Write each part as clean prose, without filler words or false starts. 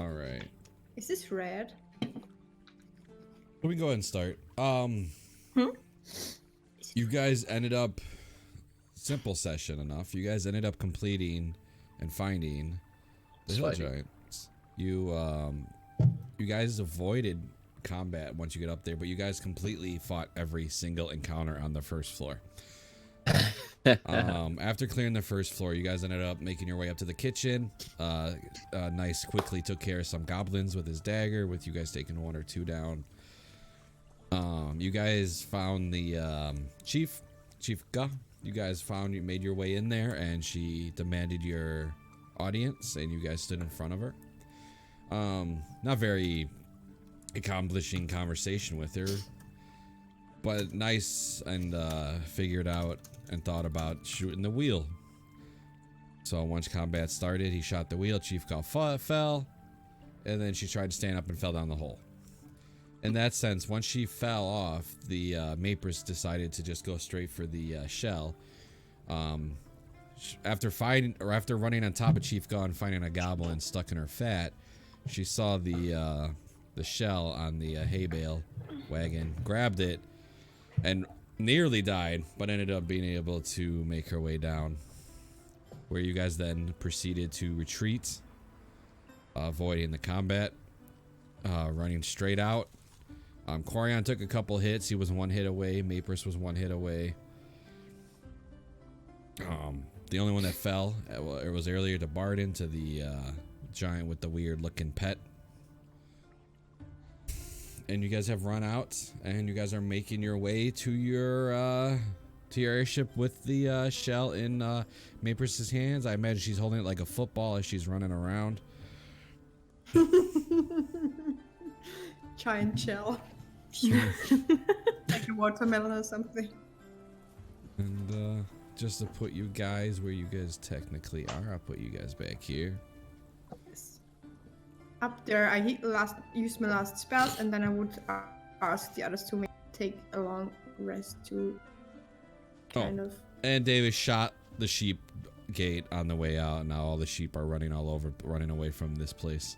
All right. Is this red? Let me go ahead and start. You guys ended up simple session enough. You guys ended up completing and finding the hill giants. You guys avoided combat once you get up there, but you guys completely fought every single encounter on the first floor. After clearing the first floor, you guys ended up making your way up to the kitchen. Nice quickly took care of some goblins with his dagger, with you guys taking 1 or 2 down. You guys found the Chief Ga. You guys you made your way in there, and she demanded your audience, and you guys stood in front of her. Not very accomplishing conversation with her, but nice, and figured out and thought about shooting the wheel. So once combat started, he shot the wheel. Chief Ga fell, and then she tried to stand up and fell down the hole. In that sense, once she fell off, the Mapers decided to just go straight for the shell. After running on top of Chief Ga and finding a goblin stuck in her fat, she saw the shell on the hay bale wagon, grabbed it, and nearly died, but ended up being able to make her way down. Where you guys then proceeded to retreat, avoiding the combat, running straight out. Quarion took a couple hits. He was 1 hit away. Mapers was 1 hit away. The only one that fell, it was earlier to Barden, to the giant with the weird looking pet. And you guys have run out, and you guys are making your way to your airship with the shell in Mapers' hands. I imagine she's holding it like a football as she's running around. Giant shell. Like a watermelon or something. And just to put you guys where you guys technically are, I'll put you guys back here. Yes. Up there, I used my last spells, and then I would ask the others to take a long rest to kind of. And David shot the sheep gate on the way out. Now all the sheep are running away from this place.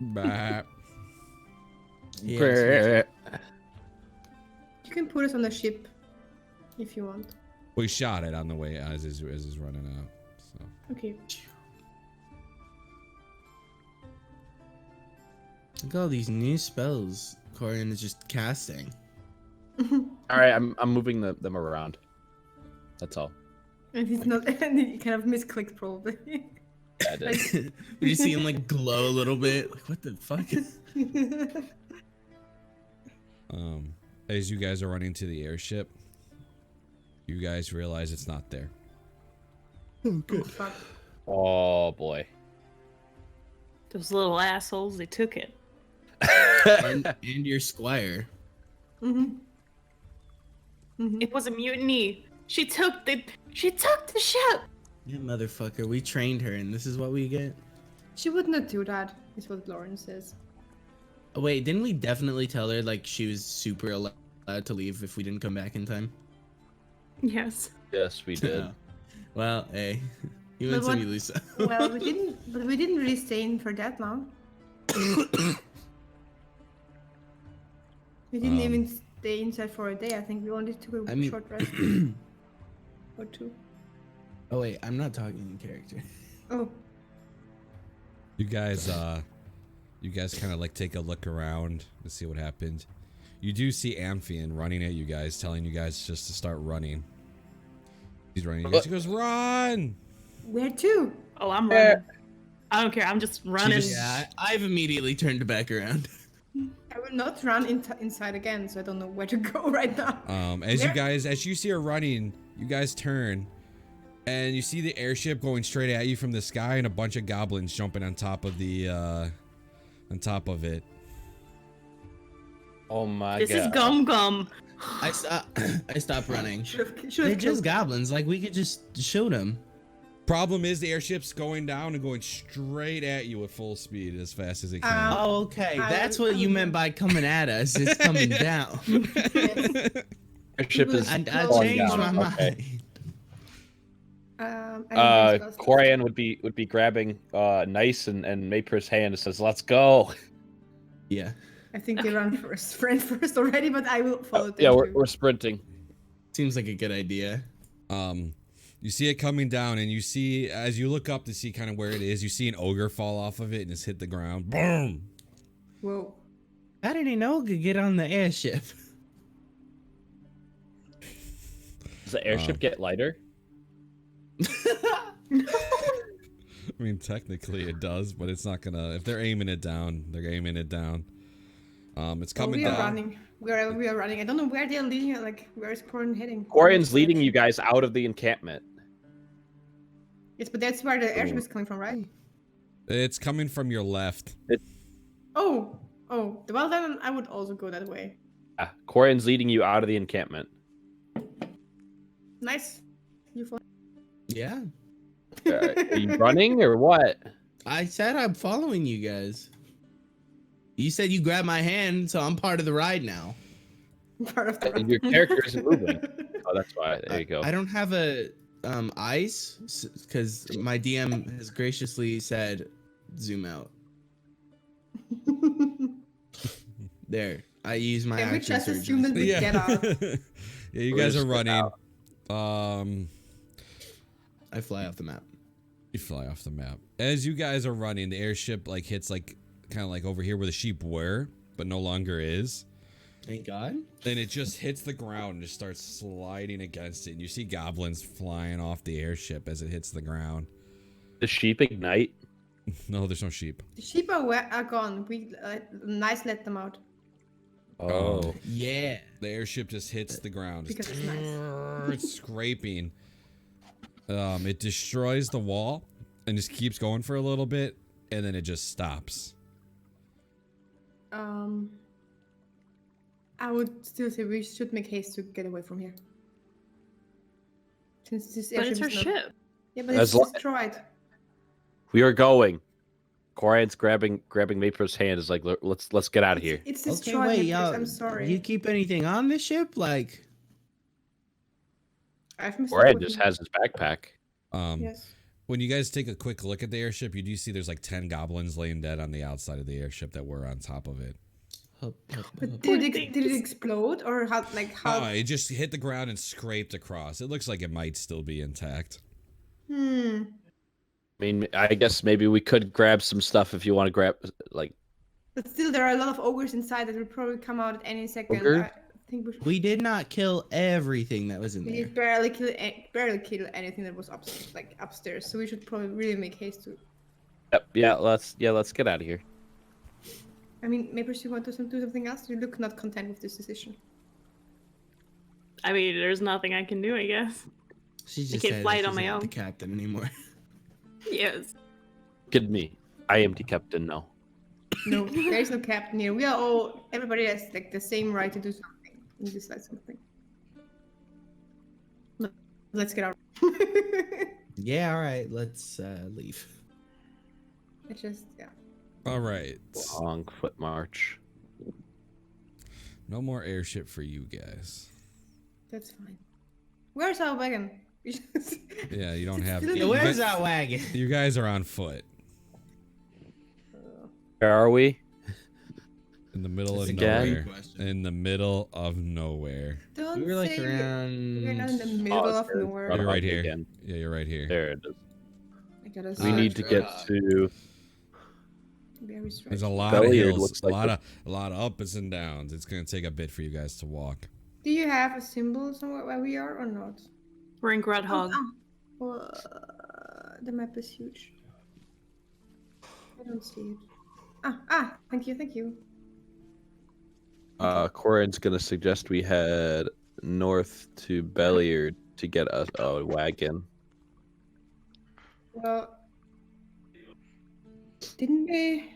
Bah. You can put us on the ship if you want. We shot it on the way as he's running out. So. Okay. Look at all these new spells Corian is just casting. All right, I'm moving them around. That's all. And he's not. And he kind of misclicked probably. Yeah, I did. We just see him like glow a little bit. Like, what the fuck? As you guys are running to the airship, you guys realize it's not there. Oh, good. Oh boy. Those little assholes, they took it. and your squire. It was a mutiny. She took the ship. You motherfucker, we trained her and this is what we get? She would not do that, is what Lauren says. Oh, wait, didn't we definitely tell her like she was super allowed to leave if we didn't come back in time? Yes. Yes, we did. Well, hey. You win some, you lose some. Well, we didn't really stay in for that long. We didn't even stay inside for a day. I think we only took a short rest. Or 2. Oh wait, I'm not talking in character. Oh. You guys kind of like take a look around to see what happened. You do see Amphion running at you guys, telling you guys just to start running. He's running. He goes, run! Where to? Oh, I'm running. I don't care. I'm just running. Yeah, I've immediately turned back around. I will not run inside again, so I don't know where to go right now. As you see her running, you guys turn, and you see the airship going straight at you from the sky, and a bunch of goblins jumping on top of the, on top of it. Oh my god. This is gum. I stopped running. Should've They're just killed goblins. Like, we could just shoot them. Problem is the airship's going down and going straight at you at full speed as fast as it can. Oh, okay. That's what you meant by coming at us. It's coming down. Airship is I falling changed down. my Okay. mind. I don't bring spells. Corian would be grabbing Nice and Maper's hand and says, "Let's go." Yeah. I think they run first, friend first already, but I will follow them. Yeah, too. we're sprinting. Seems like a good idea. You see it coming down, and you see, as you look up to see kind of where it is, you see an ogre fall off of it and it's hit the ground. Boom! Whoa. How did an ogre get on the airship? Does the airship get lighter? I mean, technically it does, but it's not gonna. If they're aiming it down, they're aiming it down. It's coming we are down. running. We are running. I don't know where they're leading. Like, where is Corian heading? Corian's leading you guys out of the encampment. Yes, but that's where the airship is coming from, right? It's coming from your left. Oh. Well, then I would also go that way. Yeah, Corian's leading you out of the encampment. Nice. You follow. Yeah. Are you running or what? I said I'm following you guys. You said you grabbed my hand, so I'm part of the ride now. Part of the Your character isn't moving. Oh, that's why. There you go. I don't have a eyes because my DM has graciously said zoom out. There. I use my Can we action just surge. assume that we get out? Yeah, you guys are running. I fly off the map. You fly off the map. As you guys are running, the airship like hits like kind of like over here where the sheep were, but no longer is. Thank God. Then it just hits the ground and just starts sliding against it. And you see goblins flying off the airship as it hits the ground. The sheep ignite. No, there's no sheep. The sheep are gone. We Nice let them out. Oh. Yeah. The airship just hits the ground. Because it's nice. It's scraping. It destroys the wall and just keeps going for a little bit, and then it just stops. I would still say we should make haste to get away from here. Since this But it's airship her is not- ship. Yeah, but As it's lo- destroyed. We are going. Corian's grabbing Maper's hand. Is like, let's get out of here. It's Okay, destroyed. wait, Nicholas, y'all. I'm sorry. You keep anything on this ship? Like, I've missed Corian out just with- has his backpack. Yes. When you guys take a quick look at the airship, you do see there's like 10 goblins laying dead on the outside of the airship that were on top of it. But did it explode or how? Like how? Oh, it just hit the ground and scraped across. It looks like it might still be intact. Hmm. I mean, I guess maybe we could grab some stuff if you want to grab, like. But still, there are a lot of ogres inside that will probably come out at any second. Ogre? I think we did not kill everything that was in we there. did barely kill anything that was upstairs. So we should probably really make haste to. Yep. Yeah. Let's get out of here. I mean, maybe you want to do something else. You look not content with this decision. I mean, there's nothing I can do, I guess. She I just can't said fly that it on she's my not own. the captain anymore. Yes. Kid me. I am the captain now. No, there is no captain here. We are all. Everybody has like the same right to do something. And decide something. Let's get out. Yeah, all right. Let's leave. It's just yeah. All right. Long foot march. No more airship for you guys. That's fine. Where's our wagon? Yeah, you don't have. Yeah, Yeah, where's that wagon? You guys are on foot Where are we? in the middle of That's a good nowhere. question. In the middle of nowhere. Don't We were like say around. we're not in the middle of there. nowhere. You're right Okay, here. again. Yeah, you're right here. There it is. I gotta We search need to for get it. to. Very strange. There's a lot Belliard of hills, looks a like lot of ups and downs. It's gonna take a bit for you guys to walk. Do you have a symbol somewhere where we are or not? We're in Grudhog. The map is huge. I don't see it. Thank you. Corian's gonna suggest we head north to Belliard to get a wagon. Well, didn't we?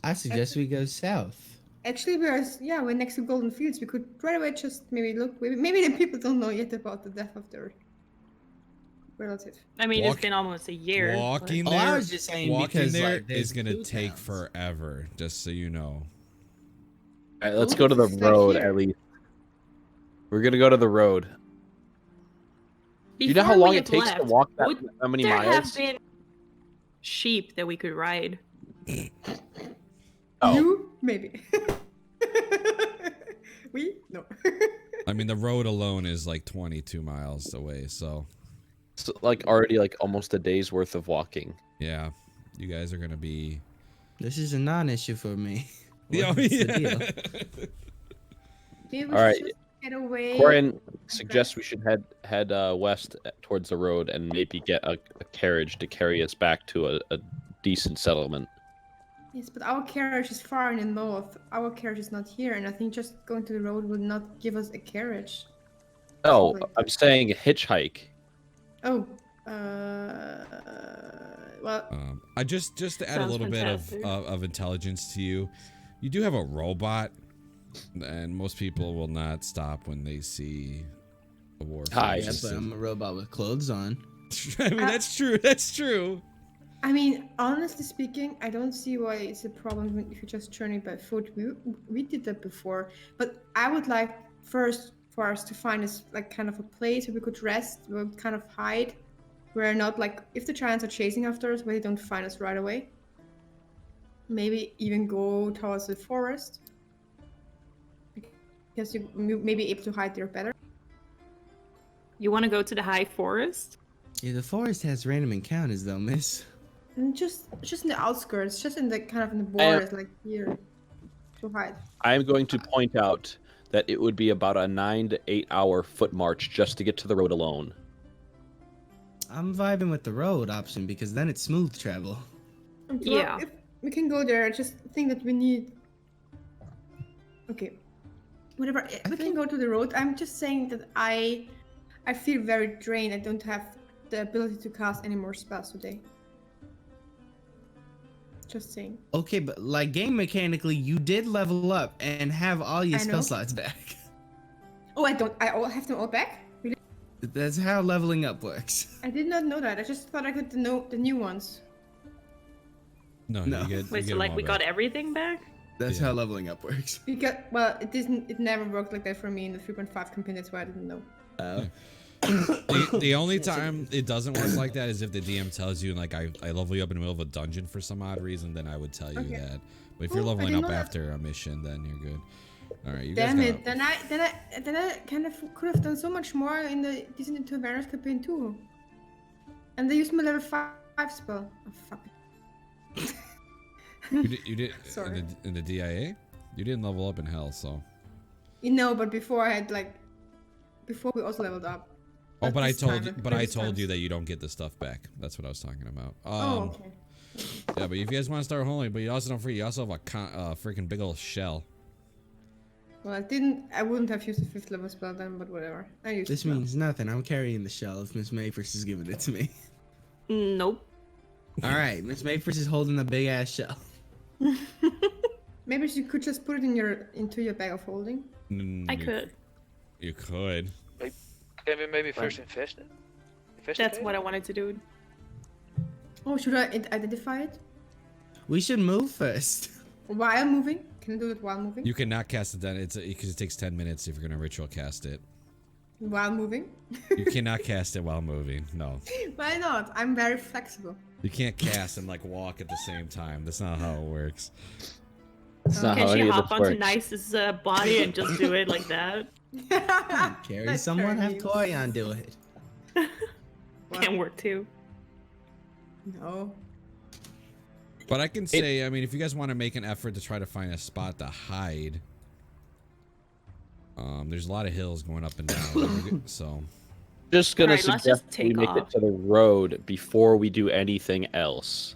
I suggest we go south. Actually, we're next to Golden Fields. We could right away just maybe look. Maybe the people don't know yet about the death of their relative. I mean, Walk- it's been almost a year. Walking Oh, there, I was just saying walking because, there like, there's is gonna two take towns. forever. Just so you know. All right, let's go to the It's like road here. at least. We're gonna go to the road. You know how Before we long it had takes to left, walk would that many there have miles? been sheep that we could ride? Oh. You maybe. We no. I mean, the road alone is like 22 miles away, so So, like already like almost a day's worth of walking. yeah, you guys are gonna be. This is a non-issue for me. Yeah, What's the yeah. deal? Maybe we All should right. just get away. Corian suggests we should head west towards the road and maybe get a carriage to carry us back to a decent settlement. Yes, but our carriage is far in the north. Our carriage is not here, and I think just going to the road would not give us a carriage. No, Like- I'm saying a hitchhike. Oh, well, I just to add a Sounds little fantastic. bit of intelligence to you. You do have a robot, and most people will not stop when they see a war. Hi. Yeah, but I'm a robot with clothes on. I mean, that's true. That's true. I mean, honestly speaking, I don't see why it's a problem if you just journey by foot. We did that before, but I would like first for us to find us like kind of a place where we could rest, where we could kind of hide. We're not like if the giants are chasing after us, where they don't find us right away. Maybe even go towards the forest, because you may be able to hide there better. You want to go to the high forest? Yeah, the forest has random encounters though, miss. And just in the outskirts, just in the kind of in the borders, like here, to hide. I am going to point out that it would be about a 9 to 8 hour foot march just to get to the road alone. I'm vibing with the road option because then it's smooth travel. Well, Yeah. if we can go there. I just think that we need. Okay, whatever. We can go to the road. I'm just saying that I feel very drained. I don't have the ability to cast any more spells today. Just saying. Okay, but like game mechanically, you did level up and have all your I spell know. slots back. Oh, I don't. I all have them all back. Really? That's how leveling up works. I did not know that. I just thought I could know the new ones. No, No. you get. Wait, you so get like them we all got back. everything back? That's Yeah. how leveling up works. Because well, it didn't. It never worked like that for me in the 3.5 campaign. That's why I didn't know. The only time it doesn't work like that is if the DM tells you like I level you up in the middle of a dungeon for some odd reason, then I would tell you Okay. that. But if you're Cool, I leveling didn't up know that. after a mission, then you're good. All right, you Damn guys it! Then I kind of could have done so much more in the Descent into Awareness campaign too. And they used my level 5 spell. Oh fuck it. you did Sorry. in the DIA. You didn't level up in hell, so. You know, but before I had like, before we also leveled up. Oh, Not but I this told time, you, like but I previous told times. you that you don't get the stuff back. That's what I was talking about. Oh, okay. Yeah, but if you guys want to start holding, but you also don't forget, you also have a freaking big old shell. Well, I wouldn't have used the 5th level spell then, but whatever. I used This it now. means nothing. I'm carrying the shell if Miss Mayfors is giving it to me. Nope. All right, Miss Mayfors is holding a big ass shell. Maybe you could just put it into your bag of holding. I could. You could. Can we maybe first investigate? That's what I wanted to do. Oh, should I identify it We should move first. while moving? Can I do it while moving? You cannot cast it then. It's because it takes 10 minutes if you're gonna ritual cast it. While moving? You cannot cast it while moving. No, Why not? I'm very flexible. you can't cast and like walk at the same time. That's not how it works. It's not Can how she any of hop this onto works. Nice's body and just do it like that? Carry That's someone, have very Corian do it. Can work too. No. But I can say, I mean, if you guys want to make an effort to try to find a spot to hide, there's a lot of hills going up and down. So Just gonna Alright, let's suggest just we take make off. it to the road before we do anything else.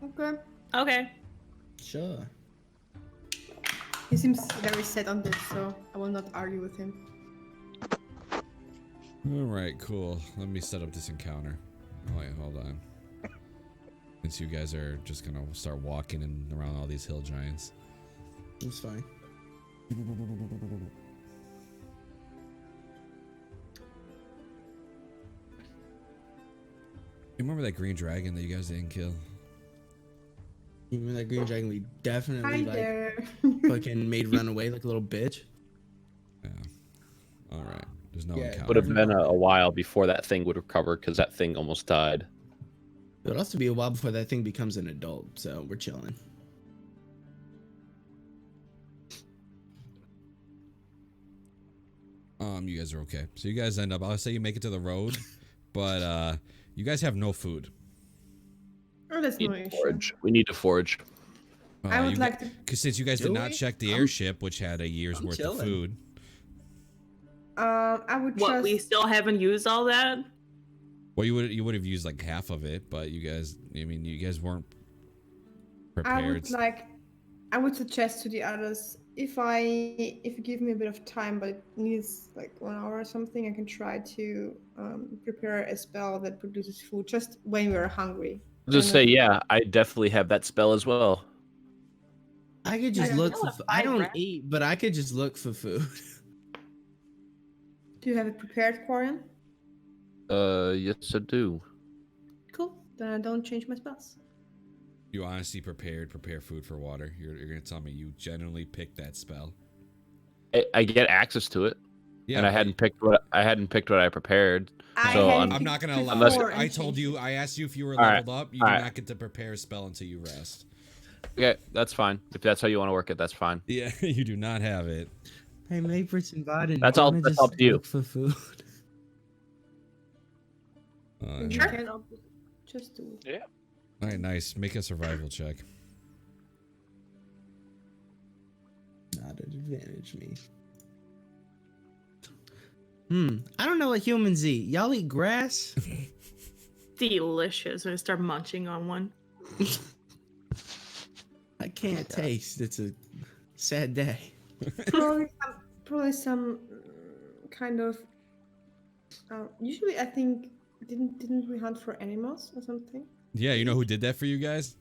Okay. Okay. Sure. He seems very set on this, so I will not argue with him. all right, cool. Let me set up this encounter. Oh wait, hold on. Since you guys are just gonna start walking and around all these hill giants. It's fine. You remember that green dragon that you guys didn't kill? You remember that green dragon we definitely Hi like there. fucking made run away like a little bitch? Yeah. All right. There's no Yeah, encounter. Would have been a while before that thing would recover because that thing almost died. It'll also be a while before that thing becomes an adult, so we're chilling. You guys are okay. So you guys end up. I'll say you make it to the road, but you guys have no food. Oh, that's We no need to issue. forage. We need to forage. I would like to. Because since you guys did Do not we? check the I'm- airship, which had a year's I'm worth chilling. of food. I would What, just. we still haven't used all that? Well, you would have used like half of it, but you guys. I mean, you guys weren't I prepared. would like. I would suggest to the others if you give me a bit of time, but it needs like 1 hour or something, I can try to prepare a spell that produces food just when we're hungry. Just say, yeah, I definitely have that spell as well. I could just I look still for. have I 5 don't rats. eat, but I could just look for food. Do you have it prepared, Quarian? Yes, I do. Cool. Then I don't change my spells. You honestly prepare food for water. You're gonna tell me you genuinely picked that spell. I get access to it, Yeah, and I but hadn't picked what I prepared. So I'm not gonna allow. before I and told changed you. it. I asked you if you were All right, leveled up. You all do right. not get to prepare a spell until you rest. Okay, that's fine. If that's how you want to work it, that's fine. Yeah, you do not have it. Hey, Maper's invited. That's You all- wanna that's just up to you. Look for food. You Sure. can just do it. Yeah. All right, nice. Make a survival check. Not an advantage, me. I don't know what humans eat. Y'all eat grass? Delicious. I start munching on one. I can't taste. It's a sad day. Probably some kind of. Usually, I think didn't we hunt for animals or something? Yeah, you know who did that for you guys?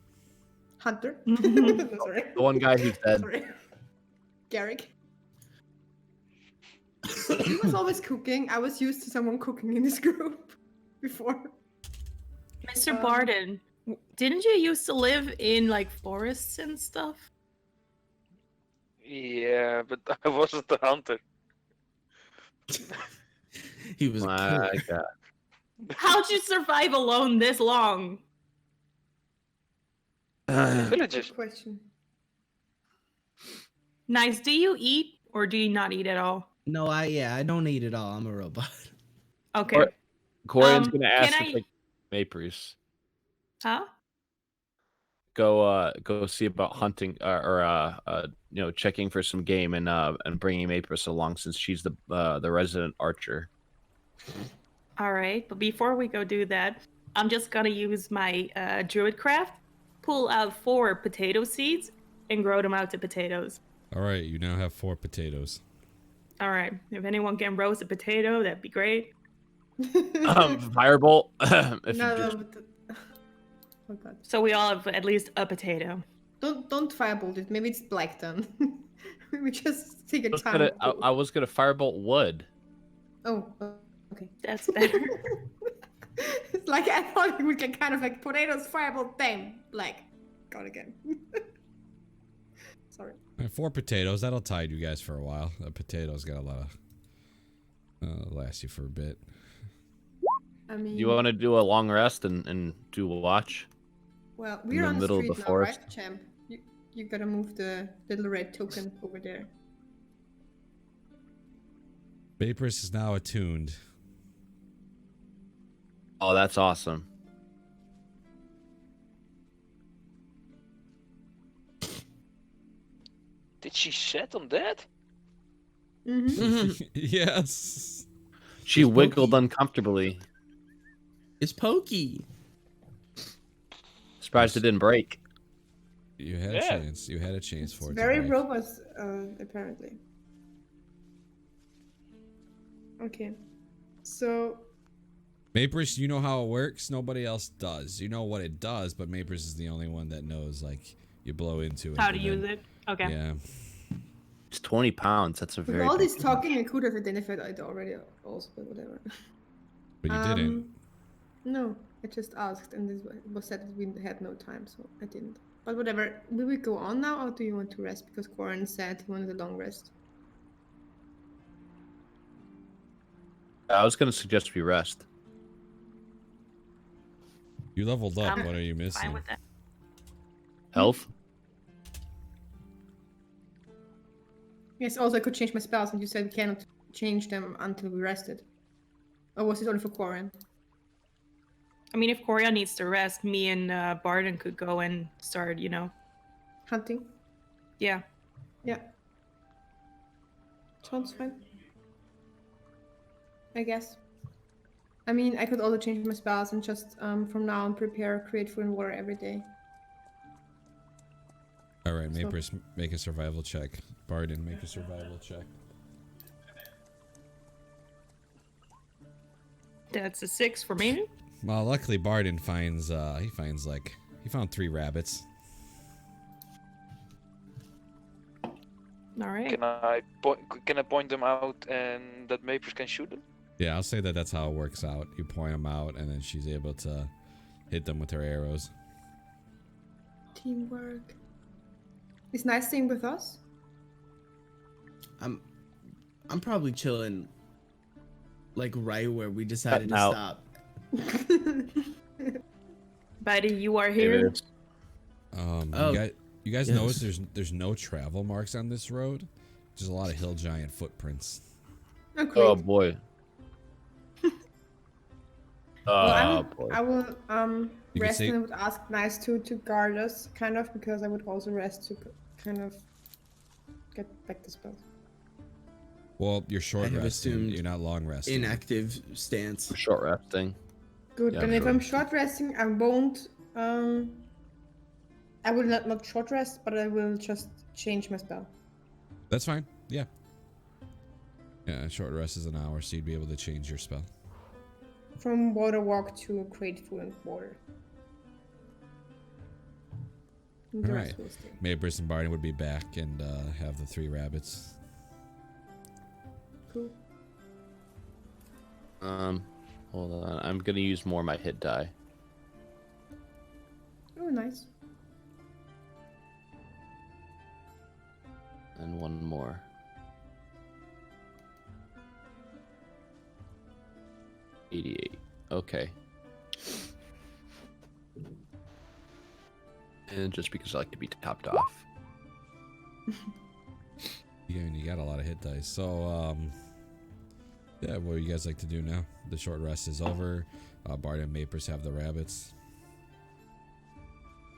Hunter. Mhm. Sorry. The one guy who's dead. Sorry. Garrick. He was always cooking. I was used to someone cooking in this group before. Mr. Um, Barden, didn't you used to live in like forests and stuff? Yeah, but I wasn't the hunter. He was a My killer. God. How'd you survive alone this long? Villages. Good question. Nice. Do you eat or do you not eat at all? No, I don't eat at all. I'm a robot. Okay. Or- Corian's Um, gonna ask can if I- like Mapers Huh? go see about hunting checking for some game and bringing Mapers along since she's the resident archer. All right. But before we go do that, I'm just gonna use my druid craft, pull out 4 potato seeds, and grow them out to potatoes. All right, you now have 4 potatoes. All right. If anyone can roast a potato, that'd be great. Firebolt. If you No, just- but oh god! So we all have at least a potato. Don't firebolt it. Maybe it's black then. We just take a I was time. gonna- I was gonna firebolt wood. Oh, okay. That's better. It's like I thought we would get kind of like potatoes, firebolt, bam, black. Gone again. Sorry. All right, 4 potatoes. That'll tide you guys for a while. A potato's got a lot of last you for a bit. I mean, You want to do a long rest and do a watch? well, in we're the on the middle of street the now, forest? right, champ? You gotta move the little red token over there. Vapors is now attuned. Oh, that's awesome. Did she set on that? Mm-hmm. Yes. She It's wiggled pokey. uncomfortably. It's pokey. Surprised it didn't break. You had a Yeah. chance. You had a chance for it. Very to break. robust, apparently. Okay. So, Mapers, you know how it works. Nobody else does. You know what it does, but Mapers is the only one that knows. Like you blow into it. How to and use then- it? Okay. Yeah. It's 20 pounds. That's a with very all big this thing. talking, I could have identified it already, also, but whatever. But you didn't. No, I just asked, and this was said that we had no time, so I didn't. But whatever. Will we go on now, or do you want to rest? Because Corin said he wanted a long rest. I was gonna suggest we rest. You leveled up. I'm What are you Fine missing? with that. Health. Yes, also I could change my spells, and you said we cannot change them until we rested. Or was it only for Corin? I mean, if Coria needs to rest, me and Barden could go and start, Hunting? Yeah. Yeah. Sounds fine. I guess. I mean, I could also change my spells and just from now on prepare, create food and water every day. All right, So- Mapers, make a survival check. Barden, make a survival check. That's a 6 for me. Well, luckily Barden finds he found 3 rabbits. All right. Can I point them out and that Mapers can shoot them? Yeah, I'll say that's how it works out. You point them out, and then she's able to hit them with her arrows. Teamwork. Is Nice staying with us? I'm probably chilling, like right where we decided to Now- stop. Buddy, you are Here here. it is. Oh, you guys yes. notice there's no travel marks on this road. Just a lot of hill giant footprints. Oh, great. Oh boy. Well, boy. I will You could rest say- and I would ask Nice to guard us, kind of, because I would also rest to kind of get back the spells. Well, you're short I have resting. assumed You're not long resting. Inactive stance. Short resting. Good. Yeah, Then if sure. I'm short resting, I won't. I will not short rest, but I will just change my spell. That's fine. Yeah. Yeah, short rest is an hour, so you'd be able to change your spell. From water walk to create food and water. And the All rest right. will stay. Mapers and Barden would be back and have the 3 rabbits. Cool. Hold on. I'm gonna use more of my hit die. Oh, nice. And one more. $88. Okay. And just because I like to be topped off. You got a lot of hit dice. So, yeah, what do you guys like to do now? The short rest is over. Barden and Mapers have the rabbits.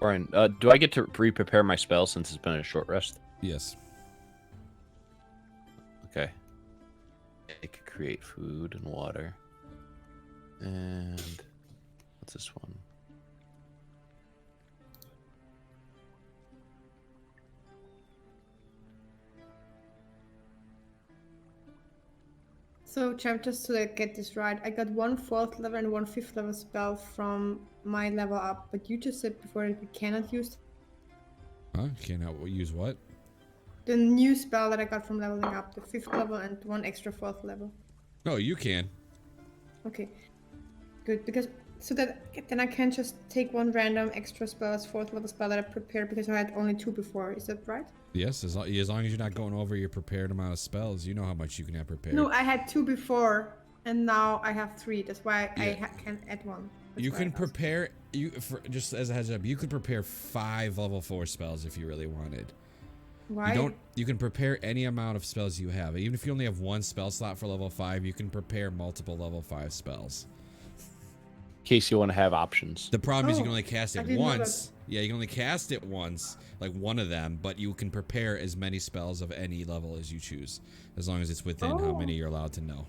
Brian, do I get to re-prepare my spell since it's been a short rest? Yes. Okay. I could create food and water. And what's this one? So, champ, just to get this right, I got 1 4th level and 1 5th level spell from my level up, but you just said before that we cannot use Huh? Cannot use what? the new spell that I got from leveling up, the 5th level and 1 extra 4th level. No, you can. Okay, good, because so that then I can just take 1 random extra spell as 4th level spell that I prepared because I had only 2 before. Is that right? Yes, as long as you're not going over your prepared amount of spells, you know how much you can have prepared. No, I had 2 before, and now I have 3. That's why Yeah. I can add 1. That's You why can I asked. prepare just as a heads up. You could prepare 5 level 4 spells if you really wanted. Why? You can prepare any amount of spells you have. Even if you only have 1 spell slot for level 5, you can prepare multiple level 5 spells. In case you want to have options. The problem is you Oh, can only cast I it didn't know once. Yeah, you can only cast it once, like one of them, but you can prepare as many spells of any level as you choose, as long as it's within how Oh. many you're allowed to know.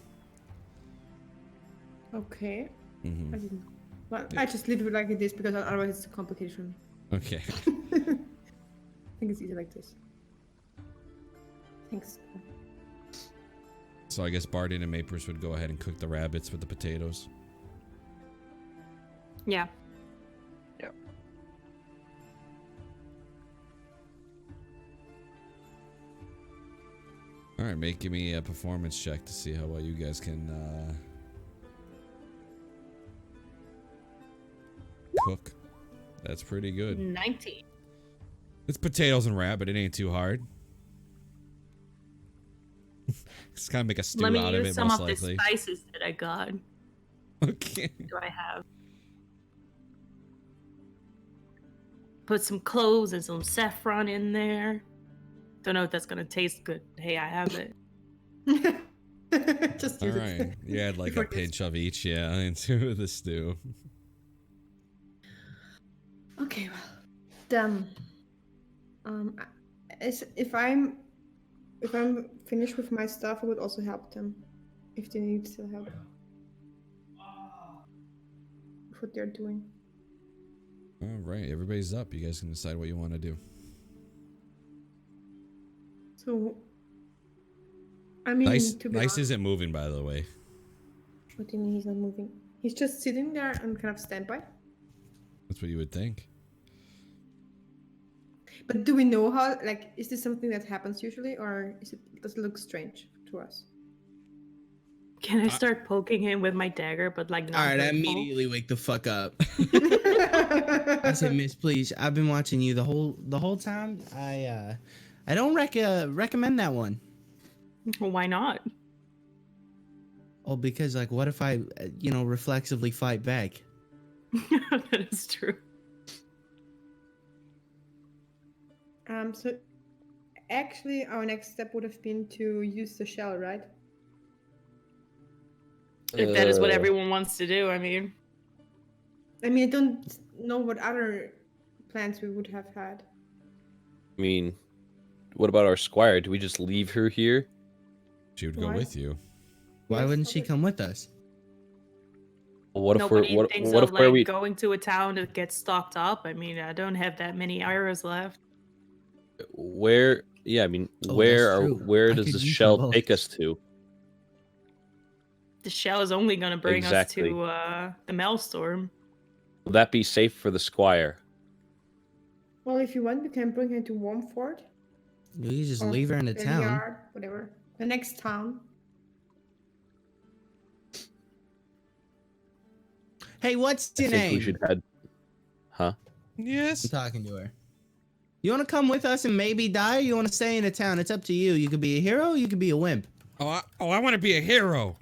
Okay. Hmm I didn't. Well, I just leave it like it is because otherwise it's complicated for me. Okay. I think it's easy like this. Thanks. So I guess Barden and Mapers would go ahead and cook the rabbits with the potatoes. Yeah. All right, give me a performance check to see how well you guys can cook. That's pretty good. 19. It's potatoes and rabbit. It ain't too hard. Just kind of make a stew Let me out of use it, some most of likely. the spices that I got. Okay. Do I have? Put some cloves and some saffron in there. Don't know if that's gonna taste good. Hey, I have it. Just All use right. it. You add like a Before this. pinch of each, yeah, into the stew. Okay, well, done. If I'm finished with my stuff, I would also help them if they need still help with what they're doing. All right, everybody's up. You guys can decide what you want to do. So, I mean, Nice, to be nice honest, isn't moving, by the way. what do you mean he's not moving? He's just sitting there and kind of standby. That's what you would think. But do we know how? Like, is this something that happens usually, or does it look strange to us? Can I start poking him with my dagger, but like not All right, I hurtful? immediately wake the fuck up. I said, Miss, please. I've been watching you the whole time. I don't recommend that one. Well, why not? Oh, because like, what if I, reflexively fight back? That is true. So actually, our next step would have been to use the shell, right? If that is what everyone wants to do, I mean. I mean, I don't know what other plans we would have had. I mean, what about our squire? Do we just leave her here? She would go Why? with you. Why Yes, wouldn't she okay. come with us? What if Nobody we're thinks what of if where like we going to a town to get stocked up. I mean, I don't have that many arrows left. where? Yeah, I mean, Oh, where that's true. where I does could the use shell my bow. take us to? The shell is only going to bring Exactly. us to the Maelstrom. Will that be safe for the squire? Well, if you want, we can bring her to Warmford. You could just or leave her in the town. Yard, whatever. The next town. Hey, what's I your think name? we should head. Huh? Yes. I'm talking to her. You want to come with us and maybe die? Or you want to stay in the town? It's up to you. You could be a hero. You could be a wimp. I want to be a hero.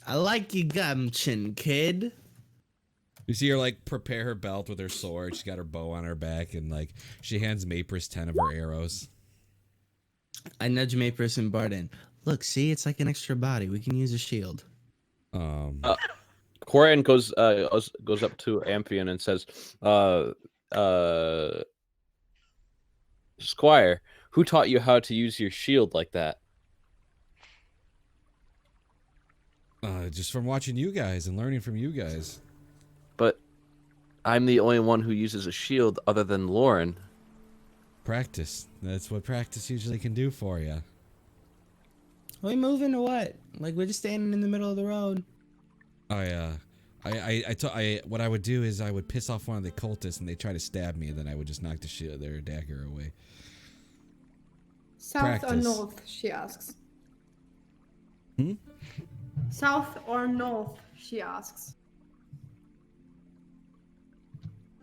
I like your gumption, kid. You see her like prepare her belt with her sword. She's got her bow on her back, and like she hands Mapris 10 of her arrows. I nudge Mapris and Barden. Look, see, it's like an extra body. We can use a shield. Corian goes up to Amphion and says, Squire, who taught you how to use your shield like that? Just from watching you guys and learning from you guys. But I'm the only one who uses a shield other than Lauren. Practice. That's what practice usually can do for you. Are we moving or what? Like, we're just standing in the middle of the road. What I would do is I would piss off one of the cultists and they try to stab me, and then I would just knock their dagger away. South or Practice. north, she asks. Hmm? South or north, she asks.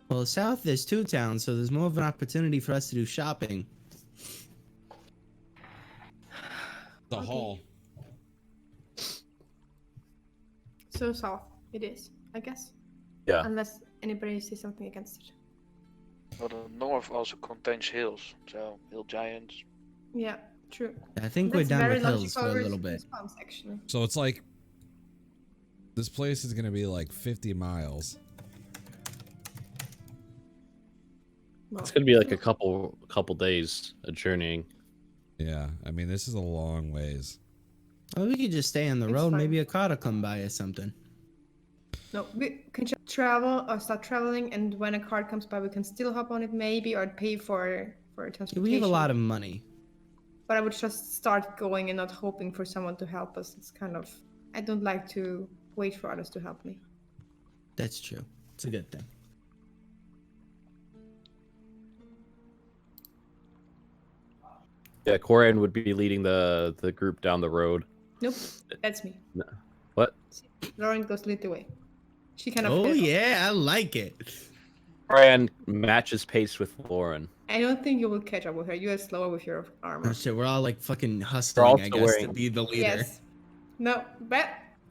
Well, south there's 2 towns, so there's more of an opportunity for us to do shopping. The hall. So south it is, I guess. Yeah. Unless anybody says something against it. Well, the north also contains hills, so hill giants. Yeah, true. I think That's we're down very with hills for a logical little bit. response, actually. So it's like this place is gonna be like 50 miles. Well, It's gonna be like a couple days of journeying. Yeah, I mean this is a long ways. Well, we could just stay on the It's road. fine. Maybe a car will come by or something. no, we can just travel or start traveling, and when a card comes by, we can still hop on it, maybe, or pay for transportation. We have a lot of money. But I would just start going and not hoping for someone to help us. It's kind of, I don't like to wait for others to help me. That's true. It's a good thing. Yeah, Corian would be leading the group down the road. Nope, that's me. No. What? Lauren goes lead the way. She kind of. Oh yeah, I like it. Corian matches pace with Lauren. I don't think you will catch up with her. You are slower with your armor. Oh shit, we're all like fucking They're hustling, also I guess, to wearing- be the leader. Yes. No, but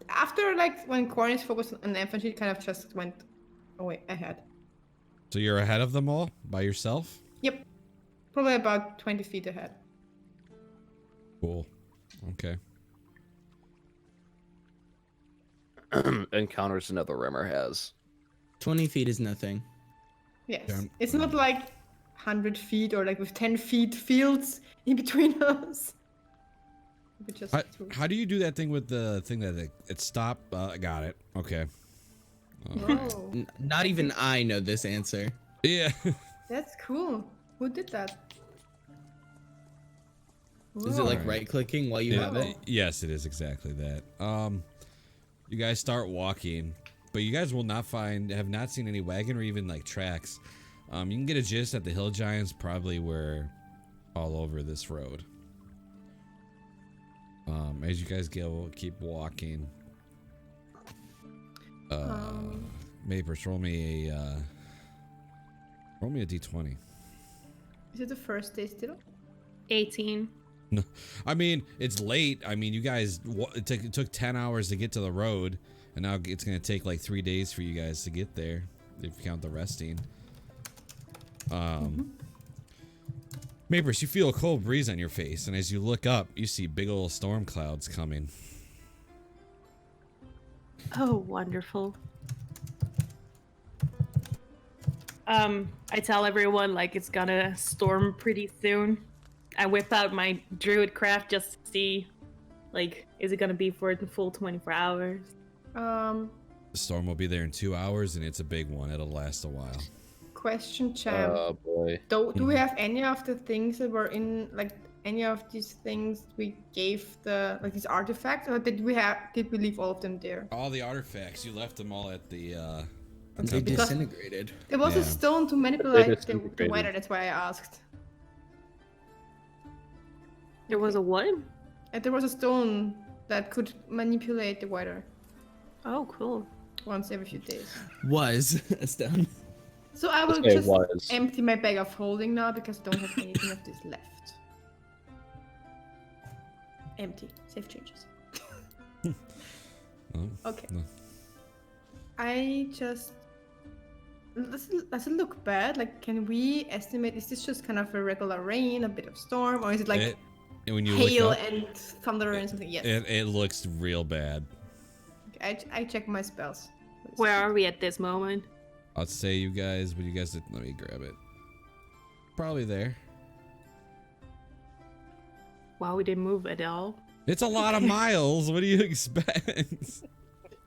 after like when Corn is focused on the infantry, it kind of just went away ahead. So you're ahead of them all by yourself? Yep. Probably about 20 feet ahead. Cool. Okay. Encounters another Rimmer has. 20 feet is nothing. Yes. Yeah. It's not like 100 feet or like with 10 feet fields in between us. But just through. How do you do that thing with the thing that it stopped? I got it. Okay. Whoa. Not even I know this answer. Yeah. That's cool. Who did that? Is it like Whoa. right clicking while you have it? Yes, it is exactly that. You guys start walking, but you guys will not have not seen any wagon or even like tracks. You can get a gist that the hill giants probably were all over this road. As you guys keep walking, Mapers, roll me a d20. Is it the first day still? 18. No, I mean it's late. I mean you guys it took 10 hours to get to the road, and now it's gonna take like 3 days for you guys to get there if you count the resting. Mapers, you feel a cold breeze on your face, and as you look up, you see big old storm clouds coming. Oh, wonderful. I tell everyone like it's gonna storm pretty soon. I whip out my druid craft just to see, like, is it gonna be for the full 24 hours? The storm will be there in 2 hours, and it's a big one. It'll last a while. Question, Cham. Oh boy. Do we have any of the things that were in, like, any of these things we gave the, like, these artifacts, or did we leave all of them there? All the artifacts, you left them all at the They because- disintegrated. There was Yeah. a stone to manipulate the disintegrated. weather, that's why I asked. There was a what? There was a stone that could manipulate the weather Oh, cool. once every few days. Was a stone. So I will Okay, just was. empty my bag of holding now because I don't have anything of this left. Empty. Save changes. Oh, Okay. no. I just... Does it look bad? Like, can we estimate, is this just kind of a regular rain, a bit of storm, or is it like And when you hail look up, and thunder and something? Yes. it looks real bad. Okay, I check my spells. Where are we at this moment? I'll say you guys, when you guys, let me grab it. Probably there. Wow, we didn't move at all. It's a lot of miles. What do you expect?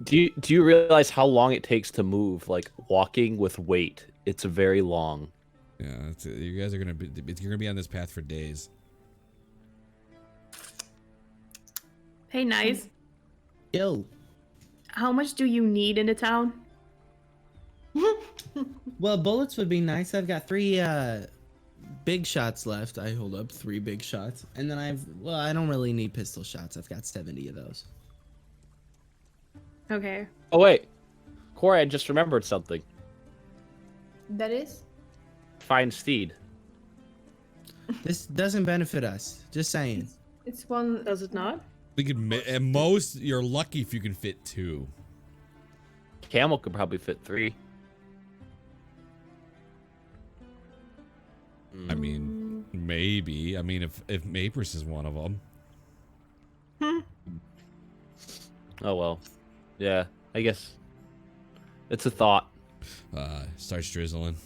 Do you realize how long it takes to move? Like walking with weight, it's very long. Yeah, you guys are gonna be. You're gonna be on this path for days. Hey, nice. Ill. How much do you need in the town? Well, bullets would be nice. I've got 3 big shots left. I hold up 3 big shots. And then I don't really need pistol shots. I've got 70 of those. Okay. Oh wait, Corey, I just remembered something. That is? Find steed. This doesn't benefit us. Just saying. It's one... Does it not? We could, at most, you're lucky if you can fit 2. Camel could probably fit 3. I mean, maybe. I mean, if Mapers is one of them. Oh well. Yeah, I guess it's a thought. Starts drizzling.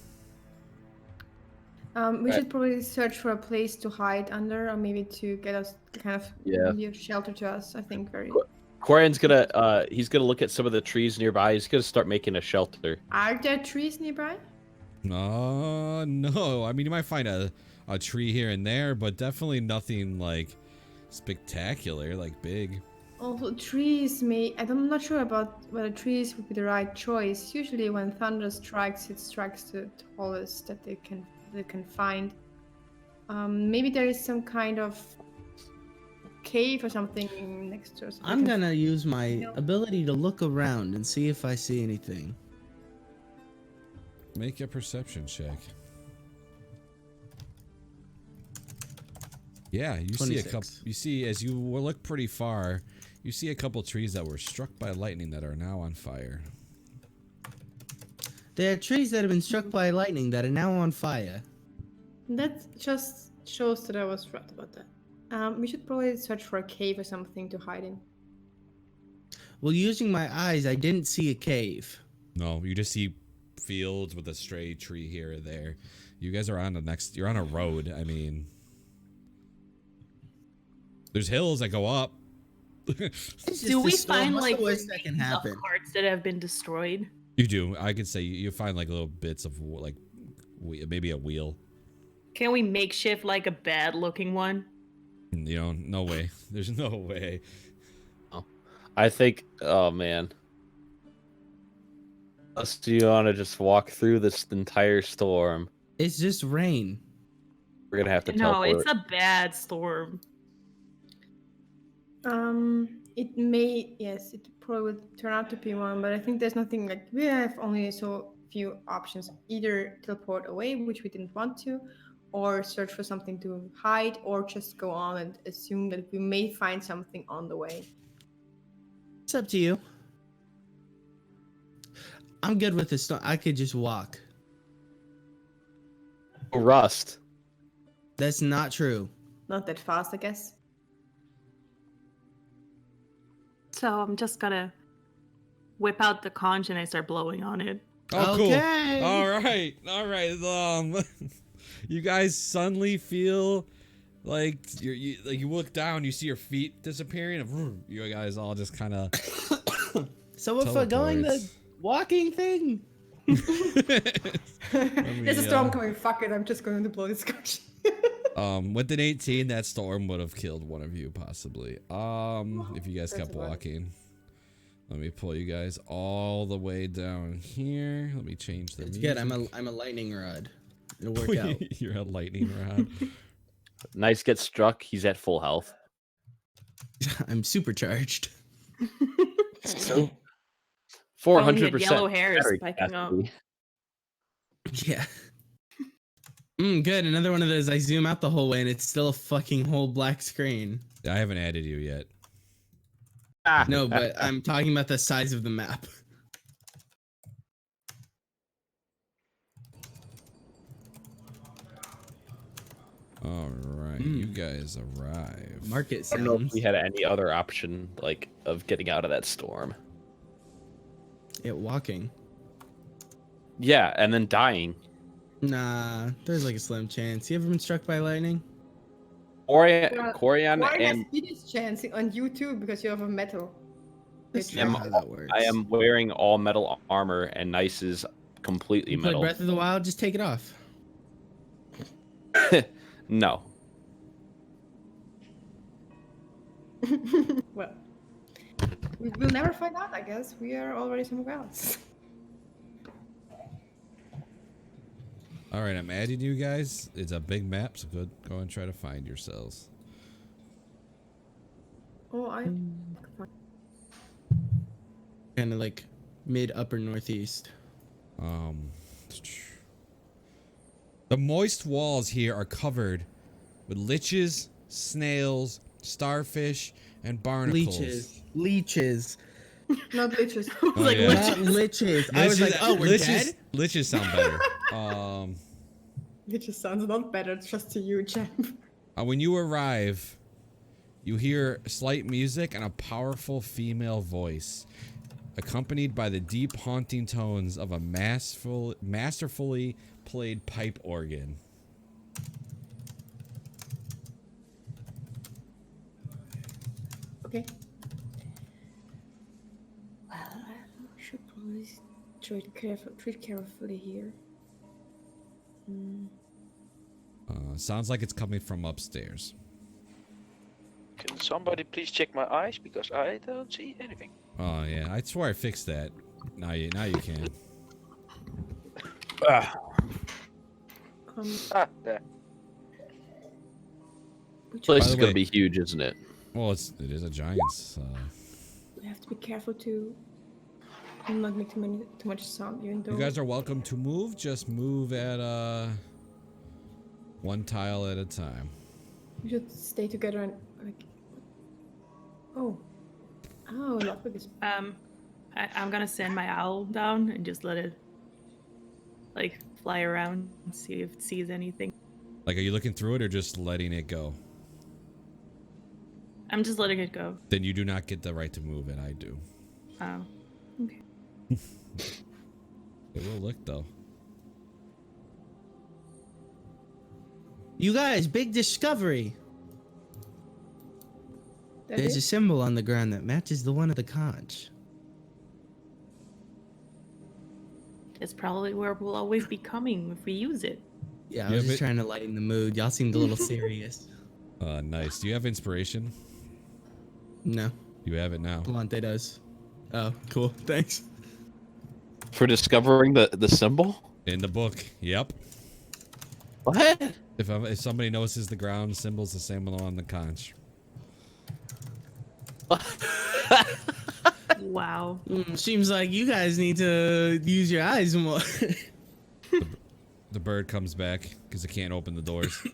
We should probably search for a place to hide under, or maybe to get us kind of near shelter to us. I think very. Corian's gonna he's gonna look at some of the trees nearby. He's gonna start making a shelter. Are there trees nearby? No. I mean, you might find a tree here and there, but definitely nothing like spectacular, like big. Also, trees may. I'm not sure about whether trees would be the right choice. Usually, when thunder strikes, it strikes the tallest that they can find. Maybe there is some kind of cave or something next to us. I'm gonna use my ability to look around and see if I see anything. Make a perception check. Yeah, you see a 26. couple. You see as you look pretty far, you see a couple trees that were struck by lightning that are now on fire. There are trees that have been struck by lightning that are now on fire. That just shows that I was right about that. We should probably search for a cave or something to hide in. Well, using my eyes, I didn't see a cave. No, you just see fields with a stray tree here or there. You guys are on the next. You're on a road. I mean, there's hills that go up. Do we find What's like the worst that can remains of happen? carts that have been destroyed? You do. I could say you find like little bits of like maybe a wheel. Can we makeshift like a bad-looking one? You know, no way. There's no way. I think, oh man. Unless you want to just walk through this entire storm, It's just rain. we're gonna have to No, teleport. it's a bad storm. It may, yes, it probably would turn out to be one, but I think there's nothing like we have only so few options. Either teleport away, which we didn't want to, or search for something to hide, or just go on and assume that we may find something on the way. It's up to you. I'm good with this. I could just walk. Rust. That's not true. Not that fast, I guess. So I'm just gonna whip out the conch and I start blowing on it. Oh, Okay. cool. All right. You guys suddenly feel like you look down, you see your feet disappearing, and you guys all just kind of. So if we're going the walking thing, There's a storm coming. Fuck it, I'm just going to blow this conch. With an 18, that storm would have killed one of you possibly. If you guys kept walking. Let me pull you guys all the way down here. Let me change the. it's music. good. I'm a lightning rod. It'll work out. You're a lightning rod. Nice gets struck. He's at full health. I'm supercharged. So Only 400%. the yellow hair is battery spiking up. capacity. Yeah. Good. Another one of those. I zoom out the whole way and it's still a fucking whole black screen. I haven't added you yet. No, but I'm talking about the size of the map. All right, you guys arrive. Market I don't know if sounds. we had any other option, like, of getting out of that storm. It walking. Yeah, and then dying. Nah, there's like a slim chance. You ever been struck by lightning? Corian Why and has this chance on you too? Because you have a metal. That's Yeah, not how that works. I am wearing all metal armor, and Nice is completely You play metal. Breath of the Wild, just take it off. No. Well, we'll never find out, I guess. We are already somewhere else. All right, I'm adding you guys. It's a big map, so go and try to find yourselves. Oh, Kind of like mid upper northeast. The moist walls here are covered with liches, snails, starfish, and barnacles. Leeches. not leeches. Oh, Like, yeah. Not liches. I was like, oh, we're dead? Liches sound better. Leeches sounds not better, just to you, champ. When you arrive, you hear slight music and a powerful female voice, accompanied by the deep, haunting tones of a masterfully played pipe organ. Okay. Well, I should probably tread carefully here. Sounds like it's coming from upstairs. Can somebody please check my eyes because I don't see anything. Oh yeah, I swear I fixed that. Now you can. There. Which Place By is the gonna way- be huge, isn't it? Well, it is a giant's. we have to be careful to not make too much sound, even though. You guys are welcome to move. Just move at one tile at a time. We should stay together and like. Oh. Oh, lockpick is. I'm gonna send my owl down and just let it like fly around and see if it sees anything. Like, are you looking through it or just letting it go? I'm just letting it go. Then you do not get the right to move it. I do. Oh. Okay. It will look though. You guys, big discovery. There's a symbol on the ground that matches the one of the conch. It's probably where we'll always be coming if we use it. Yeah, I was just trying to lighten the mood. Y'all seemed a little serious. Nice. Do you have inspiration? No. You have it now. Blante does. Oh, cool. Thanks. For discovering the symbol? In the book. Yep. What? If somebody notices the ground symbol's the same one on the conch. Wow. Seems like you guys need to use your eyes more. The bird comes back because it can't open the doors.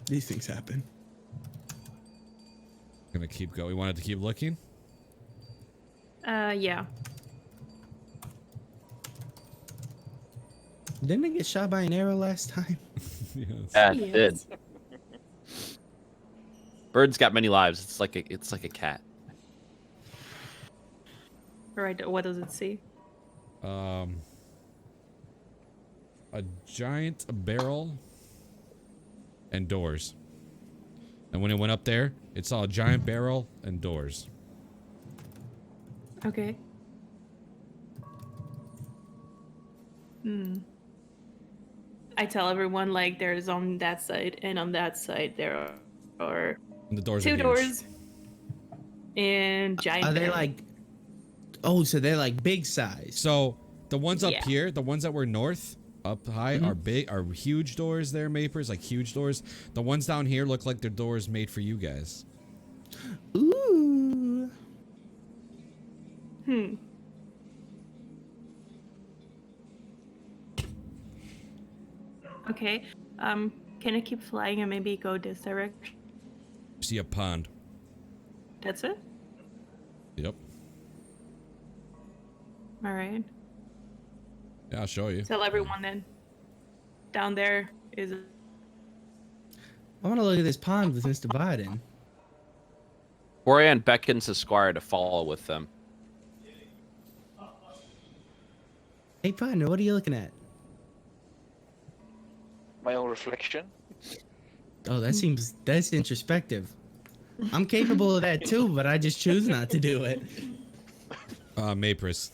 These things happen. Gonna keep going. We wanted to keep looking. Yeah. Didn't it get shot by an arrow last time? Yes. Yeah, it did. Bird's got many lives. It's like a cat. All right. What does it see? A giant barrel and doors. And when it went up there, it saw a giant barrel and doors. Okay. I tell everyone like there's on that side and on that side there are And the doors are two huge. doors and giant. Are they barrel. like... Oh, so they're like big size. So the ones up Yeah. here, the ones that were north, up high, are huge doors there, Mapers, like huge doors. The ones down here look like they're doors made for you guys. Ooh. Okay. Can I keep flying and maybe go this direction? See a pond. That's it? Yep. All right. Yeah, I'll show you. Tell everyone then. Down there is I want to look at this pond with Mr. Biden. Borean beckons the squire to follow with them. Hey, partner, what are you looking at? My own reflection. Oh, that's introspective. I'm capable of that too, but I just choose not to do it. Mapris,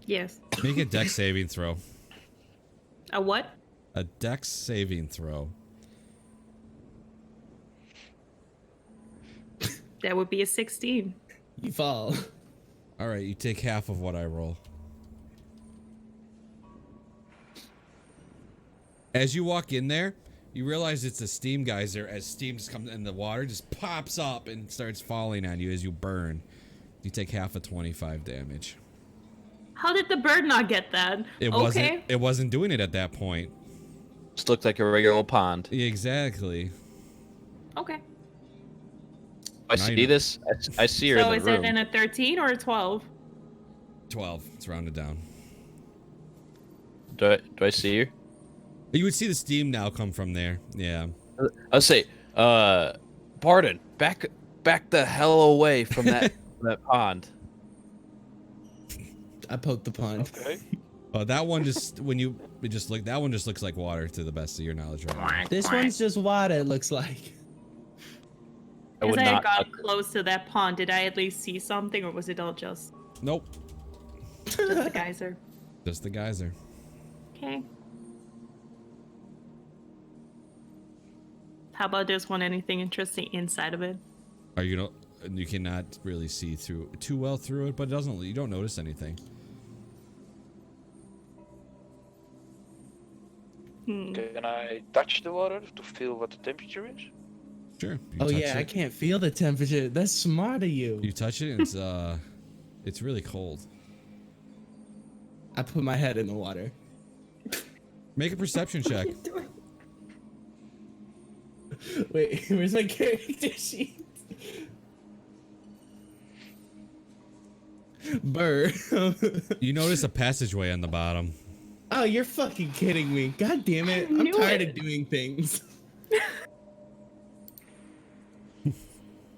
yes. make a dex saving throw. A what? A dex saving throw. That would be a 16. You fall. All right, you take half of what I roll. As you walk in there, you realize it's a steam geyser. As steam just comes in, the water just pops up and starts falling on you as you burn. You take half of 25 damage. How did the bird not get that? It wasn't doing it at that point. Just looked like a regular old pond. Exactly. Okay. I Now you see know. this. I see her So in is the it room. in a 13 or a 12? 12. It's rounded down. Do I see her? You would see the steam now come from there. Yeah. I'll say, Barden, back the hell away from that that pond. I poked the pond. Okay. That one just that one just looks like water to the best of your knowledge right now. This one's just water, it looks like. I As would I not. got close to that pond, did I at least see something or was it all just Nope. the geyser? Just the geyser. Okay. How about there's one anything interesting inside of it? You cannot really see too well through it, but you don't notice anything. Can I touch the water to feel what the temperature is? Sure. You Oh touch yeah, I it. can't feel the temperature. That's smart of you. You touch it, and it's really cold. I put my head in the water. Make a perception check. Wait, where's my character sheet? Burr. You notice a passageway on the bottom. Oh, you're fucking kidding me. God damn it. I I'm knew tired it. of doing things.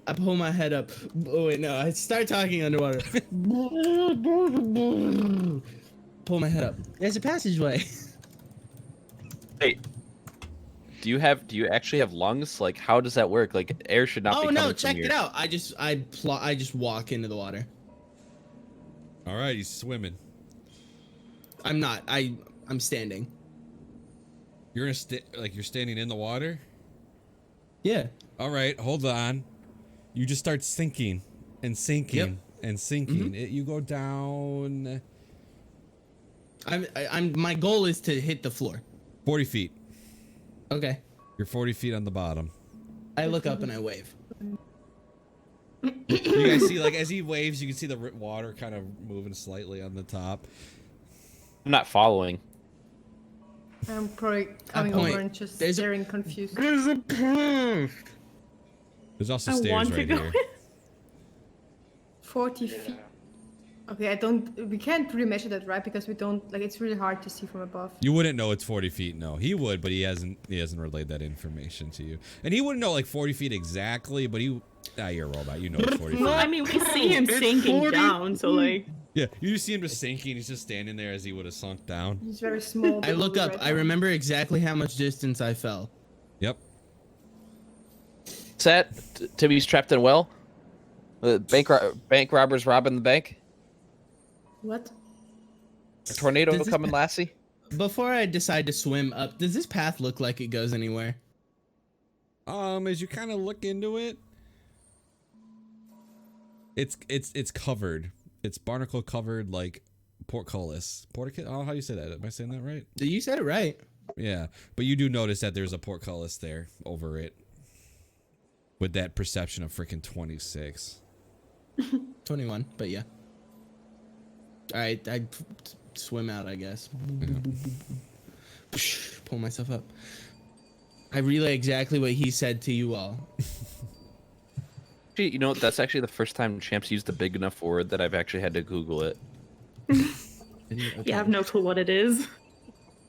I pull my head up. Oh, wait, no. I start talking underwater. Pull my head up. There's a passageway. Hey, do you actually have lungs? Like, how does that work? Like, air should not be Oh coming no, from check your... it out. I just walk into the water. All right, he's swimming. I'm not. I'm standing. You're you're standing in the water. Yeah. All right, hold on. You just start sinking and sinking and sinking. You go down My goal is to hit the floor. 40 feet. Okay. You're 40 feet on the bottom. I look up and I wave. You guys see, like, as he waves, you can see the water kind of moving slightly on the top. I'm not following. I'm probably coming point. over and just There's a- staring confused. There's a path. There's also I stairs want to right go. here. 40 feet. Okay, we can't really measure that, right? Because we don't, like, it's really hard to see from above. You wouldn't know it's 40 feet. No, he would, but he hasn't relayed that information to you. And he wouldn't know like 40 feet exactly, but you're a robot. You know it's 40 feet. Well, I mean, we see him sinking 40. down, so like. Yeah, you just see him just sinking. He's just standing there as he would have sunk down. He's very small. I look up. right I now. remember exactly how much distance I fell. Yep. Is that Timmy's trapped in a well? Bank robbers robbing the bank? What? A tornado Does this coming, Lassie? Before I decide to swim up, does this path look like it goes anywhere? As you kind of look into it, it's covered. It's barnacle covered, like portcullis. Portcullis? I don't know how you say that. Am I saying that right? You said it right. Yeah, but you do notice that there's a portcullis there over it, with that perception of freaking 26. 21, but yeah. All right, I swim out, I guess. Pull myself up. I relay exactly what he said to you all. Actually, you know, that's actually the first time Champs used a big enough word that I've actually had to Google it. Yeah, I have no clue what it is.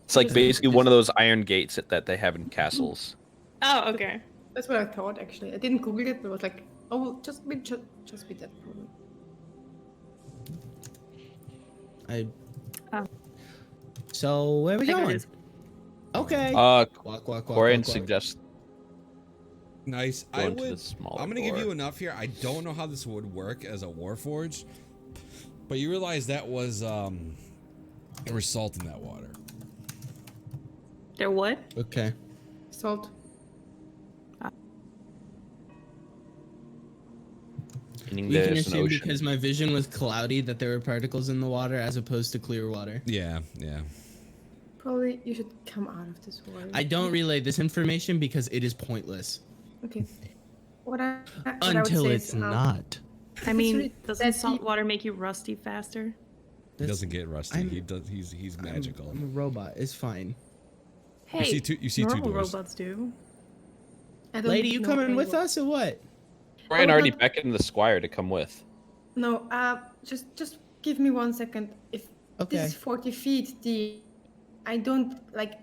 It's like basically one of those iron gates that they have in castles. Oh, okay. That's what I thought, actually. I didn't Google it, but I was like, oh, well, just be that problem. So where are we There it going? is. Okay. Corian Walk. suggests Nice. going to the smaller I'm gonna give door. you enough here. I don't know how this would work as a warforged, but you realize that was there was salt in that water. There what? Okay. Salt. meaning We can there's an assume ocean. because my vision was cloudy that there were particles in the water as opposed to clear water. Yeah. Probably you should come out of this water. I don't relay this information because it is pointless. Okay. What I would Until say it's is, not. I mean, really doesn't that salt deep. water make you rusty faster? He That's- doesn't get rusty. I'm- He does. He's magical. I'm a robot. It's fine. Hey, You see two normal doors. robots do. I don't Lady, you know coming any with wo- us or what? Corian Oh, already no. beckoned the squire to come with. No, just give me 1 second. If Okay. this is 40 feet deep, I don't like.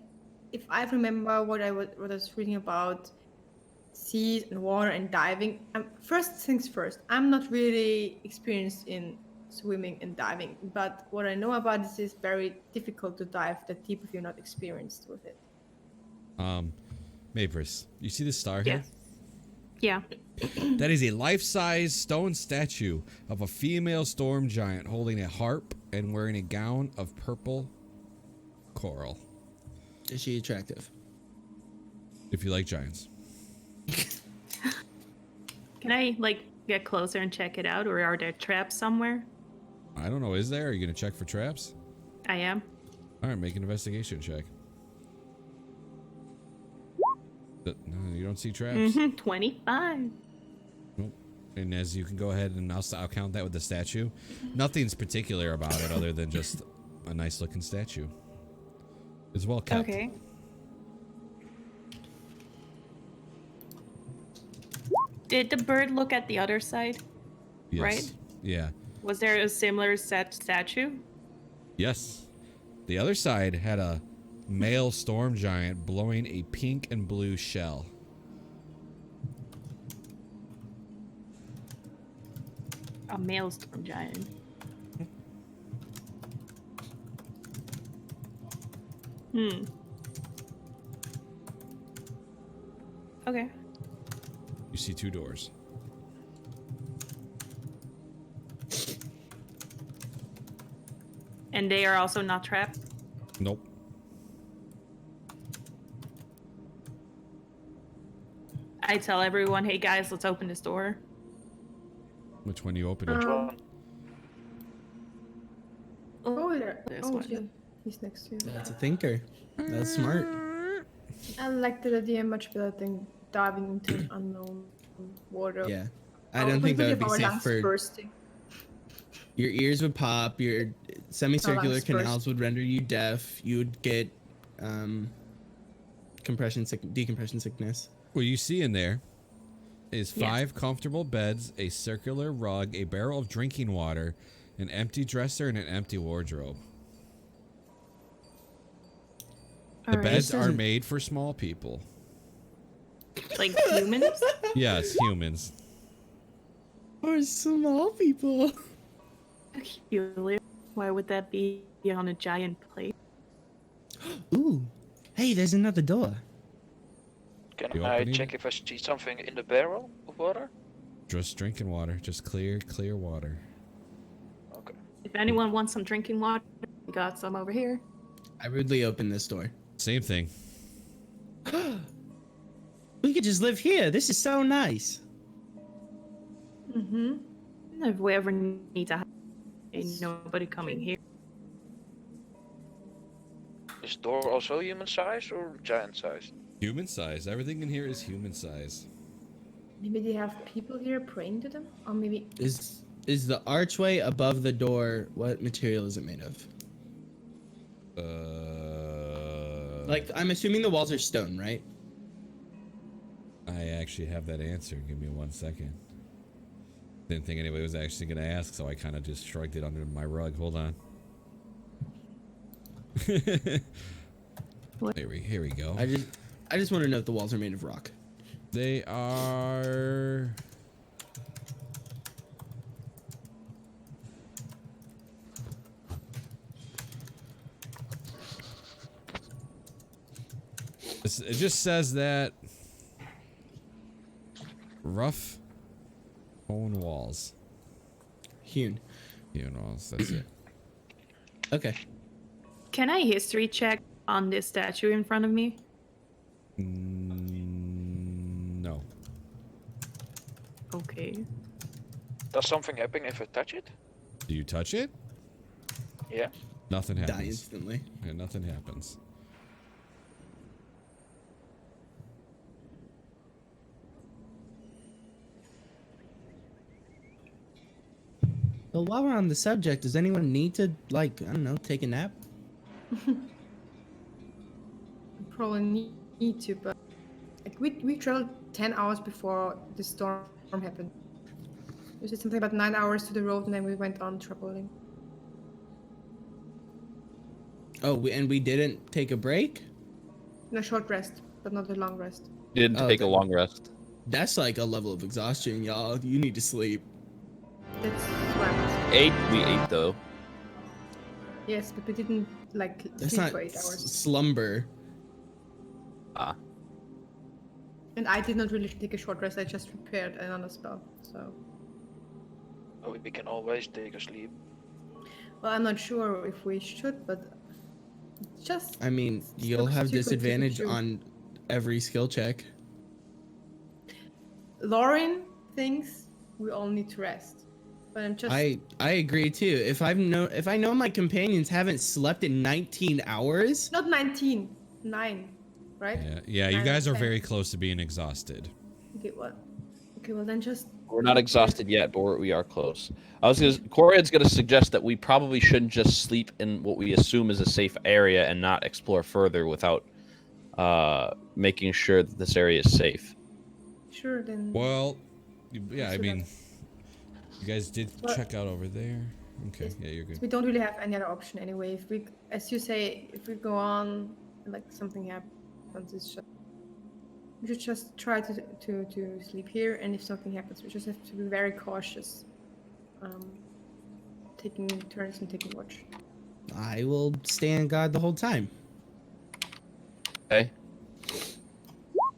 If I remember what I was reading about seas and water and diving. First things first. I'm not really experienced in swimming and diving, but what I know about this is very difficult to dive that deep if you're not experienced with it. Mapris, you see this star here? Yeah. That is a life-size stone statue of a female storm giant holding a harp and wearing a gown of purple coral. Is she attractive? If you like giants. Can I like get closer and check it out, or are there traps somewhere? I don't know. Is there? Are you gonna check for traps? I am. All right, make an investigation check. No, you don't see traps. 25. Nope. And as you can go ahead and I'll count that with the statue. Nothing's particular about it other than just a nice looking statue. It's well kept. Okay. Did the bird look at the other side? Yes. Right? Yeah. Was there a similar statue? Yes. The other side had a male storm giant blowing a pink and blue shell. A male storm giant. Okay. You see 2 doors. And they are also not trapped? Nope. I tell everyone, hey guys, let's open this door. Which one you open? Which one? Oh, there. This Oh, one. yeah. He's next to you. That's a thinker. That's smart. I like that idea much better than diving into an unknown water. Yeah. I don't think that would be safe for bursting. your ears would pop, your semicircular lungs canals would render you deaf, you would get decompression sickness. What you see in there is Yes. 5 comfortable beds, a circular rug, a barrel of drinking water, an empty dresser, and an empty wardrobe. The Alright. beds This are doesn't- made for small people. Like humans? Yes, humans. Or small people. Peculiar. Why would that be on a giant plate? Ooh. Hey, there's another door. Can You I opening check it? if I see something in the barrel of water? Just drinking water. Just clear water. Okay. If anyone wants some drinking water, we got some over here. I rudely opened this door. Same thing. We could just live here. This is so nice. Mm-hmm. If we ever need to, ain't nobody coming here. Is door also human size or giant size? Human size. Everything in here is human size. Maybe they have people here praying to them? Or maybe... Is the archway above the door, what material is it made of? Like, I'm assuming the walls are stone, right? I actually have that answer. Give me 1 second. Didn't think anybody was actually going to ask, so I kind of just shrugged it under my rug. Hold on. What? Here we go. I just want to know if the walls are made of rock. They are... It just says that rough stone walls. Hewn. Hewn walls, that's it. Okay. Can I history check on this statue in front of me? No. Okay. Does something happen if I touch it? Do you touch it? Yeah. Nothing Die happens. instantly. Yeah, nothing happens. Well, while we're on the subject, does anyone need to, like, I don't know, take a nap? Probably need to, but like we traveled 10 hours before the storm happened. We said something about 9 hours to the road, and then we went on traveling. Oh, and we didn't take a break? And a short rest, but not a long rest. Didn't Oh, take a okay. long rest. That's like a level of exhaustion, y'all. You need to sleep. That's why. We ate though. Yes, but we didn't like That's sleep not for 8 hours. slumber. Ah. And I did not really take a short rest. I just prepared another spell. So, Oh, we can always take a sleep. well, I'm not sure if we should, but just I mean, you'll looks have stupid to disadvantage do. on every skill check. Lauren thinks we all need to rest. But I'm just I agree too. If I know my companions haven't slept in 19 hours, not 19, 9, right? Yeah, you Nine guys are out of 10. very close to being exhausted. Okay, what? Okay, well then just We're not exhausted yet, but we are close. Coriad's gonna suggest that we probably shouldn't just sleep in what we assume is a safe area and not explore further without making sure that this area is safe. sure then. Well, Yeah, I So mean, you guys did Well- check out over there. Okay, yeah, you're So good. we don't really have any other option anyway. If we, as you say, if we go on, like something happens, we should just try to sleep here. And if something happens, we just have to be very cautious, taking turns and taking watch. I will stand guard the whole time. Okay.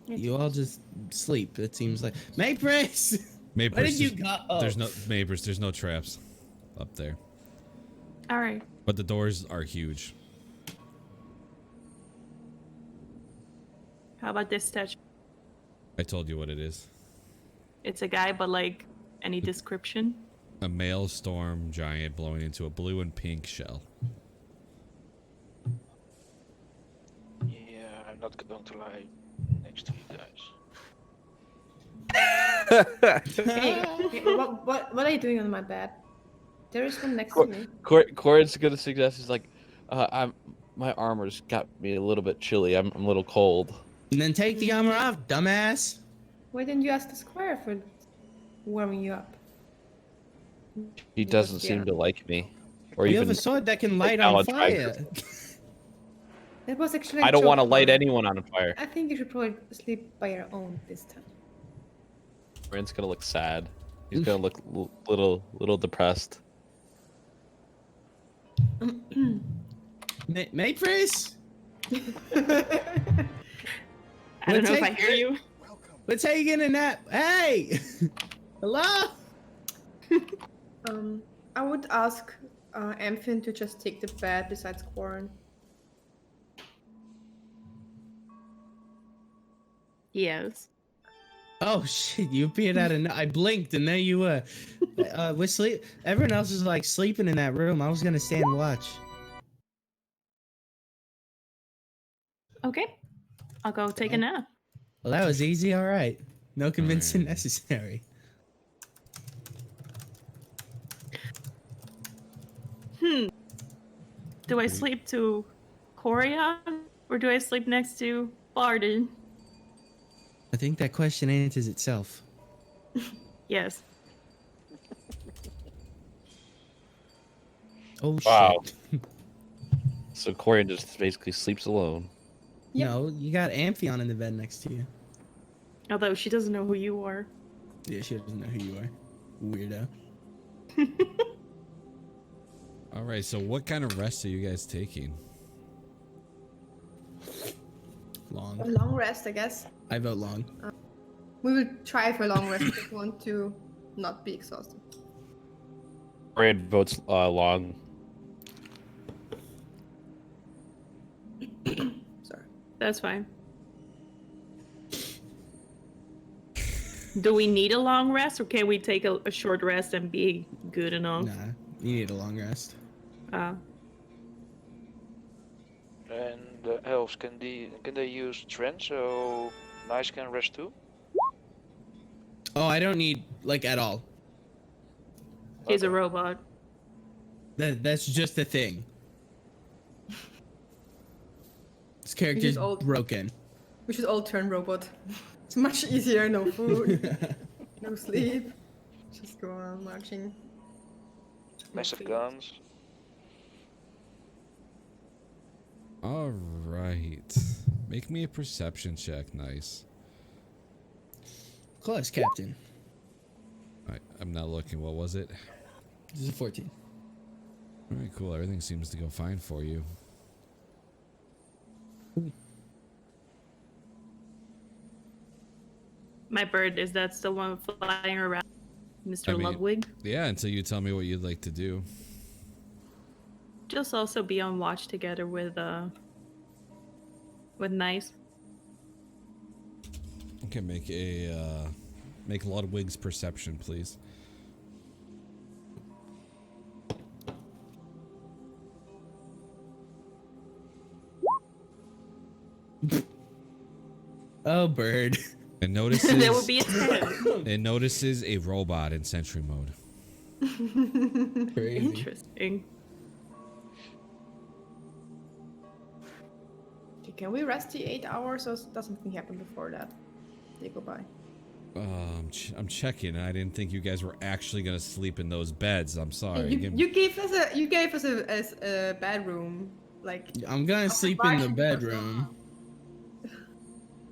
You all just sleep. It seems like Maypris. Maypris, Where did you go? There's no Maypris. There's no traps up there, All right. but the doors are huge. How about this statue? I told you what it is. It's a guy, but like, any description? A male storm giant blowing into a blue and pink shell. Yeah, I'm not going to lie next to you guys. Hey, what are you doing on my bed? There is one next to me. Corian's gonna suggest he's like, my armor's got me a little bit chilly. I'm a little cold. And then take the armor off, dumbass. Why didn't you ask the squire for warming you up? He doesn't seem to like me, or You even. have a sword that can light Alan on tried fire. That was actually. I don't want to joke, light Lauren. anyone on fire. I think you should probably sleep by your own this time. Corian's gonna look sad. He's gonna look little depressed. Maypris. I don't know if I take hear you. Let's take a nap. Hey. Hello. I would ask Amphin to just take the bed besides Quarren. Yes. Oh shit! You appeared out of. I blinked and there you were. We're sleep. Everyone else is like sleeping in that room. I was gonna stand and watch. Okay. I'll go take a nap. Well, that was easy. All right. No convincing Alright. necessary. Do I sleep to Coria or do I sleep next to Barden? I think that question answers itself. Yes. Oh Wow. shit! So Corian just basically sleeps alone. Yep. No, you got Amphion in the bed next to you. Although she doesn't know who you are. Yeah, she doesn't know who you are. Weirdo. All right, so what kind of rest are you guys taking? Long. A long rest, I guess. I vote long. We will try for a long rest if we want to not be exhausted. Corian votes long. Sorry. That's fine. Do we need a long rest or can we take a short rest and be good enough? Nah, you need a long rest. And the elves, can they use Trent so Nice can rest too? Oh, I don't need like at all. He's a Okay. robot. That's just a thing. This character's old. broken. We should all turn robot. It's much easier. No food, no sleep. Just go on marching. Massive guns. All right. Make me a perception check. Nice. Close, Captain. All right, I'm not looking. What was it? This is a 14. All right, cool. Everything seems to go fine for you. My bird, is that still one flying around? Mr. I mean- Ludwig? Yeah, until you tell me what you'd like to do. Just also be on watch together with Nice. Okay, make Ludwig's perception, please. Oh, bird. It notices. There would be a 10. It notices a robot in sentry mode. Crazy. Interesting. Okay, can we rest the 8 hours or does something happen before that? They go by. I'm checking, and I didn't think you guys were actually gonna sleep in those beds. I'm sorry. You gave us a bedroom, like. I'm gonna a sleep in the large- bedroom.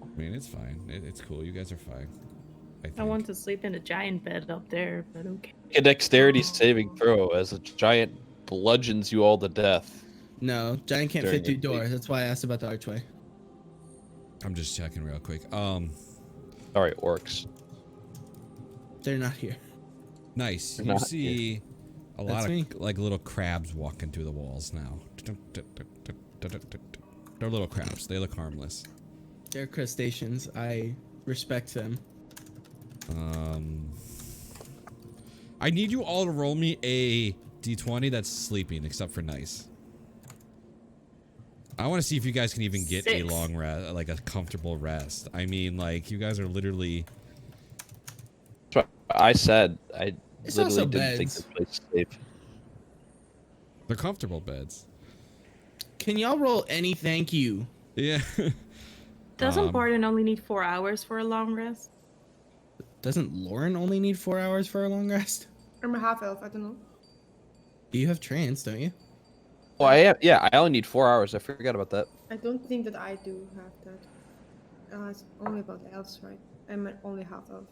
I mean, it's fine. It's cool. You guys are fine. I think. I want to sleep in a giant bed up there, but okay. A dexterity saving throw as a giant bludgeons you all to death. No, giant can't During fit through your sleep. doors. That's why I asked about the archway. I'm just checking real quick. Sorry, orcs. They're not here. Nice. They're You not see a lot That's of me. like little crabs walking through the walls now. They're little crabs. They look harmless. They're crustaceans. I respect them. I need you all to roll me a d20 that's sleeping, except for nice. I want to see if you guys can even get a 6. long rest, like a comfortable rest. I mean, like, you guys are literally... That's what I said. I It's literally also didn't think beds. this place was safe. They're comfortable beds. Can y'all roll any thank you? Yeah. Doesn't Barden only need 4 hours for a long rest? Doesn't Lauren only need 4 hours for a long rest? I'm a half elf. I don't know. You have trance, don't you? Well, I am. Yeah, I only need 4 hours. I forgot about that. I don't think that I do have that. It's only about the elves, right? I'm only half elf.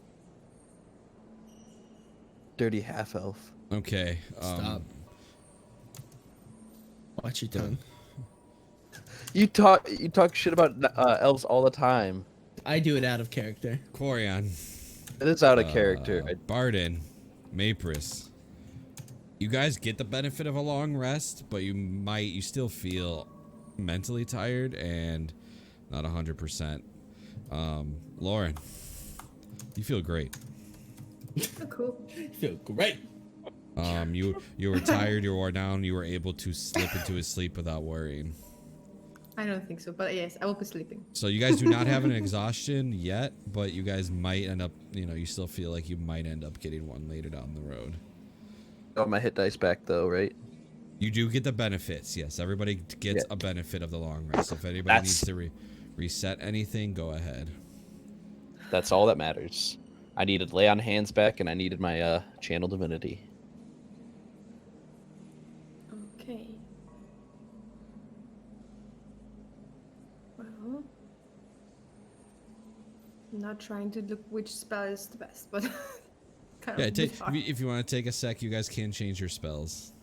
Dirty half elf. Okay. Stop. Watch your tongue. You talk shit about elves all the time. I do it out of character. Quarion. It is out of character. Barden. Mapris. You guys get the benefit of a long rest, but you still feel mentally tired and not 100%. Lauren, you feel great. Oh, cool. Feel great. You were tired, you were worn down, you were able to slip into a sleep without worrying. I don't think so, but yes, I will be sleeping. So you guys do not have an exhaustion yet, but you guys might end up, you still feel like you might end up getting one later down the road. Got my hit dice back though, right? You do get the benefits, yes. Everybody gets a benefit of the long rest. If anybody needs to reset anything, go ahead. That's all that matters. I needed lay on hands back, and I needed my channel divinity. Okay. Well, I'm not trying to look which spell is the best, but kind Yeah, of if you want to take a sec, you guys can change your spells.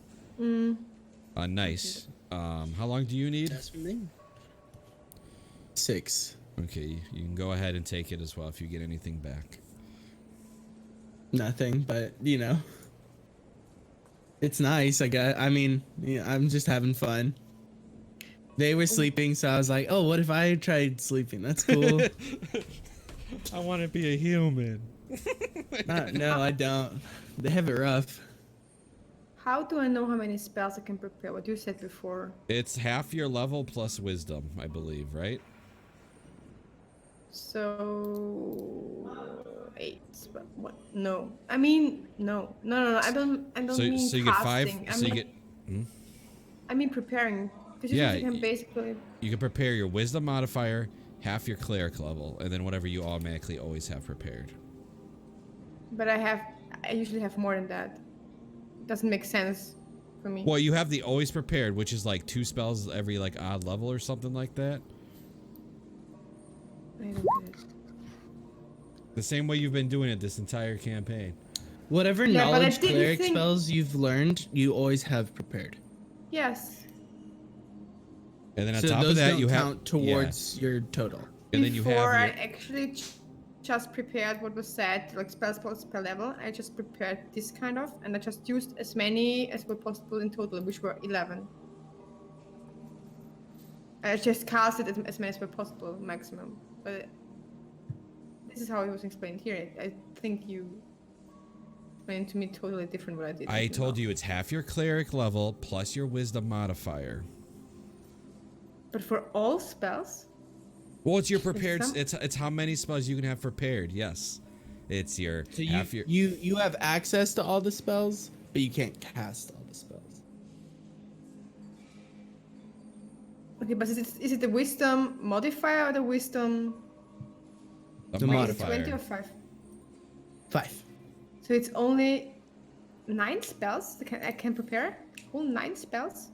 Nice. How long do you need? That's for me. 6. Okay, you can go ahead and take it as well if you get anything back. Nothing, but it's nice. I guess. I mean, I'm just having fun. They were sleeping, so I was like, "Oh, what if I tried sleeping? That's cool." I want to be a human. No, I don't. They have it rough. How do I know how many spells I can prepare? What you said before. It's half your level plus wisdom, I believe, right? So 8. But what? No. I mean, no. I don't So mean you get 5. casting. So you get. I mean preparing. Because Yeah, you can basically. You can prepare your wisdom modifier, half your cleric level, and then whatever you automatically always have prepared. But I usually have more than that. Doesn't make sense for me. Well, you have the always prepared, which is like 2 spells every like odd level or something like that. I don't get it. The same way you've been doing it this entire campaign. Whatever Yeah, but I knowledge didn't cleric think- spells you've learned, you always have prepared. Yes. And then on So top those of that, don't you have count towards your total. and then you Before I have your, actually just prepared what was said, like spell per level, I just prepared this kind of, and I just used as many as were possible in total, which were 11. I just casted as many as were possible, maximum. But this is how it was explained here. I think you explained to me totally different what I did. I told you it's half your cleric level plus your wisdom modifier. But for all spells? Well, it's your prepared. some? It's how many spells you can have prepared. Yes, it's your So half your. you have access to all the spells, but you can't cast all the spells. Okay, but is it the wisdom modifier or the wisdom? The the Wait, is it modifier. 20 or 5? 5. So it's only 9 spells I can prepare? All 9 spells?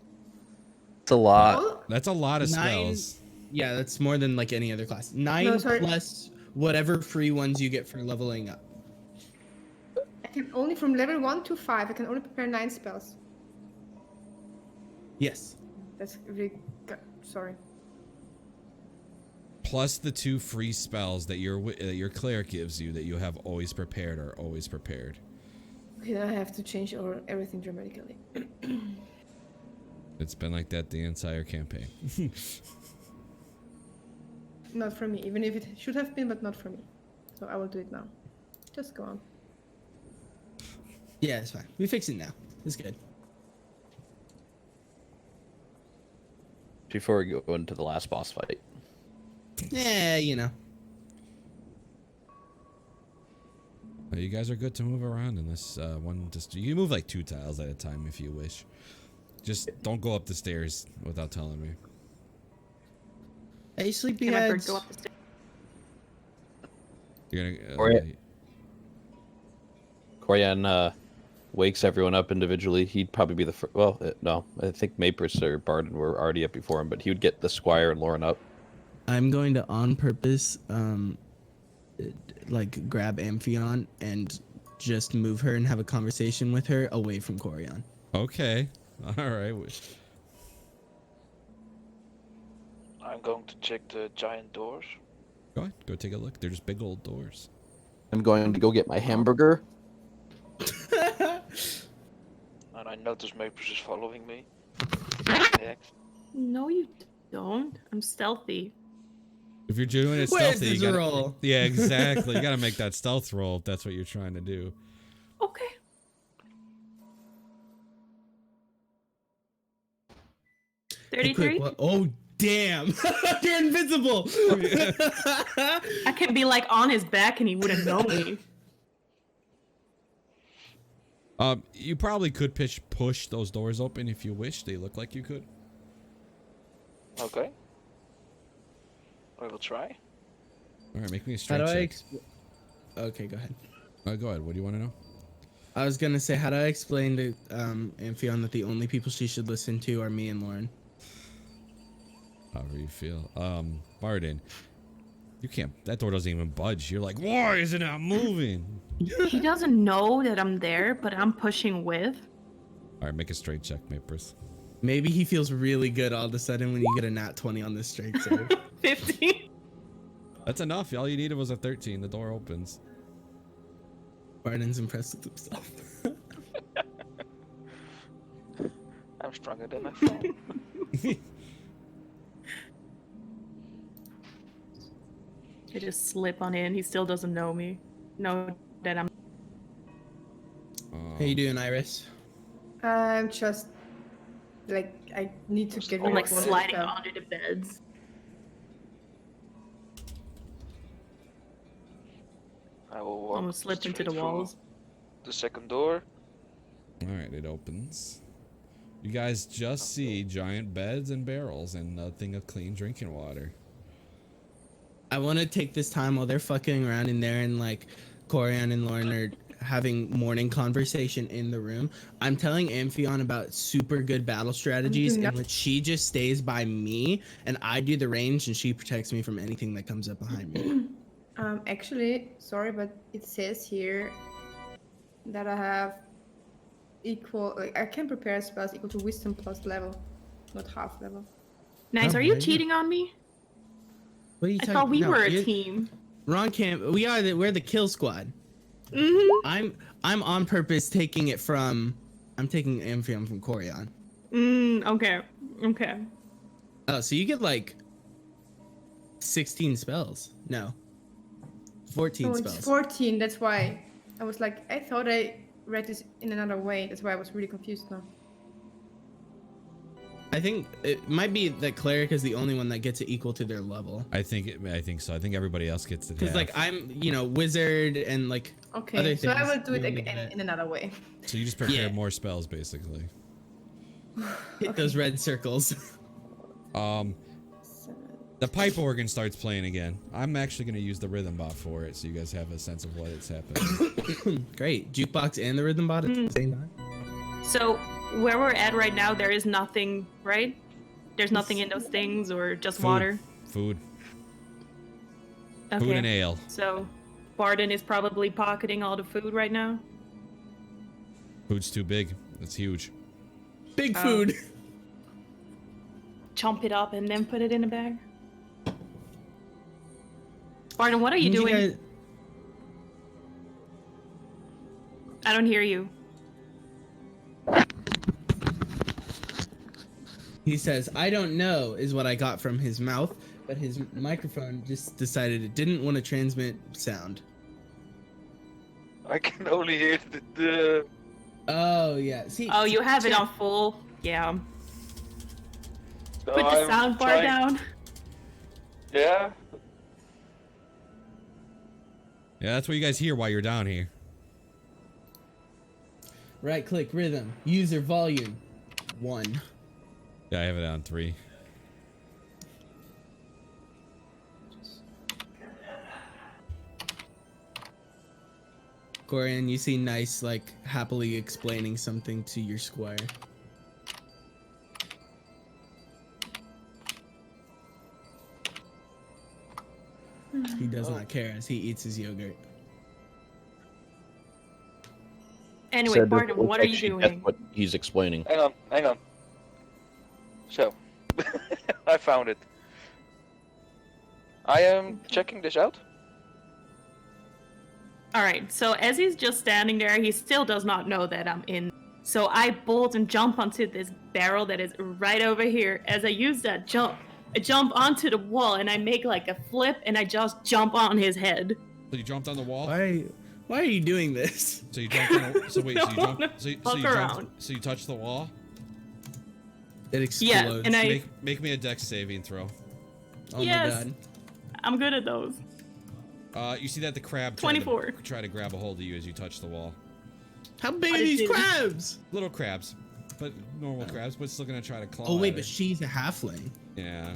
It's a lot. Oh, That's a lot of 9 spells. Yeah, that's more than like any other class. 9 sorry. plus whatever free ones you get for leveling up. I can only from level 1 to 5. I can only prepare 9 spells. Yes. That's really sorry. Plus the 2 free spells that your cleric gives you that you have always prepared are always prepared. Okay, then I have to change everything dramatically. It's been like that the entire campaign. Not for me, even if it should have been, but not for me. So I will do it now. Just go on. Yeah, it's fine. We fix it now. It's good. Before we go into the last boss fight. Yeah, you know. You guys are good to move around in this one. You can move like 2 tiles at a time if you wish. Just don't go up the stairs without telling me. Hey, sleepy Remember, heads. go up the stairs. You're gonna. Corian wakes everyone up individually. He'd probably be the first. Well, no, I think Mapris or Barden were already up before him, but he would get the Squire and Lauren up. I'm going to on purpose, like grab Amphion and just move her and have a conversation with her away from Corian. Okay. All right. I'm going to check the giant doors. Go ahead. Go take a look. They're just big old doors. I'm going to go get my hamburger. And I notice Maples is following me. Next. No, you don't. I'm stealthy. If you're doing it Where's stealthy, this you gotta, roll? yeah, exactly. You gotta make that stealth roll if that's what you're trying to do. Okay. Hey, 33? quick, oh, damn. You're invisible. I can be like on his back and he wouldn't know me. You probably could push those doors open if you wish. They look like you could. Okay. I will try. All right, make me a How strength do I check. Okay, go ahead. Go ahead. What do you want to know? I was gonna say, how do I explain to Amphion that the only people she should listen to are me and Lauren? However you feel. Barden, you can't. That door doesn't even budge. You're like, why isn't it moving? He doesn't know that I'm there, but I'm pushing with. All right, make a straight check, Mapris. Maybe he feels really good all of a sudden when you get a nat 20 on this straight save. 15. That's enough. All you needed was a 13. The door opens. Barden's impressed with himself. I'm stronger than I thought. I just slip on in. He still doesn't know me. Know that I'm. How you doing, Iris? I'm just like I need to get I'm rid like of one sliding spell. under the beds. I will walk Almost slipped into straight the through walls. the second door. All right, it opens. You guys just see giant beds and barrels and nothing of clean drinking water. I want to take this time while they're fucking around in there and like Corian and Lauren are having morning conversation in the room. I'm telling Amphion about super good battle strategies in which she just stays by me and I do the range and she protects me from anything that comes up behind me. Actually, sorry, but it says here that I have equal, like I can prepare spells equal to wisdom plus level, not half level. Nice. Oh, Are you there you go. cheating on me? What are you I talking? thought we No, were a you're- team. Wrong camp. We're the kill squad. Mm-hmm. I'm on purpose taking it from. I'm taking Amphion from Corian. Okay. Okay. Oh, so you get like 16 spells. No. 14 Oh, spells. it's 14. That's why I was like, I thought I read this in another way. That's why I was really confused now. I think it might be that cleric is the only one that gets it equal to their level. I think so. I think everybody else gets it. Because like I'm, wizard and like Okay, other so I things, will do it you only again get in another way. So you just prepare Yeah. more spells, basically. Hit those red circles. 7, The pipe organ starts playing again. I'm actually gonna use the rhythm bot for it, so you guys have a sense of what it's happening. Great. Jukebox and the rhythm bot at the same time. So where we're at right now, there is nothing, right? There's nothing in those things, or just water. Food. Okay. Food and ale. So Barden is probably pocketing all the food right now. Food's too big. It's huge. Big Oh. food. Chomp it up and then put it in a bag. Barden, what are you Didn't doing? guys- I don't hear you. He says, "I don't know," is what I got from his mouth, but his microphone just decided it didn't want to transmit sound. I can only hear the Oh yeah. See. Oh, you have it chat- on full. Yeah. so Put the I'm sound bar trying- down. Yeah. Yeah, that's what you guys hear while you're down here. Right click rhythm. User volume. 1. Yeah, I have it on 3. Corian, you see Nice like happily explaining something to your squire. He does not care as he eats his yogurt. Anyway, Said Barden, this what looks are like you she gets doing? What he's explaining. Hang on. So, I found it. I am checking this out. All right. So as he's just standing there, he still does not know that I'm in. So I bolt and jump onto this barrel that is right over here. As I use that jump, I jump onto the wall and I make like a flip and I just jump on his head. So you jumped on the wall? Why are you doing this? So you jumped on the, so wait, so you Don't jumped, so you fuck around. jumped, so you touched the wall? It explodes. and I- Make me a dex saving throw. Oh Yes. my god. I'm good at those. You see that the crab 24. try to grab a hold of you as you touch the wall. How big What are is these it? crabs? Little crabs, but normal crabs, but still gonna try to claw. Oh wait, at but her. she's a halfling. Yeah.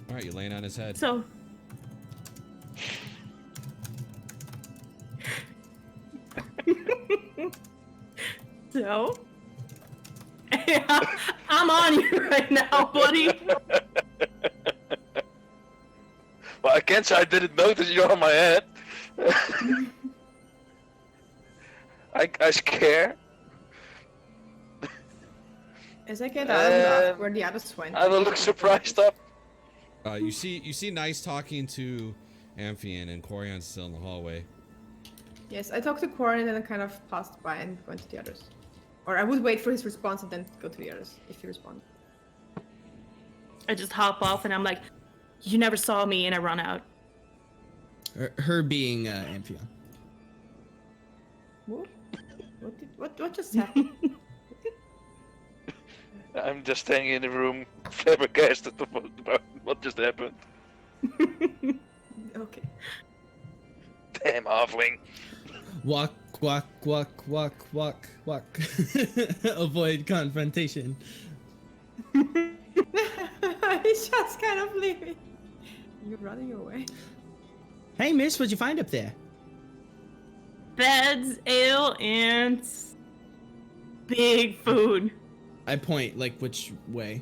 All right, you laying on his head. So. So. Yeah, I'm on you right now, buddy. Well, I can't say I didn't notice you're on my head. I scare. As I get out of Um, where the others went. I will look surprised up. You see Nice talking to Amphion, and Corion's still in the hallway. Yes, I talked to Corin and then I kind of passed by and went to the others. Or I would wait for his response and then go to the others if he responds. I just hop off and I'm like, you never saw me, and I run out. Her being Amphion. What? What just happened? I'm just standing in the room, flabbergasted about what just happened. Okay. Damn halfling. Walk, walk, walk, walk, walk, walk. Avoid confrontation. He's just kind of leaving. You're running away. Hey miss, what'd you find up there? Beds, ale, and big food. I point, like, which way?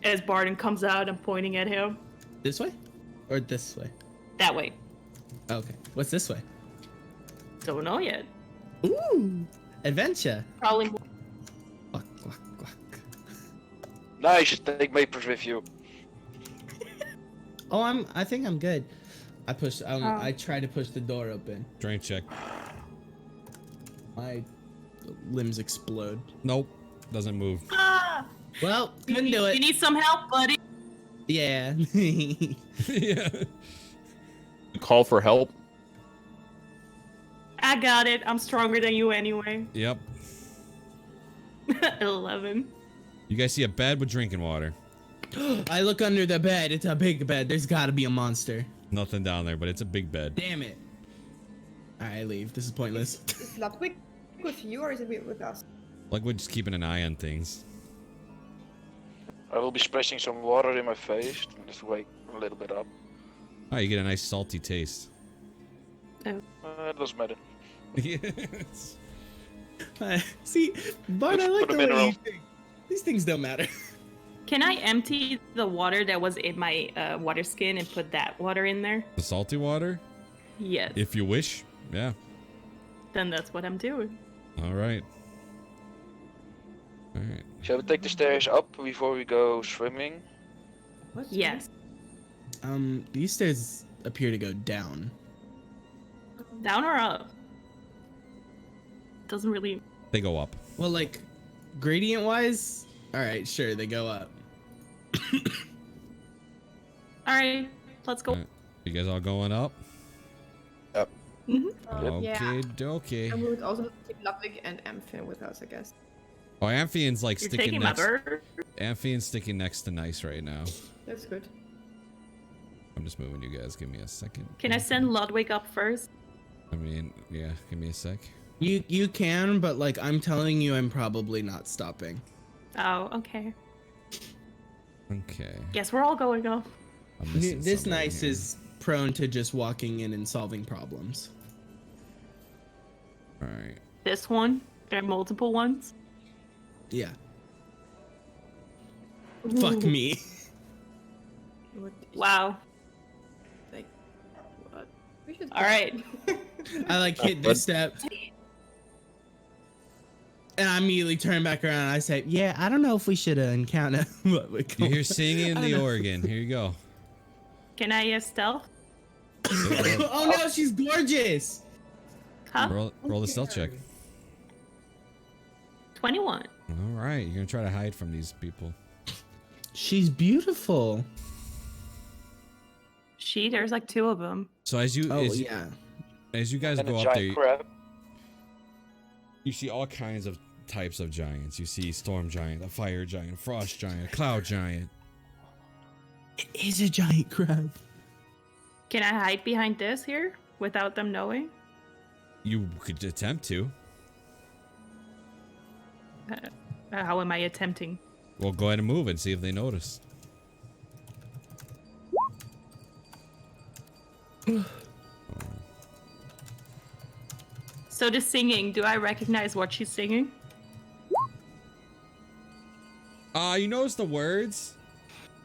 As Barden comes out, I'm pointing at him. This way? Or this way? That way. Okay. What's this way? Don't know yet. Ooh! Adventure! Probably. Walk, walk, walk. Nice, take papers with you. Oh, I think I'm good. I try to push the door open. Strength check. My limbs explode. Nope, doesn't move. Ah! Well, couldn't do You it. need some help, buddy. Yeah. Yeah. Call for help. I got it. I'm stronger than you anyway. Yep. 11. You guys see a bed with drinking water. I look under the bed. It's a big bed. There's gotta be a monster. Nothing down there, but it's a big bed. Damn it. I leave. This is pointless. Is Ludwig with you or is it with us? Like we're just keeping an eye on things. I will be splashing some water in my face to just wake a little bit up. Oh, you get a nice salty taste. It doesn't matter. Yes. See, Bart, Let's I like put the a way mineral. you think. These things don't matter. Can I empty the water that was in my water skin and put that water in there? The salty water, Yes. if you wish. Yeah. Then that's what I'm doing. All right. All right. Shall we take the stairs up before we go swimming? What? Yes. These stairs appear to go down. Down or up? Doesn't really. They go up. Well, like, gradient-wise, all right, sure, they go up. All right, let's go. All right. You guys all going up? Mhm. Yeah. Okay, okay. And we would also keep Ludwig and Amphion with us, I guess. Oh, Amphian's like You're sticking taking my next. bird. Amphian's sticking next to Nice right now. That's good. I'm just moving you guys. Give me a second. Can I send Ludwig up first? I mean, yeah. Give me a sec. You can, but like I'm telling you, I'm probably not stopping. Oh, okay. Okay. Guess we're all going up. I'm missing This somebody Nice here. is prone to just walking in and solving problems. All right. This one. There are multiple ones. Yeah. Fuck me. What is- Wow. Like, what? We should. All right. I like hit this step. And I immediately turn back around and I say, yeah, I don't know if we should encounter what we're You going. hear singing in I the don't know. organ. Here you go. Can I stealth? Oh no, she's gorgeous. Huh? Roll the stealth check. 21. All right. You're gonna try to hide from these people. She's beautiful. There's like 2 of them. So as you Oh yeah. as you guys And a go up there, giant crab. you see all kinds of types of giants. You see storm giant, a fire giant, frost giant, a cloud giant. It is a giant crab. Can I hide behind this here without them knowing? You could attempt to. How am I attempting? Well, go ahead and move and see if they notice. So the singing, do I recognize what she's singing? You notice the words,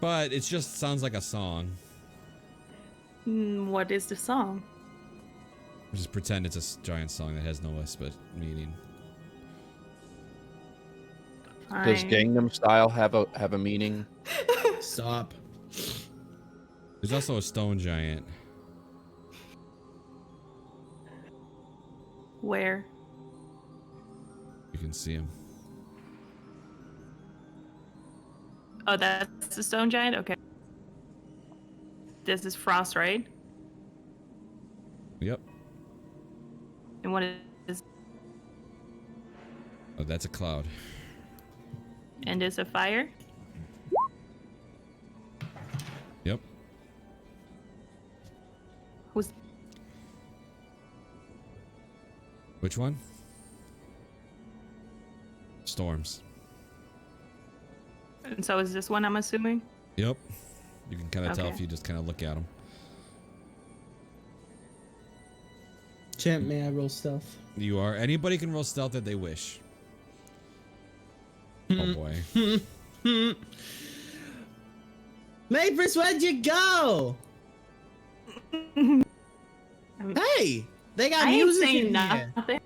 but it just sounds like a song. What is the song? Just pretend it's a giant song that has no meaning. Does Fine. Gangnam Style have a meaning? Stop. There's also a stone giant. Where? You can see him. Oh, that's the stone giant? Okay. This is Frost, right? Yep. And what is... Oh, that's a cloud. And is a fire? Yep. Who's... Which one? Storms. And so is this one, I'm assuming? Yep. You can kind of tell Okay. if you just kind of look at them. Champ, may I roll stealth? You are. Anybody can roll stealth that they wish. Oh boy. Matrix, where'd you go? Hey, they got I ain't music saying in here. nothing.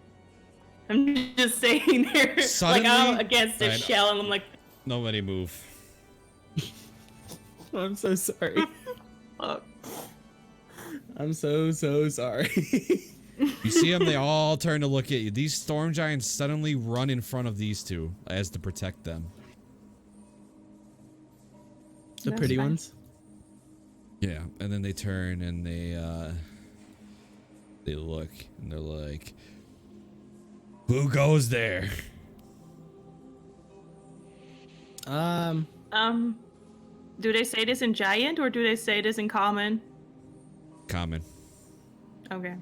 I'm just saying here, like Suddenly- I'm against the I know. shell, and I'm like, Nobody move. I'm so sorry. fuck. I'm so sorry. You see them, they all turn to look at you. These storm giants suddenly run in front of these two as to protect them. The That's pretty fine. ones. Yeah, and then they turn and they look and they're like, "Who goes there?" Do they say this in giant or do they say this in common? Common. Okay.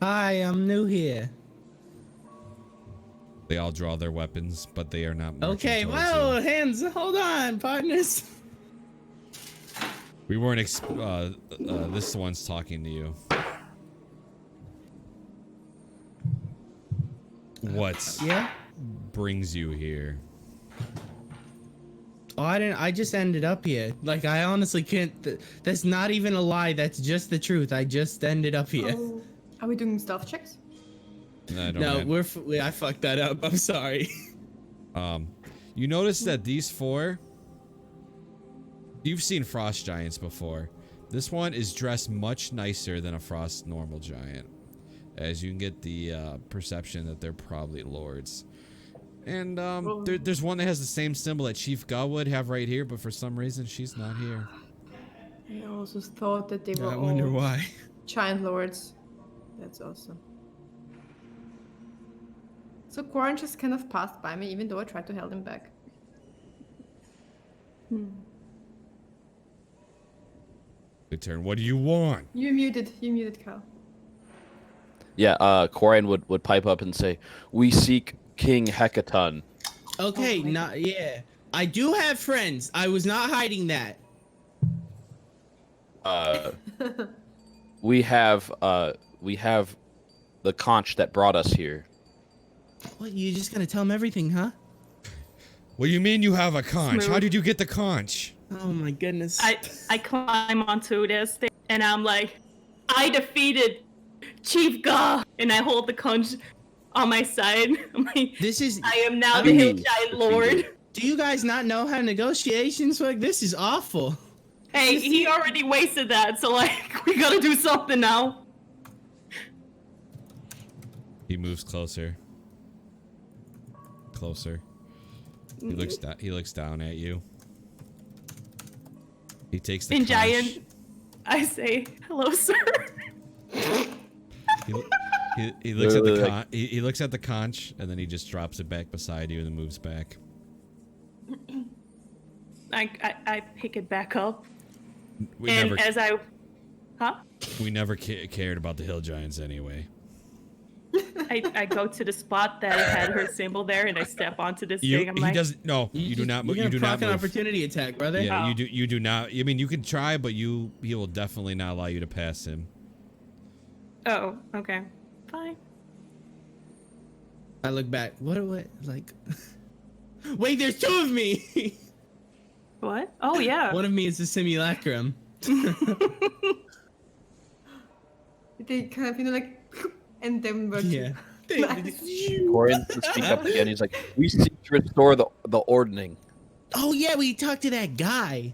Hi, I'm new here. They all draw their weapons, but they are not marching Okay, towards well, you. hands, hold on, partners. We weren't this one's talking to you. What Yeah. brings you here? Oh, I just ended up here. Like, I honestly can't. That's not even a lie. That's just the truth. I just ended up here. Oh, are we doing stealth checks? I don't No, know. I fucked that up. I'm sorry. You notice that these four, you've seen frost giants before. This one is dressed much nicer than a frost normal giant, as you can get the perception that they're probably lords. And there's one that has the same symbol that Chief God would have right here, but for some reason she's not here. I also thought that they were I wonder all why. giant lords. That's awesome. So Quarren just kind of passed by me, even though I tried to hold him back. Good turn. What do you want? You muted, Cal. Yeah, Corian would pipe up and say, "We seek King Hecaton." Okay, Oh my not yeah. I do have friends. I was not hiding that. We have the conch that brought us here. What? You just gonna tell him everything, huh? What do you mean you have a conch? How Smooth. did you get the conch? Oh my goodness. I climb onto this thing and I'm like, I defeated Chief Ga, and I hold the conch on my side. I'm like, This is. I am now I the mean, Hill Giant Lord. Do you guys not know how negotiations work? This is awful. Hey, he already wasted that, so like, we gotta do something now. He moves closer. Closer. He looks down at you. He takes the In conch. Giant, I say, hello, sir. He looks at the Literally, con he looks at the conch and then he just drops it back beside you and then moves back. I pick it back up, We and never as I, huh? we never cared about the hill giants anyway. I go to the spot that had her symbol there, and I step onto this You thing. I'm he like, doesn't no you do not You're you gonna do proc not an move. opportunity attack, brother. Yeah, Oh. you do not. I mean, you can try, but he will definitely not allow you to pass him. oh, okay, fine. I look back. What like? Wait, there's two of me. What? Oh yeah. One of me is a simulacrum. They kind of, like, and then were Yeah. Corian would speak up again. He's like, "We seek to restore the ordning." Oh yeah, we talked to that guy.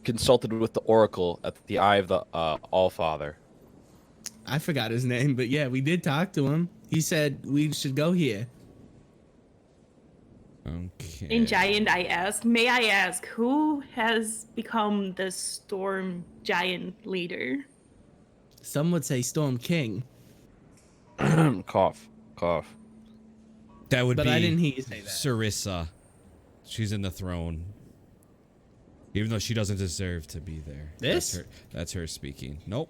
Consulted with the Oracle at the Eye of the Allfather. I forgot his name, but yeah, we did talk to him. He said we should go here. Okay. In Giant, I ask, may I ask, who has become the Storm Giant leader? Some would say Storm King, Cough, cough. That would but be I didn't hear you say that. Sarissa. She's in the throne. Even though she doesn't deserve to be there. This? That's her speaking. Nope.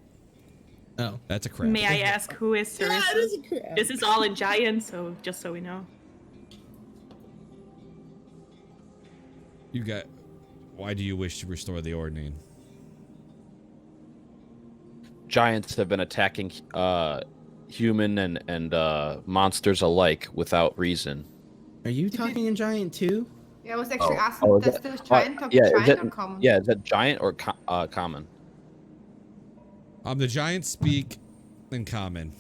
Oh. That's a crap. May I ask, who is Sarissa? crap. This is all in Giant, so just so we know. You got. Why do you wish to restore the ordning? Giants have been attacking human and monsters alike without reason. Are you talking in Giant too? Yeah, I was actually Oh. asking, Oh, does that- the giant talk yeah, is giant that- or common? Yeah, is that giant or common? The giants speak in common.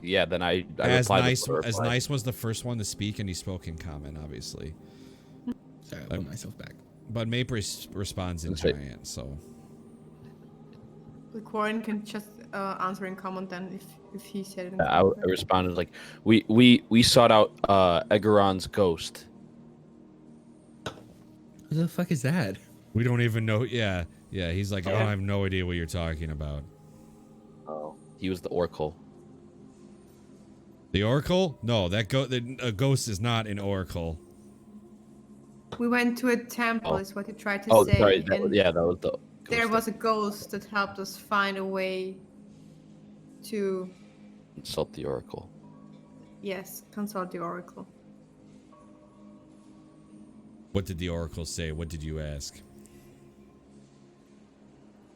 Yeah, then I As replied nice with a as reply. nice was the first one to speak, and he spoke in common, obviously. Sorry, I put myself back. But Mape responds in That's right. giant, so The Quarren can just answer in common then if he said it in I common. responded like, we sought out Egeron's ghost. Who the fuck is that? we don't even know. Yeah, he's like, Oh. I have no idea what you're talking about. Oh, he was the Oracle. The Oracle? No, a ghost is not an Oracle. We went to a temple, Oh. is what he tried to Oh, say. sorry. and That was the. there ghost was a ghost that helped us find a way to Consult the oracle. Yes, consult the oracle. What did the oracle say? What did you ask?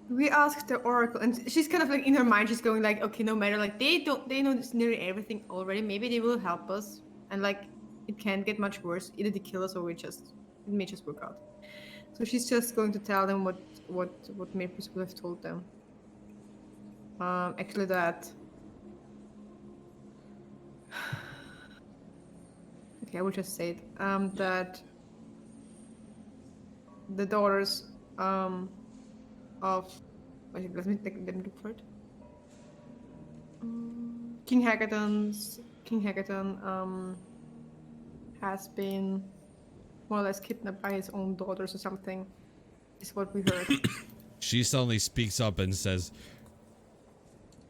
We asked the oracle, and she's kind of like in her mind, she's going like, okay, no matter, like they know this nearly everything already. Maybe they will help us, and like it can't get much worse. Either they kill us or it may just work out. So she's just going to tell them what Maples would have told them. Actually, that. Okay, I will just say it. That the daughters of. Wait, let me look for it. King Hagaton has been more or less kidnapped by his own daughters or something, is what we heard. She suddenly speaks up and says,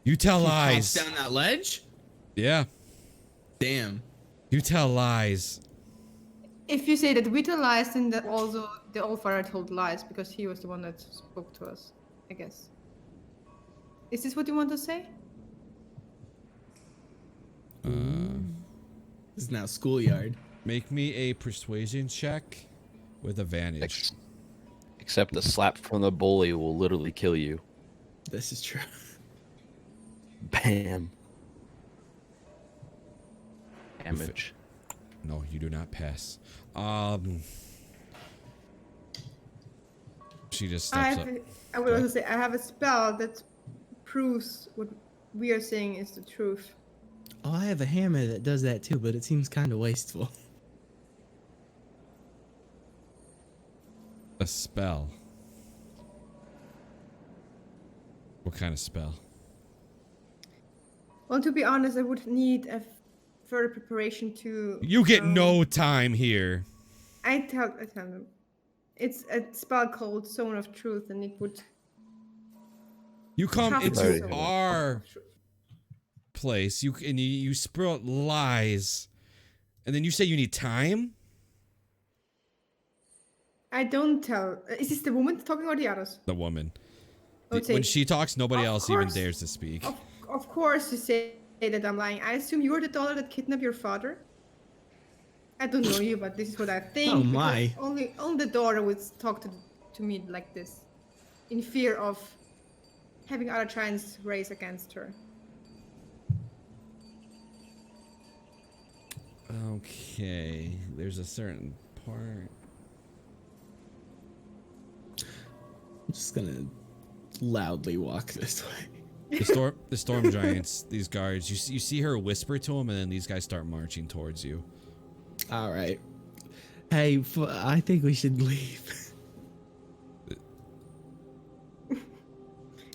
"You tell He lies." pops down that ledge? Yeah. Damn. You tell lies. If you say that we tell lies, then that also the Allfather told lies because he was the one that spoke to us, I guess. Is this what you want to say? This is now schoolyard. Make me a persuasion check with advantage. Except a slap from the bully will literally kill you. This is true. Bam. Damage. No, you do not pass. She just steps up. I would also say I have a spell that proves what we are saying is the truth. Oh, I have a hammer that does that too, but it seems kind of wasteful. A spell. What kind of spell? Well, to be honest, I would need a further preparation to. You get no time here. I tell them. It's a spell called Zone of Truth, and it would. You come Half into zone our of truth. place. You sprout lies, and then you say you need time. I don't tell. Is this the woman talking or the others? The woman. I would When say, she talks, nobody of else even course. dares to speak. Of course, you say that I'm lying. I assume you're the daughter that kidnapped your father. I don't know you, but this is what I think. Oh, because my. Only the daughter would talk to me like this, in fear of having other giants race against her. Okay, there's a certain part. I'm just gonna loudly walk this way. The storm giants, these guards. You see her whisper to them, and then these guys start marching towards you. All right. Hey, I think we should leave.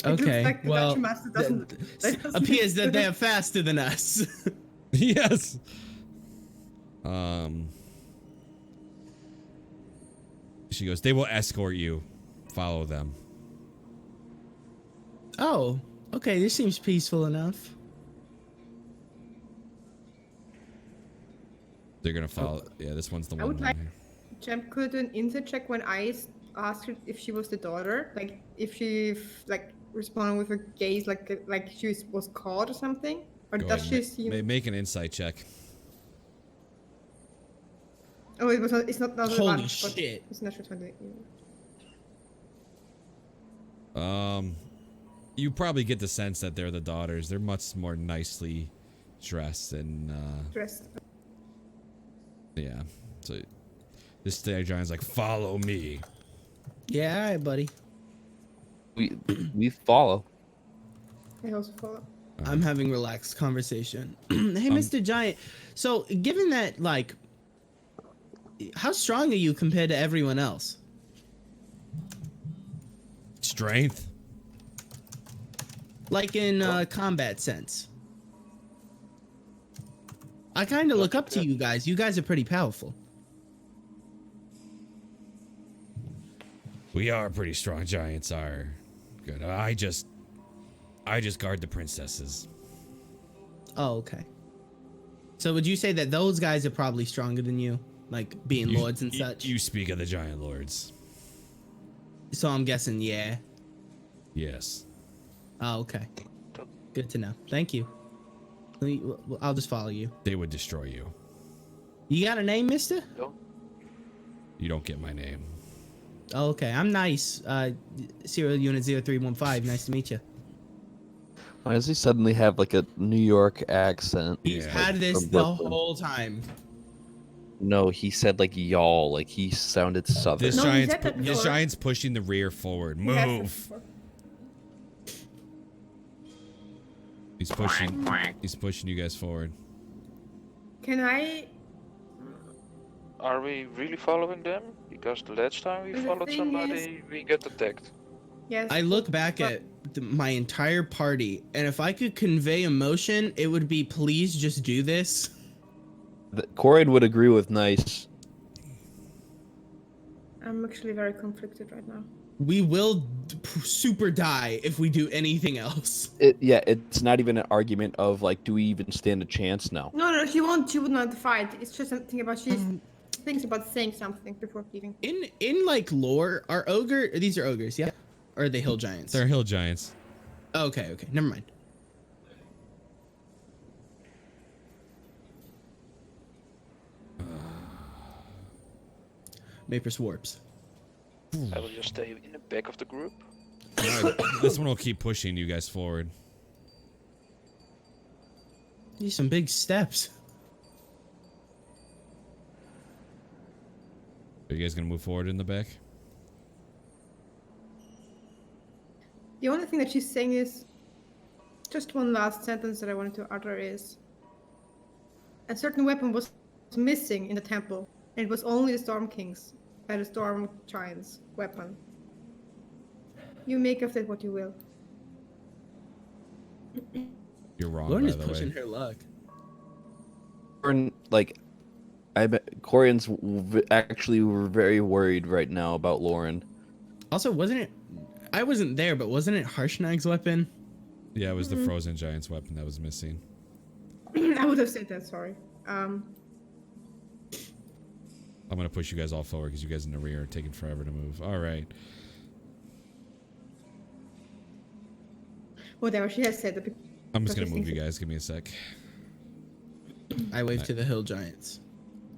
Okay. Like the well, Dungeon Master doesn't. appears that they're faster than us. Yes. She goes, "They will escort you. Follow them." Oh, okay. This seems peaceful enough. They're gonna follow. Yeah, this one's the I one. would down like- here. Champ could do an insight check when I asked her if she was the daughter, like if she responded with a gaze, like she was caught or something, or Go does ahead, she seem? make an insight check. Oh, it was not. It's not. Holy advantage, but shit. It's natural 20. You probably get the sense that they're the daughters. They're much more nicely dressed and Dressed. yeah. So this stag giant's like, "Follow me." Yeah, all right, buddy. We follow. I also follow. I'm having relaxed conversation. Hey, Mr. Giant. So, given that, like, how strong are you compared to everyone else? Strength. Like in combat sense. I kind of look up to you guys. You guys are pretty powerful. We are pretty strong. Giants are good. I just guard the princesses. Oh, okay. So would you say that those guys are probably stronger than you? Like being lords and such? You speak of the giant lords. So I'm guessing, yeah. Yes. Oh, okay. Good to know. Thank you. I'll just follow you. They would destroy you. You got a name, mister? You don't get my name. Oh, okay. I'm nice. Serial Unit 0315. Nice to meet you. Why does he suddenly have like a New York accent? He's Yeah. had this From the Brooklyn. whole time. No, he said like y'all, like he sounded southern. This No, he giant's said that this before. giant's pushing the rear forward. He has that Move. before. He's pushing you guys forward. Can I? Are we really following them? Because the last time we The followed thing somebody, we get attacked. Yes. I look back but- at my entire party, and if I could convey emotion, it would be please just do this. Corian would agree with Nice. I'm actually very conflicted right now. We will super die if we do anything else. It's not even an argument of like, do we even stand a chance now? No, she won't. She would not fight. It's just something about she thinks about saying something before leaving. In like lore, these are ogres, yeah? Or are they hill giants? They're hill giants. Okay, never mind. Maper's warps. I will just stay in the back of the group. Alright, this one will keep pushing you guys forward. These some big steps. Are you guys gonna move forward in the back? The only thing that she's saying is just one last sentence that I wanted to utter is a certain weapon was missing in the temple, and it was only the Storm King's, the Storm Giant's weapon. You make of that what you will. You're wrong, Lauren by is the pushing way. her luck. Corian, like, I bet Corian's actually very worried right now about Lauren. Also, wasn't it? I wasn't there, but wasn't it Harshnag's weapon? Yeah, it was the frozen giant's weapon that was missing. I would have said that. Sorry. I'm gonna push you guys all forward because you guys in the rear are taking forever to move. All right. Whatever she has said. I'm just because gonna move she you thinks guys. Give me a sec. I wave to the hill giants.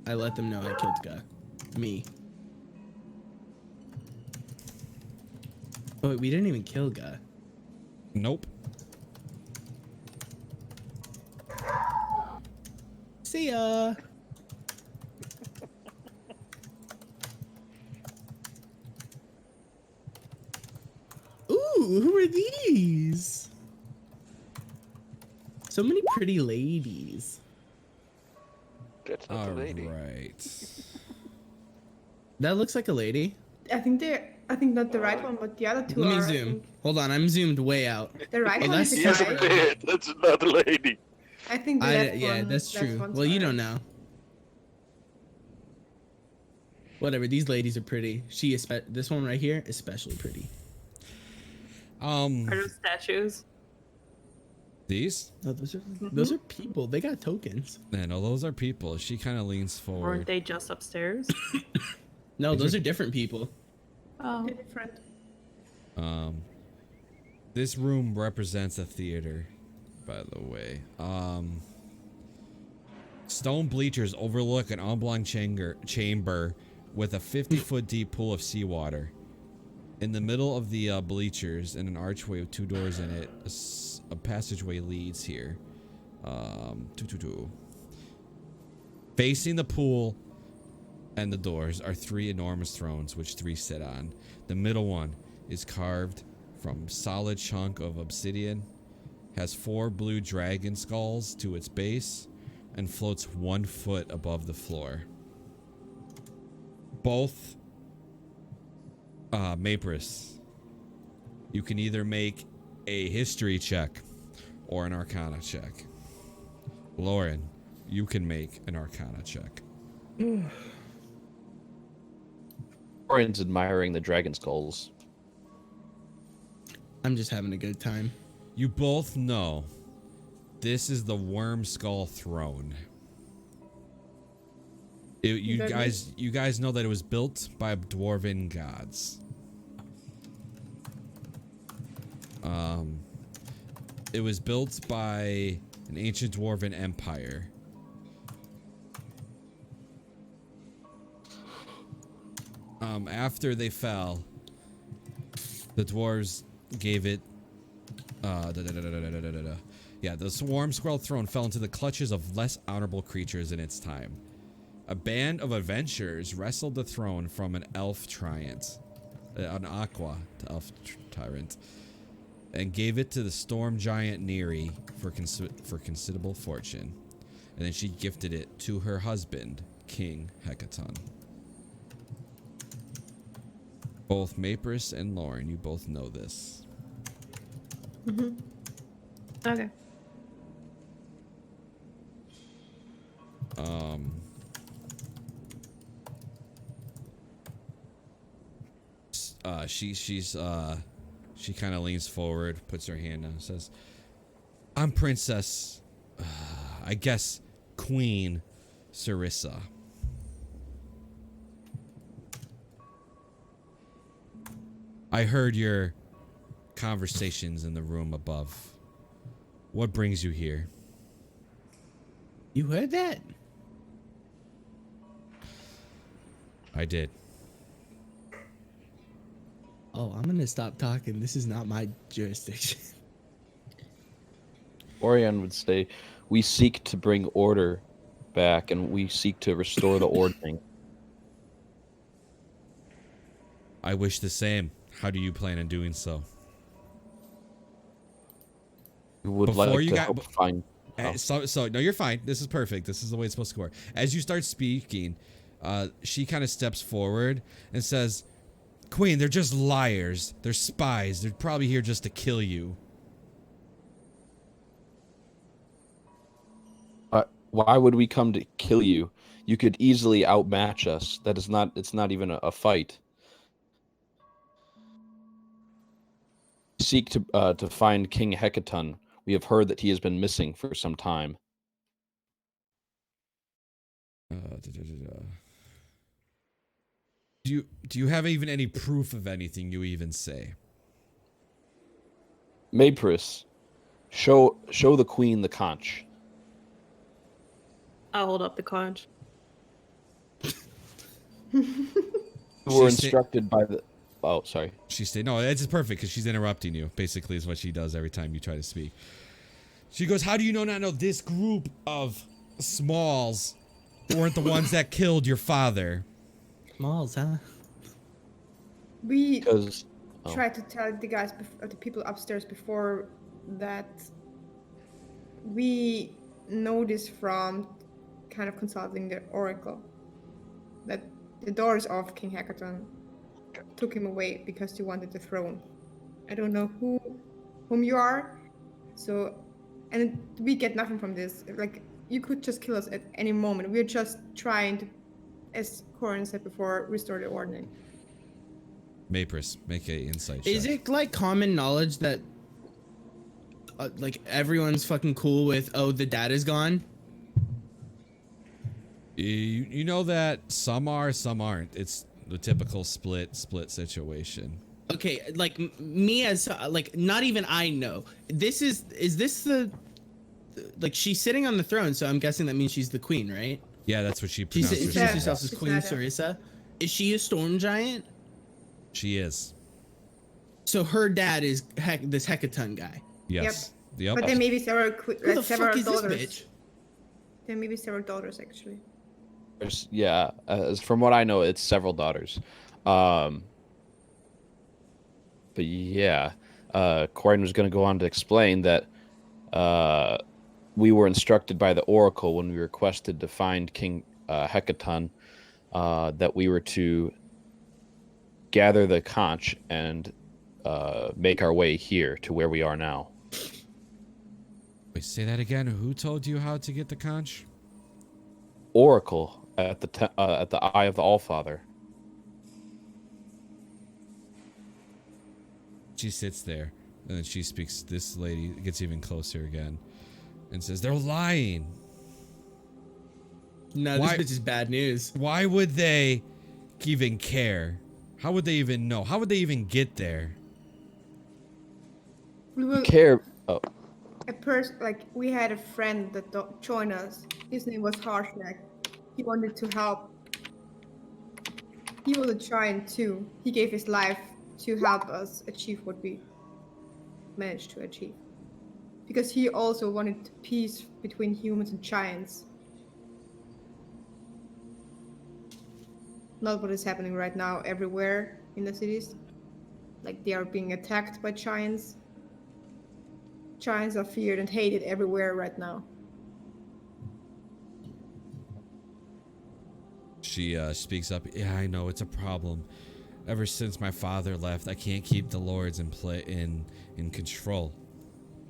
I let them know I killed Guy. Me. Oh, wait, we didn't even kill Guy. Nope. See ya. Ooh, who are these? So many pretty ladies. That's not All the lady. right. That looks like a lady. I think not the right one, but the other two Let me are. I zoom. think. Hold on, I'm zoomed way out. The right Oh, one is that's the Yes, guy. a beard. That's not a lady. I think the left Yeah, one. that's left true. one's Well, you right. don't know. Whatever, these ladies are pretty. This one right here, especially pretty. Are those statues? These? No, those are people. They got tokens. No, those are people. She kind of leans Weren't forward. they just upstairs? No, those are different people. Oh. They're different. This room represents a theater, by the way. Stone bleachers overlook an oblong chamber with a 50-foot deep pool of seawater. In the middle of the bleachers, in an archway with 2 doors in it, a passageway leads here. Facing the pool and the doors are 3 enormous thrones, which 3 sit on. The middle one is carved from solid chunk of obsidian, has 4 blue dragon skulls to its base, and floats 1 foot above the floor. Both Mapris, you can either make a history check or an arcana check. Lauren, you can make an arcana check. Corian's admiring the dragon skulls. I'm just having a good time. You both know this is the Worm Skull Throne. You guys know that it was built by dwarven gods. It was built by an ancient dwarven empire. After they fell, the dwarves gave it. Yeah, the swarm squirrel throne fell into the clutches of less honorable creatures in its time. A band of adventurers wrestled the throne from an elf tyrant, an aqua elf tyrant, and gave it to the storm giant Neri for considerable fortune. And then she gifted it to her husband, King Hecaton. Both Mapris and Lauren, you both know this. Mm-hmm. Okay. She kind of leans forward, puts her hand down, and says, "I'm Princess, I guess Queen Sarissa. I heard your conversations in the room above. What brings you here?" You heard that? I did. Oh, I'm gonna stop talking. This is not my jurisdiction. Orion would say, "We seek to bring order back, and we seek to restore the ordering." I wish the same. How do you plan on doing so? We would Before like you to got- help find. So no, you're fine. This is perfect. This is the way it's supposed to work. As you start speaking, she kind of steps forward and says, "Queen, they're just liars. They're spies. They're probably here just to kill you." Why would we come to kill you? You could easily outmatch us. That is not. It's not even a fight. Seek to find King Hecaton. We have heard that he has been missing for some time. Do you have even any proof of anything you even say? Mapris, show the queen the conch. I'll hold up the conch. We were She instructed by the. Oh, sorry. She said, "No, it's perfect because she's interrupting you." Basically, is what she does every time you try to speak. She goes, "How do you not know this group of Smalls weren't the ones that killed your father?" Smalls, huh? We Because tried to tell the guys, the people upstairs before that we know this from kind of consulting the oracle, that the daughters of King Hecaton took him away because they wanted the throne. I don't know whom you are, so, and we get nothing from this. Like, you could just kill us at any moment. We're just trying to, as Corin said before, restore the order. Mapris, make a insight check. Is it like common knowledge that like everyone's fucking cool with, oh, the dad is gone? You know that some are, some aren't. It's the typical split situation. Okay, like me as like not even I know. Is this the like she's sitting on the throne, so I'm guessing that means she's the queen, right? Yeah, that's what she She pronounced introduced herself. herself as She's Queen not a- Sarissa. Is she a storm giant? She is. So her dad is this Hecaton guy. Yes. Yep. But there may be several, Who the several fuck is this daughters. bitch? There may be several daughters actually. yeah, from what I know, it's several daughters. But yeah, Corin was going to go on to explain that we were instructed by the oracle when we requested to find King Hecaton that we were to gather the conch and make our way here to where we are now. Wait, say that again. Who told you how to get the conch? Oracle at the Eye of the Allfather. She sits there, and then she speaks. This lady gets even closer again, and says, "They're lying. No, Why- this bitch is bad news. Why would they even care? How would they even know? How would they even get there?" We will. Care. Oh, we had a friend that joined us. His name was Harshnag. He wanted to help. He was a giant too. He gave his life to help us achieve what we managed to achieve. Because he also wanted peace between humans and giants. Not what is happening right now everywhere in the cities. Like they are being attacked by giants. Giants are feared and hated everywhere right now. She speaks up. Yeah, I know it's a problem. Ever since my father left, I can't keep the lords in control.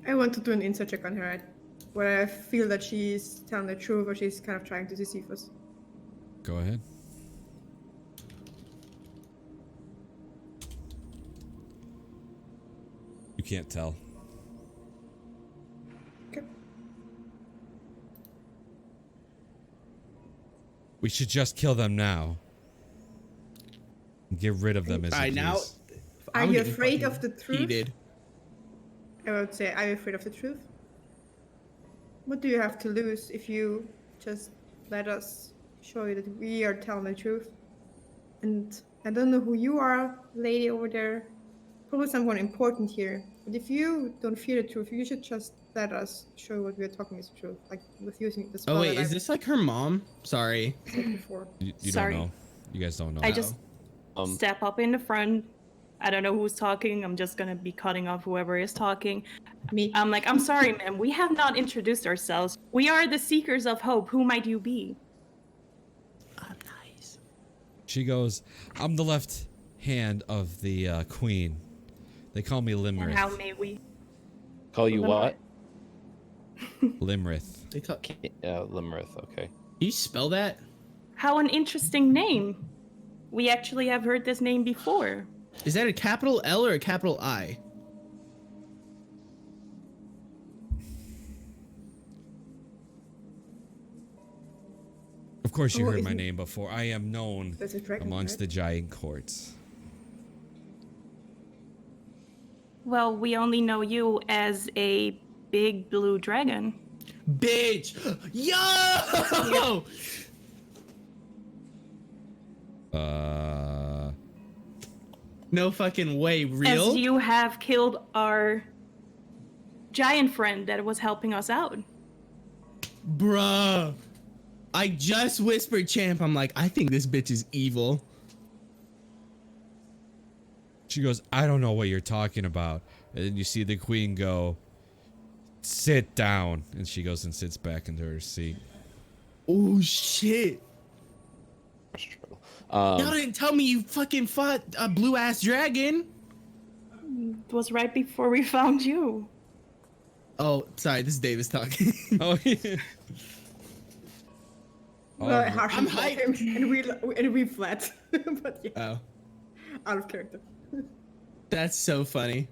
I want to do an insight check on her, right? Where I feel that she's telling the truth or she's kind of trying to deceive us. Go ahead. You can't tell. Okay. We should just kill them now. Get rid of them as you now. please. Are I'm you getting afraid fucking of the truth? heated. I would say, are you afraid of the truth? What do you have to lose if you just let us show you that we are telling the truth? And I don't know who you are, lady over there. Probably someone important here. But if you don't fear the truth, you should just let us show what we are talking is the truth. Like with using the spell Oh wait, that is this like her mom? Sorry. I said before. You Sorry. don't know. You guys don't know. I just Um, step up in the front. I don't know who's talking. I'm just gonna be cutting off whoever is talking. Me. I'm like, I'm sorry, ma'am. We have not introduced ourselves. We are the Seekers of Hope. Who might you be? Nice. She goes, I'm the left hand of the queen. They call me And how Limrith. may we? call you what? Limrith. They call, Limrith. Okay. can you spell that? How an interesting name. We actually have heard this name before. Is that a capital L or a capital I? Of course you Oh, heard my isn't- name before. I am known That's a dragon, amongst right? the giant courts. Well, we only know you as a big blue dragon. Bitch! Yo! No fucking way, real? As you have killed our giant friend that was helping us out. Bruh. I just whispered champ. I'm like, I think this bitch is evil. She goes, I don't know what you're talking about. And then you see the queen go, sit down. And she goes and sits back into her seat. Oh shit. Y'all Um, didn't tell me you fucking fought a blue ass dragon. It was right before we found you. Oh, sorry, this is Davis talking. Oh, yeah. Well, Oh, Harsh I'm fought hyped. him and we fled. But yeah, Oh, out of character. that's so funny.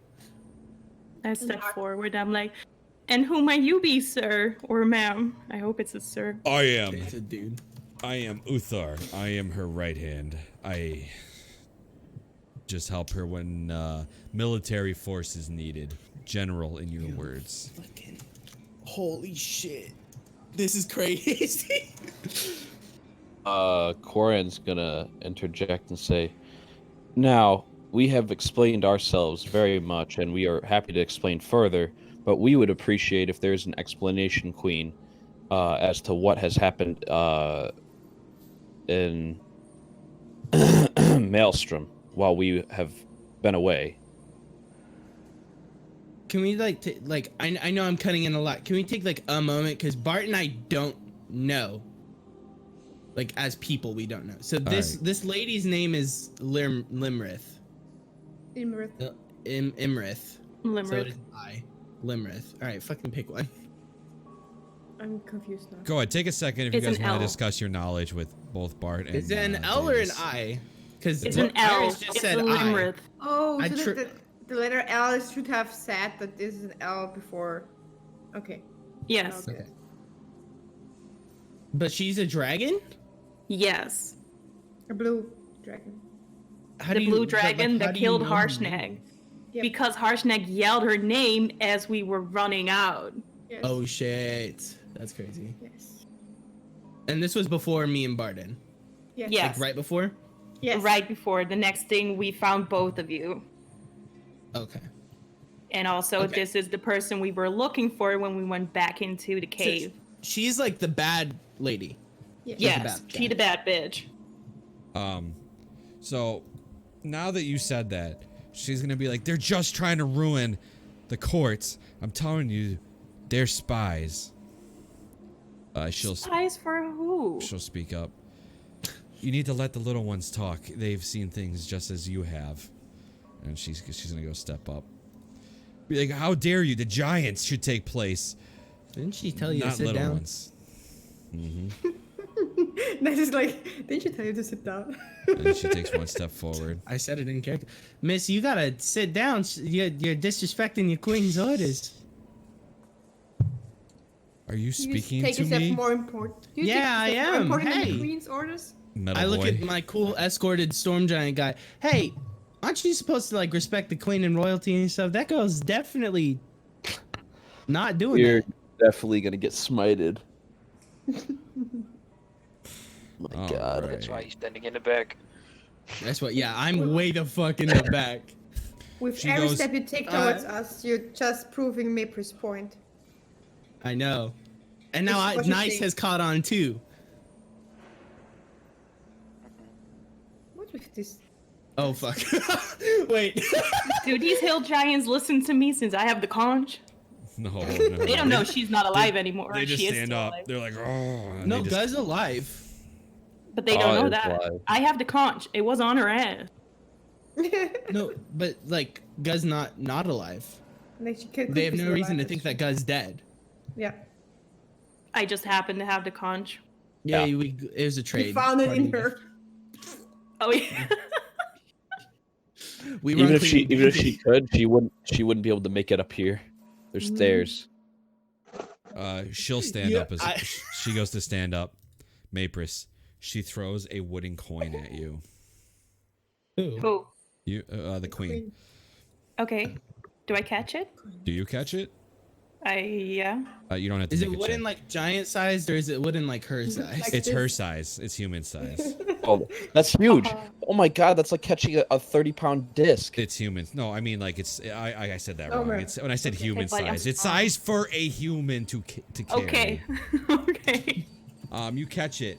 I step forward. I'm like, and who might you be, sir or ma'am? I hope it's a sir. I am. It's a dude. I am Uthar. I am her right hand. I just help her when military force is needed. General, in your words. Fucking holy shit. This is crazy. Corian's gonna interject and say, now, we have explained ourselves very much, and we are happy to explain further, but we would appreciate if there's an explanation, Queen, as to what has happened in Maelstrom while we have been away. Can we I know I'm cutting in a lot. Can we take like a moment, because Bart and I don't know. Like as people, we don't know. So this right. this lady's name is Limrith. Imrith. Imrith. So Limerick. it is I. Limrith. All right, fucking pick one. I'm confused now. Go ahead, take a second if It's you guys an want to L. discuss your knowledge with both Bart and Is it an L or an Davis. I? Because It's an L. It's a Limerick. Oh, I so tr- the letter L should have said that this is an L before. Okay. Yes. Okay. But she's a dragon? Yes. A blue dragon. How The do you- blue but, like, dragon how that do you killed know her Harshnag. name? Yep. because Harshnag yelled her name as we were running out. Yes. Oh shit, that's crazy. Yes. And this was before me and Barden. Yes. Yeah. Like right before. Yes. Right before the next thing, we found both of you. Okay. And also, Okay. this is the person we were looking for when we went back into the cave. She's like the bad lady. Yes. Yes, bad she guy. the bad bitch. So now that you said that, she's gonna be like, they're just trying to ruin the courts. I'm telling you, they're spies. Spies for who? She'll speak up. You need to let the little ones talk. They've seen things just as you have. And she's gonna go step up. Be like, how dare you? The giants should take place. Didn't she tell you to Not sit little down? ones. That is like, didn't you tell you to sit down? And she takes one step forward. I said it in character. Miss, you gotta sit down. You're disrespecting your queen's orders. Are you You just speaking take to a step me? more important. You Yeah, take a step I more am. important than Hey. the queen's orders. Metal I look boy. at my cool escorted storm giant guy. Hey, aren't you supposed to like respect the queen and royalty and stuff? That girl's definitely not doing You're that. definitely gonna get smited. My All God. right. That's why he's standing in the back. That's what. Yeah, I'm way the fuck in the back. With She every goes, step you take towards us, you're just proving Mapre's point. I know. And now What you Nice think? has caught on too. What with this? Oh fuck. Wait. Do these hill giants listen to me since I have the conch? No, no. They don't know she's not alive anymore. They just she is stand still up. alive. They're like, oh. And No, they just, Guz alive. But they don't know it's that. alive. I have the conch. It was on her ass. No, but like Guz not alive. Like she could They have be no still reason to alive, think that Guz dead. Yeah. I just happen to have the conch. Yeah, Yeah. it was a trade. You found it in Party her. Oh yeah. We Even run if she clean. could, she wouldn't be able to make it up here. There's stairs. she'll stand Yeah, up as she goes to stand up. Mapris, she throws a wooden coin at you. Who? Oh. You, the queen. Okay. Do I catch it? Do you catch it? Yeah. You don't have to. Is make it a wooden check. like giant sized or is it wooden like her size? Like- It's her this? size. It's human size. Oh, that's huge. Uh-huh. Oh my God, that's like catching a 30-pound disc. It's human. No, I mean like it's. I said that Oh, wrong. right. It's when I said human but I'm size. It's sorry. size for a human to carry. Okay. Okay. You catch it,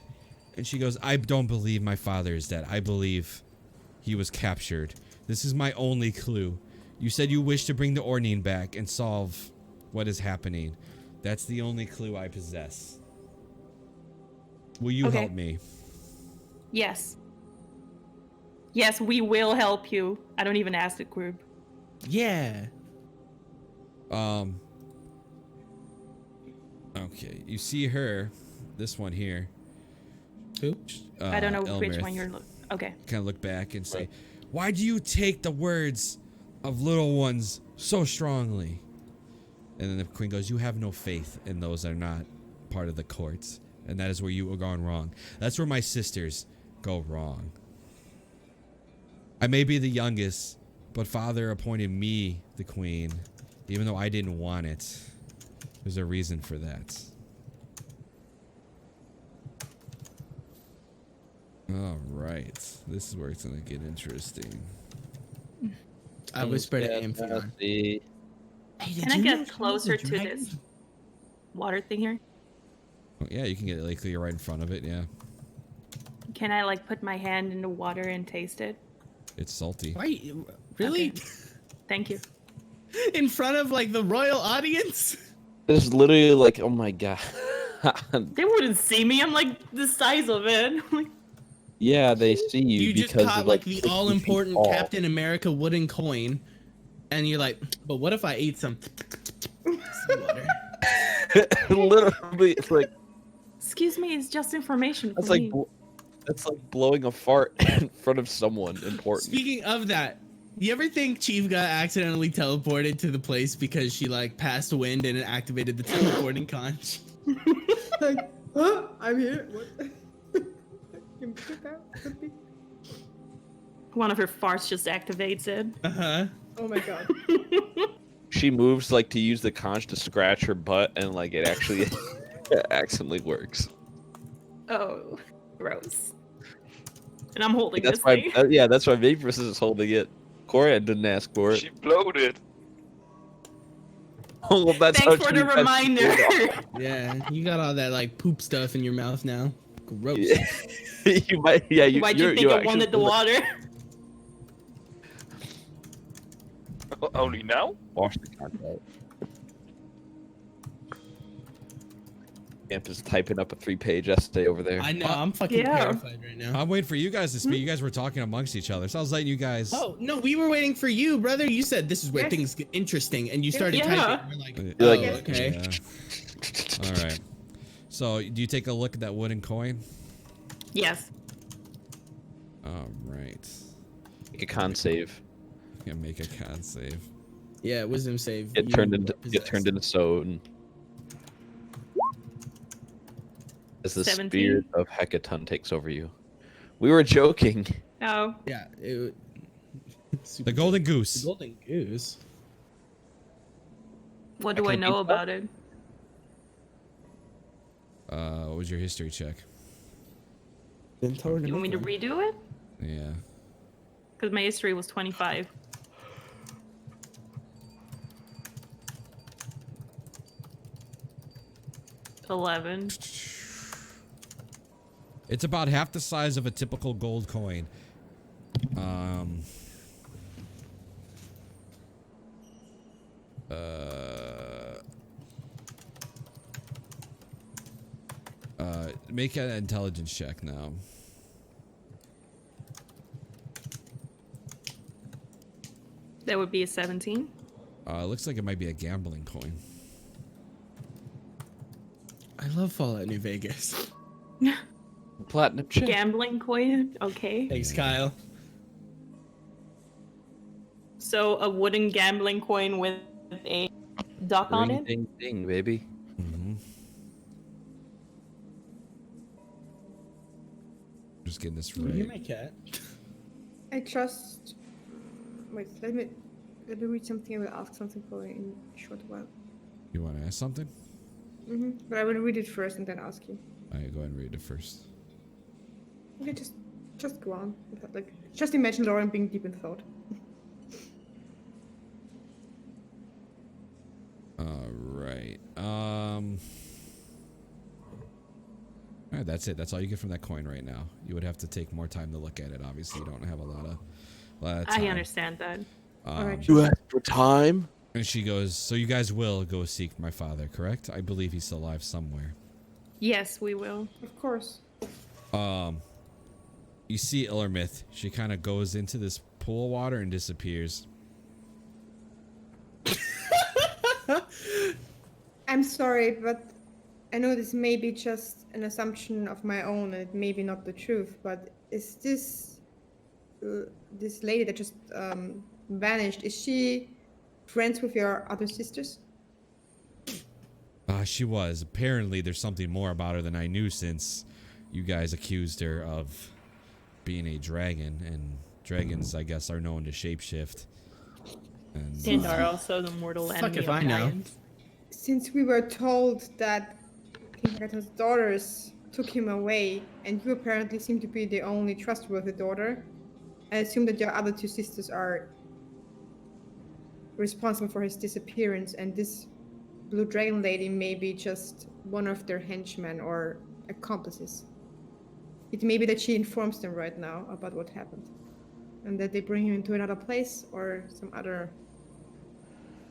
and she goes, "I don't believe my father is dead. I believe he was captured. This is my only clue. You said you wish to bring the Ornine back and solve what is happening. That's the only clue I possess. Will you Okay. help me?" Yes. Yes, we will help you. I don't even ask the group. Yeah. Okay, you see her, this one here. Who? I don't know which Elmerith, one you're looking. Okay. kind of look back and say, "Why do you take the words of little ones so strongly?" And then the queen goes, "You have no faith in those that are not part of the courts, and that is where you are gone wrong. That's where my sisters go wrong. I may be the youngest, but father appointed me the queen, even though I didn't want it. There's a reason for that." All right, this is where it's gonna get interesting. I whispered to Yeah, Amphion. see. Hey, Can I get closer to this water thing here? Oh, yeah, you can get it like you're right in front of it. Yeah, Can I like put my hand in the water and taste it? it's salty. Why? Really? Okay. Thank you. In front of like the royal audience? It's literally like, oh my God. They wouldn't see me. I'm like the size of it. Yeah, they see you, You just because caught of, like like the 60 all feet important tall. Captain America wooden coin, and you're like, but what if I ate some water? Literally, it's like Excuse me, it's just information for that's like me. that's like blowing a fart in front of someone important. Speaking of that, you ever think Chief got accidentally teleported to the place because she like passed wind and it activated the teleporting conch? Like, huh? I'm here. What? You put that? Could be. One of her farts just activates it. Uh huh. Oh my god. She moves like to use the conch to scratch her butt, and like it actually accidentally works. Oh, gross. And I'm holding That's this why. thing. Yeah, that's why Vaporous is holding it. Corian didn't ask for it. She blowed it. Oh, well, that's Thanks how for she the got reminder. it. Yeah, you got all that like poop stuff in your mouth now. Gross. Yeah. You might. Yeah, Why'd you think I wanted the water? Only now? Wash the conch out. Amp is typing up a 3-page essay over there. I know. I'm fucking Yeah. terrified right now. I'm waiting for you guys to speak. You guys were talking amongst each other, so I was letting you guys. Oh no, we were waiting for you, brother. You said this is where Yes. things get interesting, and you started Yeah. typing. We're like, You're oh, like, okay. Yeah. All right. So, do you take a look at that wooden coin? Yes. All right. Make a con save. Yeah, make a con save. Yeah, wisdom save. Get You turned are into possessed. stone. As the 17? spirit of Hecaton takes over you. We were joking. Oh. Yeah. It, The golden The goose. golden goose. What I do I can know beat about it? What was your history check? Then tell her You want me to read? redo it? Yeah. Because my history was 25. $11. It's about half the size of a typical gold coin. Um. Make an intelligence check now. That would be a 17. Looks like it might be a gambling coin. I love Fallout New Vegas. Platinum chip. Gambling coin? Okay. Thanks, Kyle. So a wooden gambling coin with a duck on Ring, it? ding, ding, baby. Mm-hmm. Just getting this You're right. my cat. I just wait. Let me read something. I will ask something probably in a short while. You want to ask something? But I will read it first and then ask you. All right, go ahead and read it first. Okay, just go on. With that. Like, just imagine Lauren being deep in thought. All right. All right, that's it. That's all you get from that coin right now. You would have to take more time to look at it. Obviously, you don't have a lot of time. I understand that. Alright. You asked for time? And she goes, so you guys will go seek my father, correct? I believe he's still alive somewhere. Yes, we will. Of course. You see Illermith. She kind of goes into this pool of water and disappears. I'm sorry, but I know this may be just an assumption of my own, and it may be not the truth. But is this this lady that just vanished? Is she friends with your other sisters? She was. Apparently, there's something more about her than I knew since you guys accused her of being a dragon, and dragons, I guess, are known to shapeshift. And are also the mortal Fuck enemy if of I know. giants. Since we were told that King Hagaton's daughters took him away, and you apparently seem to be the only trustworthy daughter, I assume that your other two sisters are responsible for his disappearance, and this blue dragon lady may be just one of their henchmen or accomplices. It may be that she informs them right now about what happened, and that they bring him into another place or some other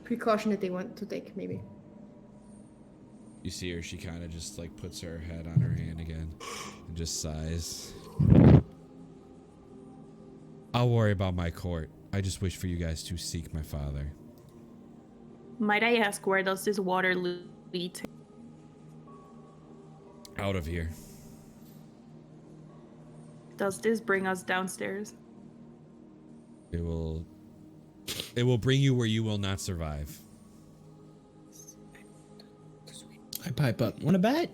precaution that they want to take, maybe. You see her, she kind of just like puts her head on her hand again and just sighs. I'll worry about my court. I just wish for you guys to seek my father. Might I ask, where does this water lead to? Out of here. Does this bring us downstairs? It will bring you where you will not survive. I pipe up. Want to bet?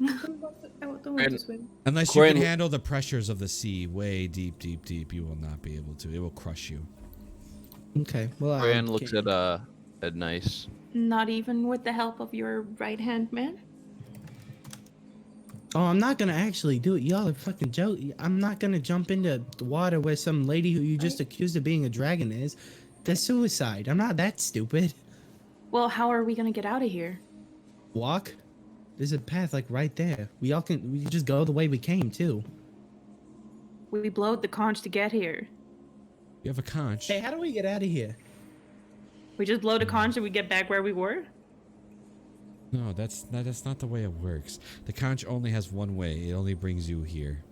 I don't want to swim. Unless you Corin- can handle the pressures of the sea way deep, deep, deep, you will not be able to. It will crush you. Okay. Well, Brian looks at Nice. Not even with the help of your right-hand man? Oh, I'm not gonna actually do it. Y'all are fucking joking. I'm not gonna jump into the water where some lady who you just accused of being a dragon is. That's suicide. I'm not that stupid. Well, how are we gonna get out of here? Walk. There's a path like right there. We can just go the way we came too. We blowed the conch to get here. You have a conch. Hey, how do we get out of here? We just blow the conch and we get back where we were? No, that's not the way it works. The conch only has one way. It only brings you here.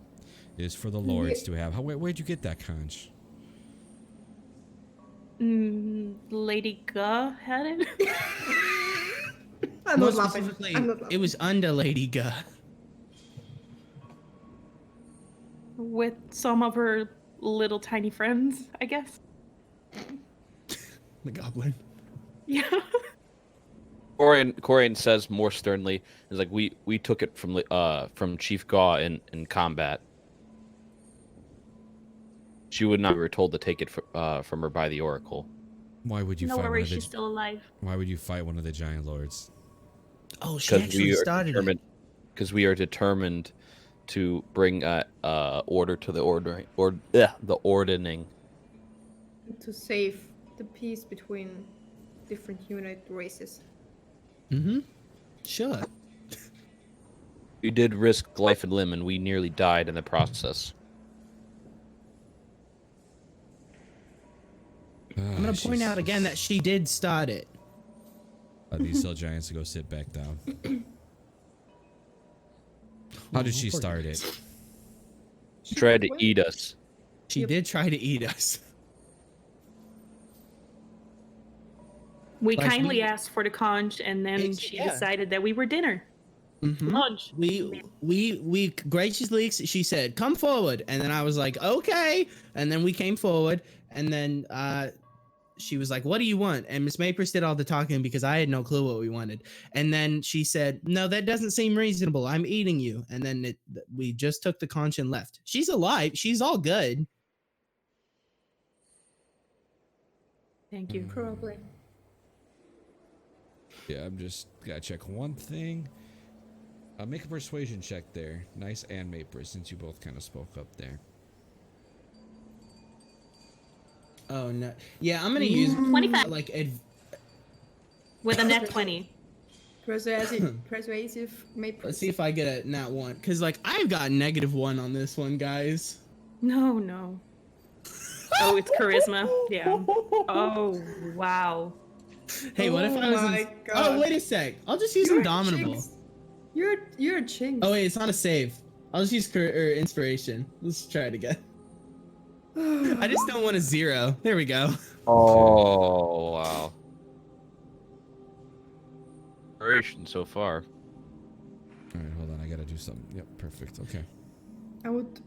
It is for the lords to have. Where'd you get that conch? Lady Ga had it? I'm More not laughing. specifically, I'm not laughing. it was under Lady Ga. With some of her little tiny friends, I guess. The goblin. Yeah. Corian says more sternly, "Is like we took it from Chief Gaw in combat. She would not. We were told to take it from her by the Oracle. Why would you No fight one worries, of the? she's still alive. Why would you fight one of the giant lords? Oh, she actually started it. Because we are determined to bring order to the ordering. To save the peace between different unit races. Mm-hmm. Sure. We did risk life and limb, and we nearly died in the process. I'm gonna point out again that she did start it. These hill giants to go sit back down. How did she start it? She tried to eat us. She did try to eat us. We Like, kindly asked for the conch, and then It's- she yeah. decided that we were dinner. Mm-hmm. Lunch. We graciously, she said, "Come forward," and then I was like, "Okay," and then we came forward, and then she was like, "What do you want?" And Miss Mapers did all the talking because I had no clue what we wanted. And then she said, "No, that doesn't seem reasonable. I'm eating you." And then we just took the conch and left. She's alive. She's all good. Thank you. Probably. Yeah, I'm just gotta check one thing. Make a persuasion check there. Nice and Maper, since you both kind of spoke up there. Oh no. Yeah, I'm gonna use 25. like With a net 20. Persuasive may. let's see if I get a nat one, cause like I've got -1 on this one, guys. No. Oh, it's charisma. Yeah. Oh, wow. Hey, what if I was? my Oh, God. wait a sec. I'll just use You're a Indomitable. jinx. You're a chinks. Oh wait, it's not a save. I'll just use inspiration. Let's try it again. I just don't want a 0. There we go. Oh wow! Inspiration so far. All right, hold on. I gotta do something. Yep, perfect. Okay. I would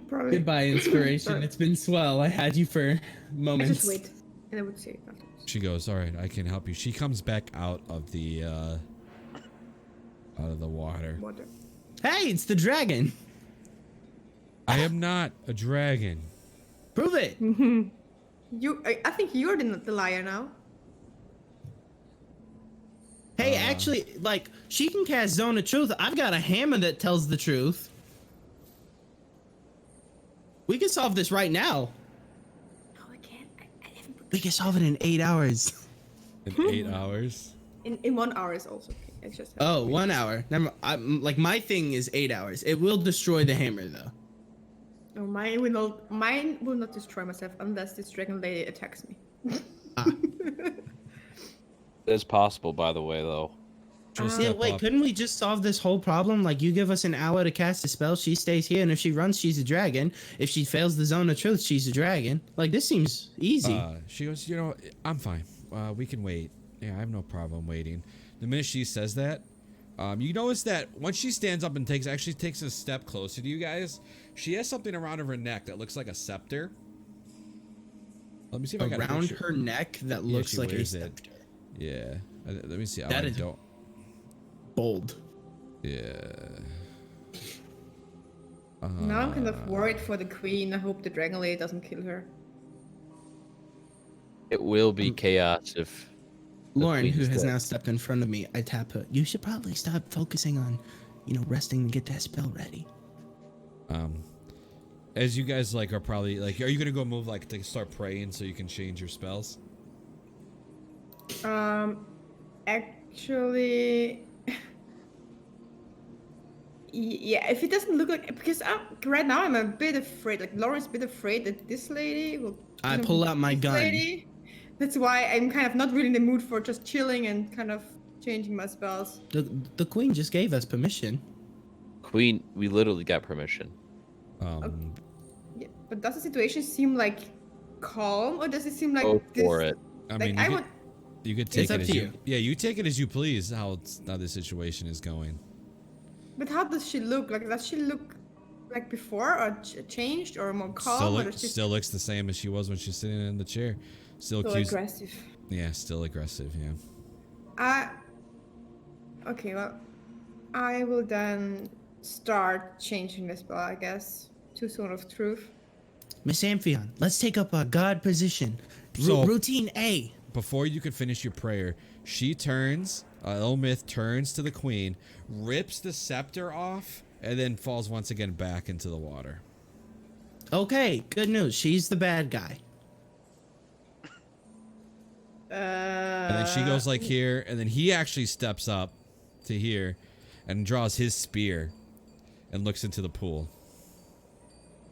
probably. Goodbye, inspiration. Sorry. It's been swell. I had you for I moments. just wait, and I would say it afterwards. She goes, all right, I can help you. She comes back out of the water. Water. Hey, it's the dragon. I am not a dragon. Prove it. I think you're the liar now. Hey, actually, like, she can cast Zone of Truth. I've got a hammer that tells the truth. We can solve this right now. No, I can't. I haven't put We can solve it in 8 hours. In 8 hours. in 1 hour is also okay. It's just. Oh, 1 hour. Never. Like my thing is 8 hours. It will destroy the hammer though. No, mine will not destroy myself unless this dragon lady attacks me. It's possible, by the way, though. Just Yeah, step wait. up. Couldn't we just solve this whole problem? Like, you give us an hour to cast a spell. She stays here, and if she runs, she's a dragon. If she fails the Zone of Truth, she's a dragon. Like, this seems easy. She goes, you know, I'm fine. We can wait. Yeah, I have no problem waiting. The minute she says that, you notice that once she stands up and actually takes a step closer to you guys, she has something around her neck that looks like a scepter. Let me see if I got a Around picture. her neck, that Yeah, looks she like a wears it. scepter. Yeah. Let me see. That I is- don't. Bold. Yeah. Now I'm kind of worried for the queen. I hope the dragon lady doesn't kill her. It will be chaos if the Lauren, queen who is has dead. now stepped in front of me, I tap her. You should probably stop focusing on, resting and get that spell ready. As you guys like are probably like, are you gonna go move like to start praying so you can change your spells? Actually, yeah. If it doesn't look like, because right now I'm a bit afraid. Like Lauren's a bit afraid that this lady will. I pull out my this gun. Lady. That's why I'm kind of not really in the mood for just chilling and kind of changing my spells. The queen just gave us permission. Queen, we literally got permission. Yeah, but does the situation seem like calm, or does it seem like Go this? for it. I Like mean, I would. you could take It's it up as to you. you. Yeah, you take it as you please. How the situation is going. But how does she look? Like does she look like before, or changed, or more calm, Still, or does she still looks the same as she was when she's sitting in the chair. Still still accused. aggressive? Yeah, still aggressive. Yeah. Okay, well, I will then start changing the spell, I guess, to Sword of Truth. Miss Amphion, let's take up a guard position. So- Routine A. Before you could finish your prayer, she turns. Elmith turns to the queen, rips the scepter off, and then falls once again back into the water. Okay, good news. She's the bad guy. And then she goes like here, and then he actually steps up to here and draws his spear and looks into the pool.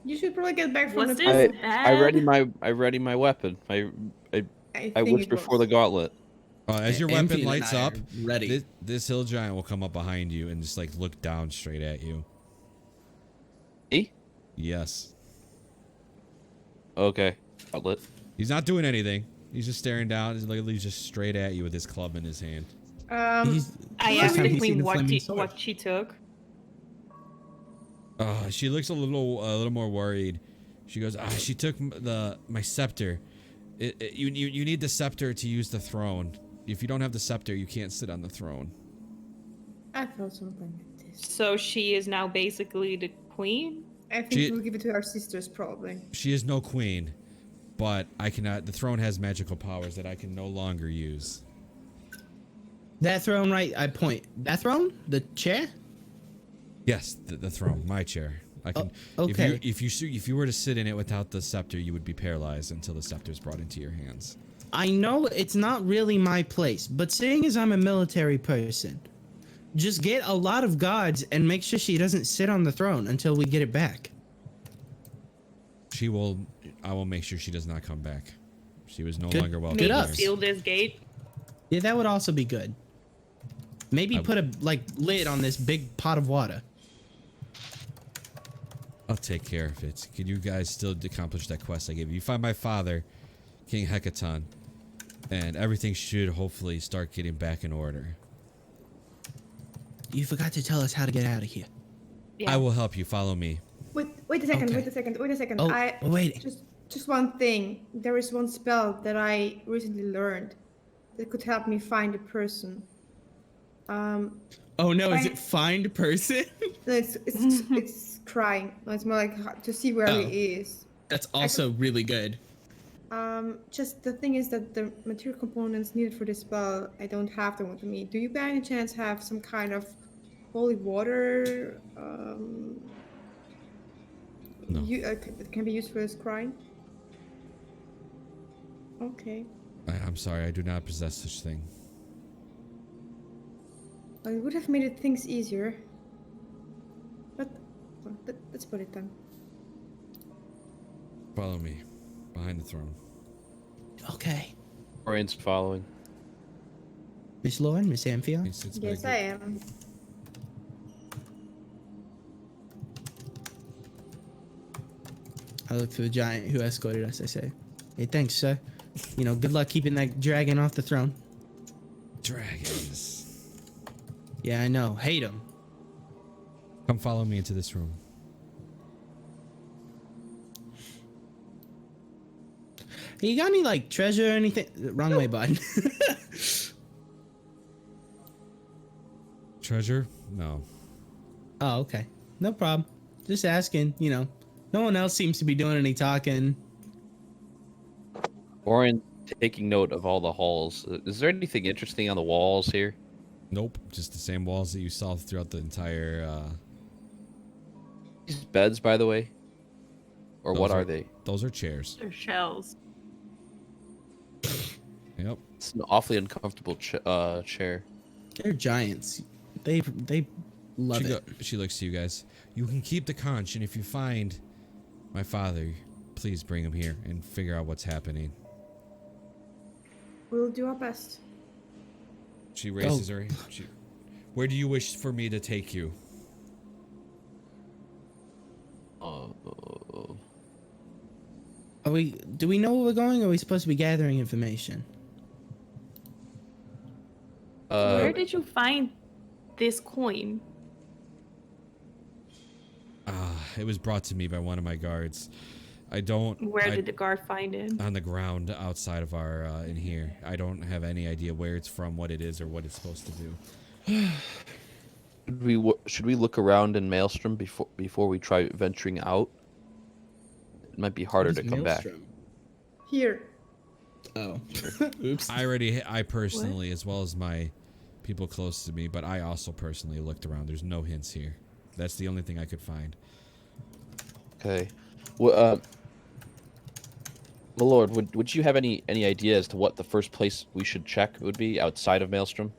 You should probably get back from Was the this pool. I ready my weapon. I think wish it before was. the gauntlet. As your Amphion weapon and lights I up, are ready. this hill giant will come up behind you and just like look down straight at you. E? Yes. Okay. Gauntlet. He's not doing anything. He's just staring down. He's literally just straight at you with his club in his hand. He's- I First asked time the he's seen queen the what, flaming sword. what she took. She looks a little more worried. She goes, she took my scepter. You need the scepter to use the throne. If you don't have the scepter, you can't sit on the throne. I thought something like this. So she is now basically the queen? I think She- we'll give it to our sisters, probably. She is no queen, but I cannot. The throne has magical powers that I can no longer use. That throne, right? I point. That throne? The chair? Yes, the throne, my chair. I can. okay. If you were to sit in it without the scepter, you would be paralyzed until the scepter is brought into your hands. I know it's not really my place, but seeing as I'm a military person, just get a lot of guards and make sure she doesn't sit on the throne until we get it back. She will. I will make sure she does not come back. She was no Good- longer welcome. good Maybe up. there. seal this gate. Yeah, that would also be good. Maybe I- put a lid on this big pot of water. I'll take care of it. Can you guys still accomplish that quest I gave you? You find my father, King Hecaton, and everything should hopefully start getting back in order. You forgot to tell us how to get out of here. Yeah. I will help you. Follow me. Wait a second. Okay. Wait a second. Wait a second. Oh, I wait. just one thing. There is one spell that I recently learned that could help me find a person. Oh no, is Fine. it find person? No, it's crying. No, it's more like to see where Oh. he is. That's also really good. Just the thing is that the material components needed for this spell, I don't have them with me. Do you by any chance have some kind of holy water? No. That can be used for this crying? Okay. I'm sorry. I do not possess such thing. Well, it would have made it things easier. But let's put it down. Follow me. Behind the throne. Okay. Orian's following. Miss Lauren, Miss Amphion. He sits Yes, back I there. am. I look to the giant who escorted us. I say, "Hey, thanks, sir. Good luck keeping that dragon off the throne." Dragons. Yeah, I know. Hate him. Come follow me into this room. Hey, you got any treasure or anything? Wrong way, bud. Treasure? No. Oh, okay. No problem. Just asking. No one else seems to be doing any talking. Orion taking note of all the halls. Is there anything interesting on the walls here? Nope, just the same walls that you saw throughout the entire. These beds, by the way, or Those what are- are they? Those are chairs. They're shells. Yep. It's an awfully uncomfortable chair. They're giants. They love it. She looks to you guys. You can keep the conch, and if you find my father, please bring him here and figure out what's happening. We'll do our best. She raises her. Where do you wish for me to take you? Do we know where we're going, or are we supposed to be gathering information? Where did you find this coin? It was brought to me by one of my guards. Where did the guard find it? On the ground outside of our in here. I don't have any idea where it's from, what it is, or what it's supposed to do. Should we look around in Maelstrom before we try venturing out? It might be harder to come back. Here. Oh. Oops. I personally, as well as my people close to me, but I also personally looked around. There's no hints here. That's the only thing I could find. Okay. Well, my lord, would you have any idea as to what the first place we should check would be outside of Maelstrom?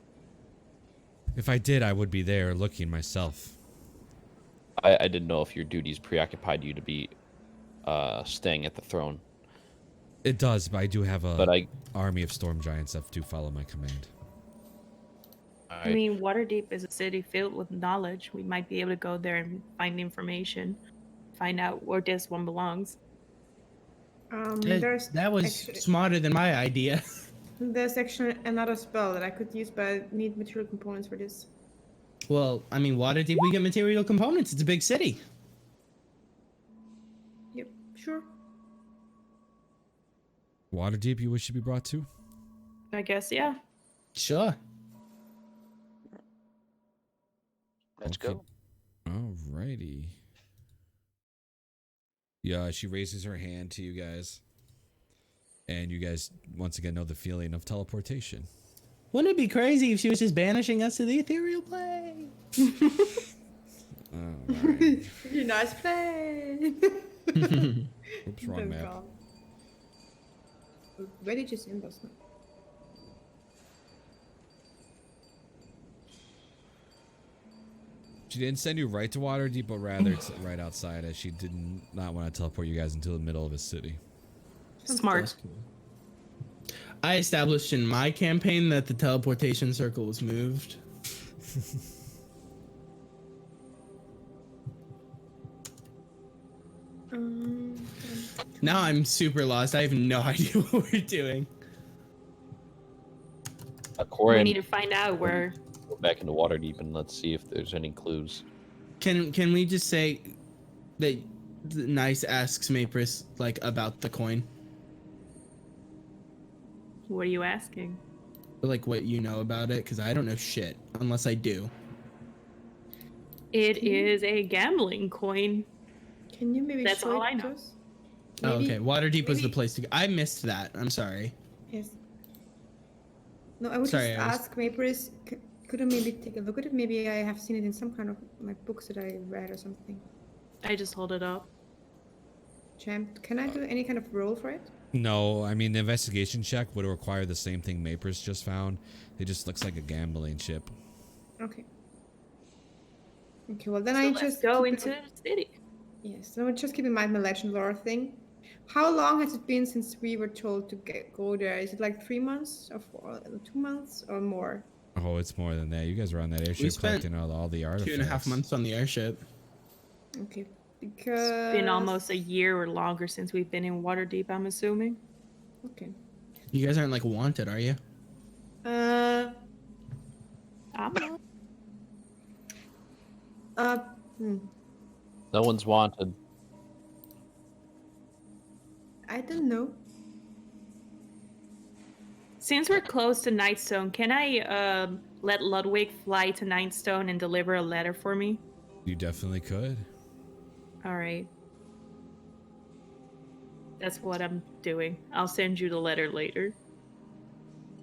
If I did, I would be there looking myself. I didn't know if your duties preoccupied you to be staying at the throne. It does, but I do have a army of storm giants that do follow my command. I mean, Waterdeep is a city filled with knowledge. We might be able to go there and find information, find out where this one belongs. That was smarter than my idea. There's actually another spell that I could use, but I need material components for this. Well, I mean, Waterdeep, we get material components. It's a big city. Yep, sure. Waterdeep, you wish to be brought to? I guess, yeah. Sure. Let's go. Alrighty. Yeah, she raises her hand to you guys. And you guys, once again, know the feeling of teleportation. Wouldn't it be crazy if she was just banishing us to the ethereal plane? Alright. Pretty nice play. Oops, wrong map. Where did you send us now? She didn't send you right to Waterdeep, but rather it's right outside, as she did not want to teleport you guys into the middle of a city. Smart. I established in my campaign that the teleportation circle was moved. Now I'm super lost. I have no idea what we're doing. We need to find out where. Go back into Waterdeep and let's see if there's any clues. Can we just say that Nice asks Mapris like about the coin? What are you asking? Like what you know about it, because I don't know shit unless I do. It is a gambling coin. Can you maybe That's show all it I to know. us? Oh, Maybe- okay. Waterdeep was the maybe- place to go. I missed that. I'm sorry. Yes. No, I would Sorry, just I was- ask Mapris, could I maybe take a look at it? Maybe I have seen it in some kind of like books that I read or something. I just hold it up. Champ, can I do any kind of roll for it? No, I mean, the investigation check would require the same thing Mapris just found. It just looks like a gambling chip. Okay. Okay, well then So I let's just go keep into it- the city. Yes, so just keep in mind my legend lore thing. How long has it been since we were told to go there? Is it like 3 months or 2 months or more? Oh, it's more than that. You guys were on that airship spent collecting all the artifacts. 2.5 months on the airship. Okay, because It's been almost a year or longer since we've been in Waterdeep, I'm assuming. Okay. You guys aren't like wanted, are you? Uh. I'm not. Hmm. No one's wanted. I don't know. Since we're close to Nightstone, can I let Ludwig fly to Nightstone and deliver a letter for me? You definitely could. All right. That's what I'm doing. I'll send you the letter later.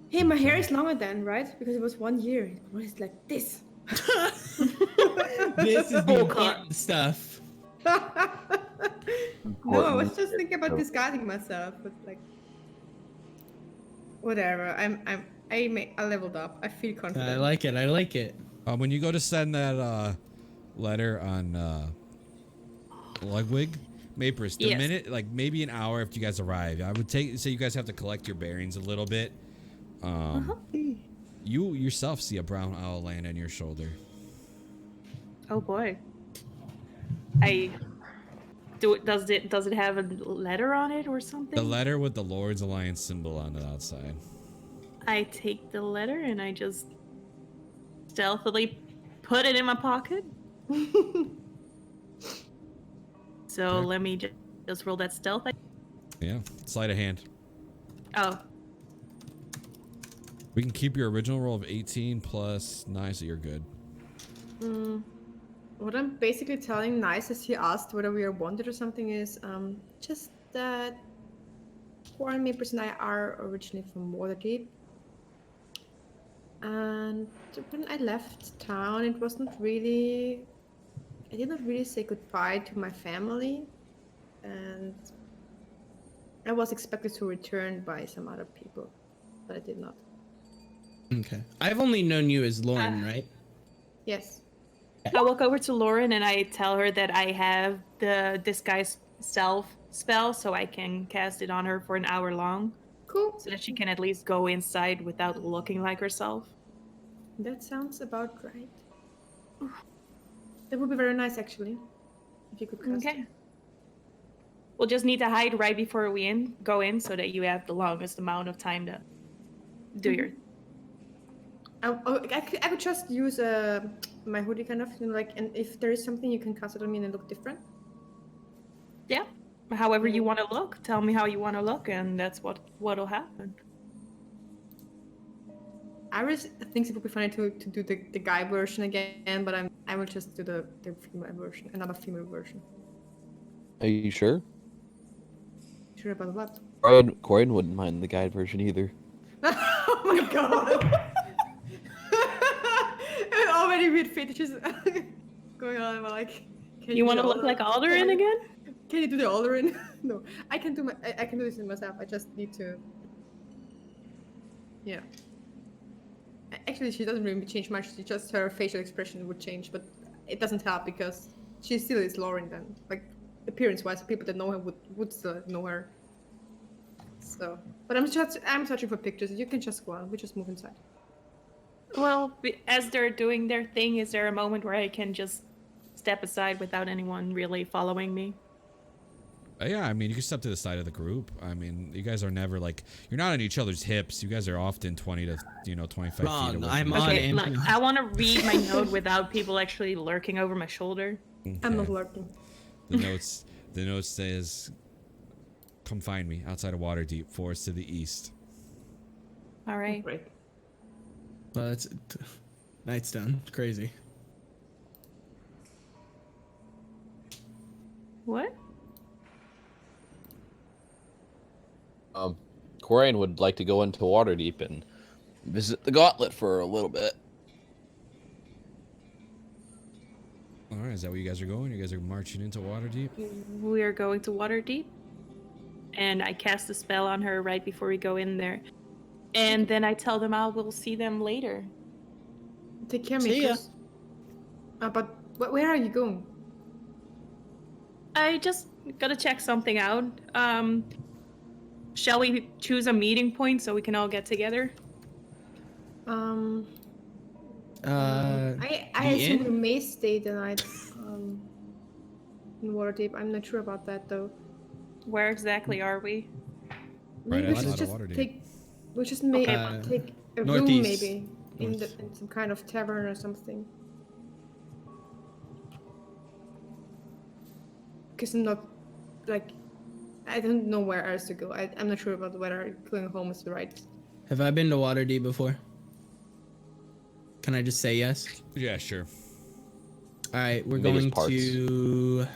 Hey, my hair is longer then, right? Because it was 1 year. What is like this? This is the Full car. important stuff. No, I was just thinking about disguising myself, but like, whatever. I leveled up. I feel confident. I like it. I like it. When you go to send that letter on Ludwig, Mapris, the Yes. minute, like maybe an hour after you guys arrive, I would say you guys have to collect your bearings a little bit. You yourself see a brown owl land on your shoulder. Oh boy. Does it have a letter on it or something? The letter with the Lord's Alliance symbol on the outside. I take the letter and I just stealthily put it in my pocket. So Okay. let me just roll that stealth. Yeah, sleight of hand. Oh, We can keep your original roll of 18 plus 9, so you're good. What I'm basically telling Nice as he asked whether we are wanted or something is just that Warren Mapers and I are originally from Waterdeep. And when I left town, I did not really say goodbye to my family. And I was expected to return by some other people, but I did not. Okay. I've only known you as Lauren, right? Yes. I walk over to Lauren and I tell her that I have the disguise self spell, so I can cast it on her for an hour long, Cool. so that she can at least go inside without looking like herself. That sounds about right. That would be very nice, actually, if you could cast. Okay. We'll just need to hide right before we go in, so that you have the longest amount of time to do your. I could just use my hoodie, kind of, like, and if there is something you can cast it on me and it look different. Yeah. However you want to look. Tell me how you want to look, and that's what'll happen. Iris thinks it would be funny to do the guy version again, but I will just do the female version, another female version. Are you sure? Sure about what? Corian wouldn't mind the guide version either. Oh my god! Already weird fetishes going on. But like, You want to look like Alderin again? Can you do the Alderin? No, I can do I can do this myself. I just need to. Yeah. Actually, she doesn't really change much. She just her facial expression would change, but it doesn't help because she still is Lauren. Then, like appearance-wise, people that know her would still know her. So, but I'm searching for pictures. You can just go on. We just move inside. Well, as they're doing their thing, is there a moment where I can just step aside without anyone really following me? Yeah, I mean, you can step to the side of the group. I mean, you guys are never like, you're not on each other's hips. You guys are often 20 to 25 Wrong, feet away. I'm from on each Okay, it. other. like, I want to read my note without people actually lurking over my shoulder. I'm not Okay. lurking. The note says, "Come find me outside of Waterdeep, forest to the east." All right. Great. Well, that's night's done. Crazy. What? Corian would like to go into Waterdeep and visit the Gauntlet for a little bit. All right, is that where you guys are going? You guys are marching into Waterdeep? We're going to Waterdeep, and I cast a spell on her right before we go in there, and then I tell them I will see them later. Take care, See ya. Makers. But where are you going? I just gotta check something out. Shall we choose a meeting point so we can all get together? I The assume we inn? may stay the night in Waterdeep. I'm not sure about that though. Where exactly are we? Right Maybe we outside should of just Waterdeep. take a room northeast. maybe in some kind of tavern or something. Because I'm not like I don't know where else to go. I'm not sure about whether going home is the right. Have I been to Waterdeep before? Can I just say yes? Yeah, sure. All right, we're Biggest going parts. to.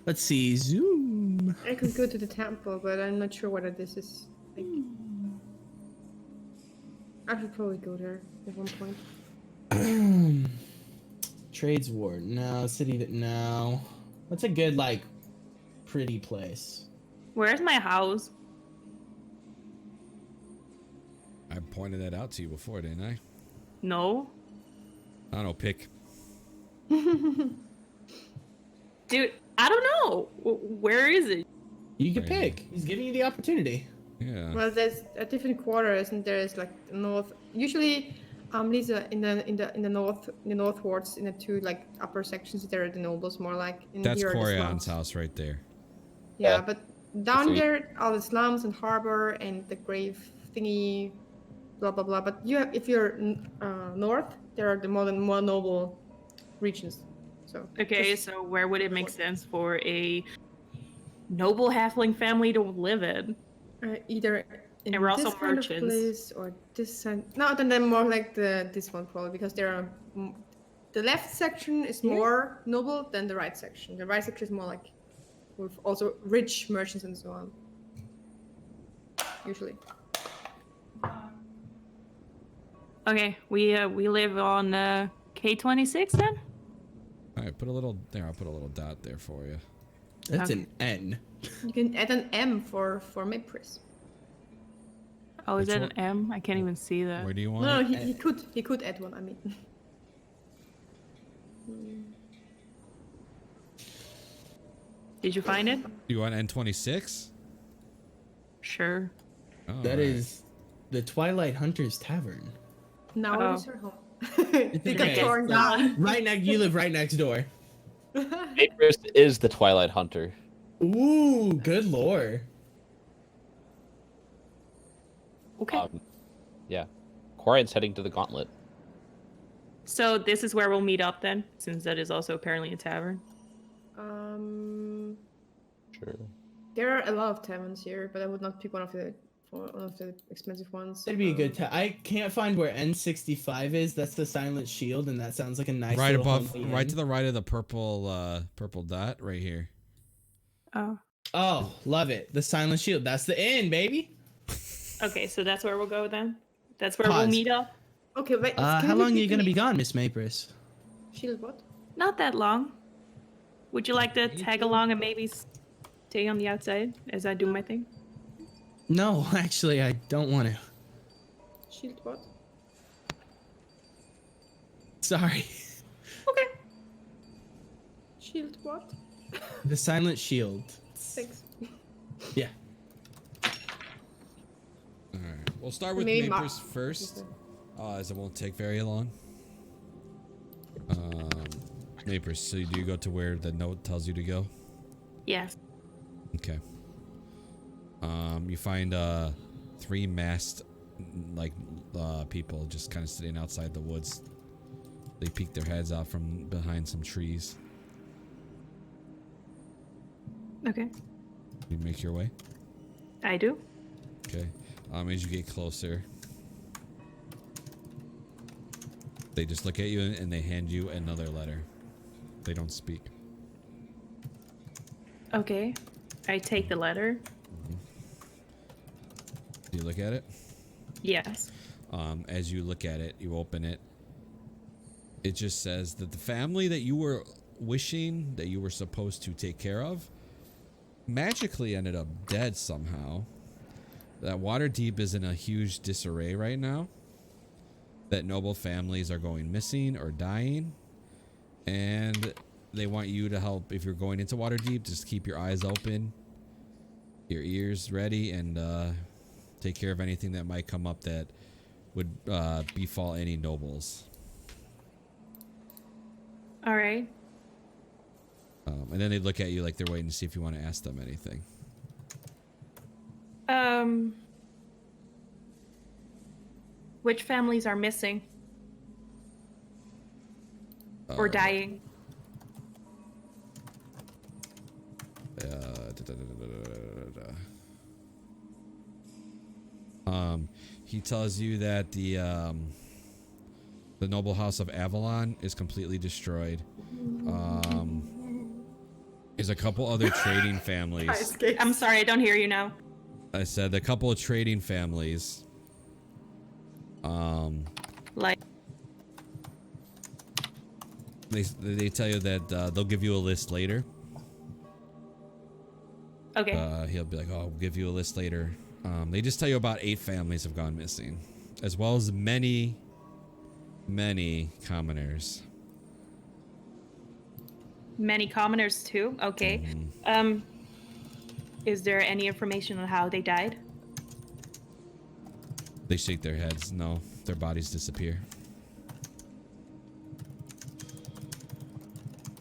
Let's see, Zoom. I could go to the temple, but I'm not sure whether this is like. I should probably go there at one point. Trades Ward. No. City. No. What's a good like pretty place? Where's my house? I pointed that out to you before, didn't I? No. I don't know, pick. Dude, I don't know. Where is it? You can Right. pick. He's giving you the opportunity. Yeah. Well, there's a different quarters, and there's like north. Usually, these are in the north wards, in the two like upper sections. There are the nobles, more like. And That's here are the Corion's slums. house right there. Yeah, Yeah. but down So you- there, all the slums and harbor and the grave thingy, blah blah blah. But if you're north, there are the more noble regions. So Okay, just- so where would it make sense for a noble halfling family to live in? Either in And we're this also kind merchants. of place or this side. No, then more like this one probably, because there are the left section is more noble than the right section. The right section is more like with also rich merchants and so on. Usually. Okay, we live on K26 then? All right, put a little there. I'll put a little dot there for you. That's Okay. an N. You can add an M for Mapris. Oh, is Which that one? an M? I can't even see that. Where do you want No, it? he could add one. I mean. Did you find it? You want N26? Sure. Oh, That right. is the Twilight Hunters Tavern. Now Oh. it is her home. They got okay. torn down. Right next. You live right next door. Matrix is the Twilight Hunter. Ooh, good lore. Okay. Yeah. Corion's heading to the Gauntlet. So this is where we'll meet up then, since that is also apparently a tavern. Sure. There are a lot of taverns here, but I would not pick one of the expensive ones. It'd be a good time. I can't find where N65 is. That's the Silent Shield, and that sounds like a nice. Right little above, homely right inn. to the right of the purple dot, right here. Oh. Oh, love it. The Silent Shield. That's the inn, baby. Okay, so that's where we'll go then. That's where we'll Pause. meet up. Okay, wait. How long are you gonna be gone, Miss Mapris? Shield what? Not that long. Would you like to tag along and maybe stay on the outside as I do my thing? No, actually, I don't want to. Shield what? Sorry. Okay. Shield what? The Silent Shield. Thanks. Yeah. All right, we'll start with Maybe Mapers first, as it won't take very long. Mapers, so do you go to where the note tells you to go? Yes. Okay. You find 3 masked people just kind of sitting outside the woods. They peek their heads out from behind some trees. Okay. You make your way. I do. Okay. As you get closer, they just look at you and they hand you another letter. They don't speak. Okay. I take the letter. Do you look at it? Yes. As you look at it, you open it. It just says that the family that you were wishing that you were supposed to take care of magically ended up dead somehow. That Waterdeep is in a huge disarray right now. That noble families are going missing or dying. And they want you to help. If you're going into Waterdeep, just keep your eyes open, your ears ready, and take care of anything that might come up that would befall any nobles. All right. And then they look at you like they're waiting to see if you want to ask them anything. Which families are missing or dying? He tells you that the noble house of Avalon is completely destroyed. There's a couple other trading Ice families. skates. I'm sorry, I don't hear you now. I said a couple of trading families. Like, They tell you that they'll give you a list later. okay. He'll be like, "Oh, I'll give you a list later." They just tell you about 8 families have gone missing, as well as many commoners. Many commoners too. Okay. Is there any information on how they died? They shake their heads. No, their bodies disappear.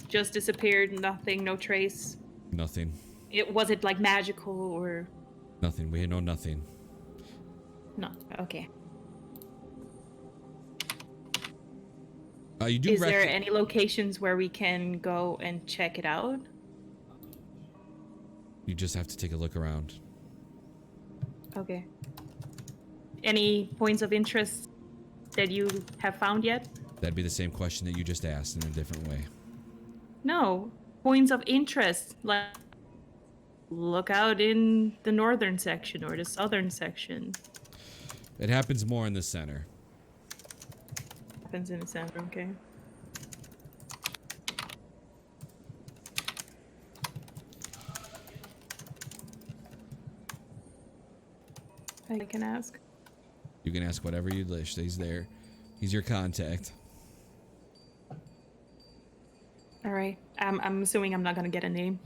Just disappeared. Nothing. No trace. Nothing. Was it like magical or Nothing. We know nothing. no? Okay. You do. Is there any locations where we can go and check it out? You just have to take a look around. Okay. Any points of interest that you have found yet? That'd be the same question that you just asked in a different way. No. Points of interest. Like, look out in the northern section or the southern section. It happens more in the center. Happens in the center, okay. I can ask. You can ask whatever you wish. He's there. He's your contact. All right. I'm assuming I'm not gonna get a name.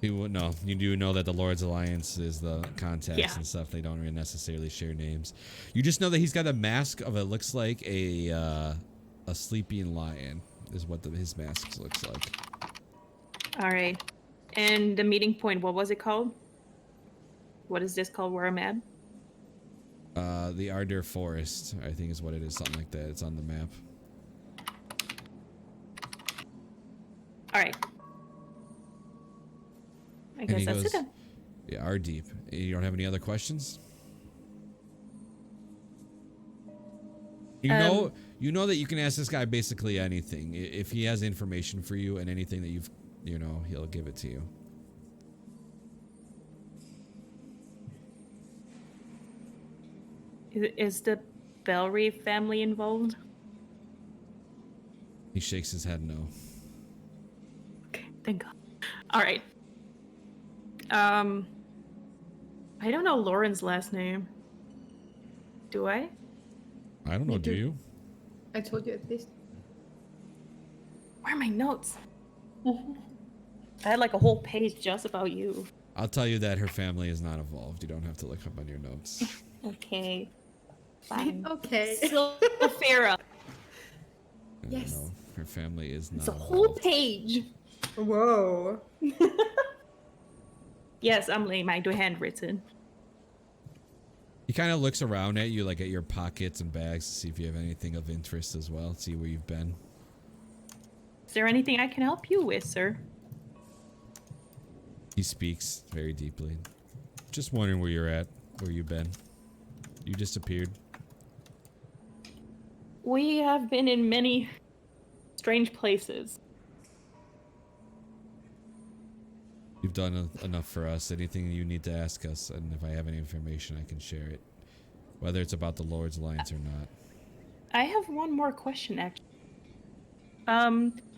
He would know. You do know that the Lord's Alliance is the contacts Yeah. and stuff. They don't really necessarily share names. You just know that he's got a mask of it looks like a sleeping lion is what his mask looks like. All right. And the meeting point, what was it called? What is this called where I'm at? The Ardor Forest, I think is what it is. Something like that. It's on the map. All right. I And guess he that's goes, it then. Yeah, Ardeep. You don't have any other questions? You know that you can ask this guy basically anything. If he has information for you and anything that he'll give it to you. Is the Bellry family involved? He shakes his head no. Okay, thank God. All right. I don't know Lauren's last name. Do I? I don't know, You do do. you? I told you at least. Where are my notes? I had like a whole page just about you. I'll tell you that her family is not involved. You don't have to look up on your notes. Okay. Fine. Okay. Silphira. Yes. No, her family is not It's a whole involved. page. Whoa. Yes, I'm lame. I do handwritten. He kind of looks around at you, like at your pockets and bags, to see if you have anything of interest as well. See where you've been. Is there anything I can help you with, sir? He speaks very deeply. Just wondering where you're at, where you've been. You disappeared. We have been in many strange places. You've done enough for us. Anything you need to ask us, and if I have any information, I can share it. Whether it's about the Lord's Alliance or not. I have one more question, actually.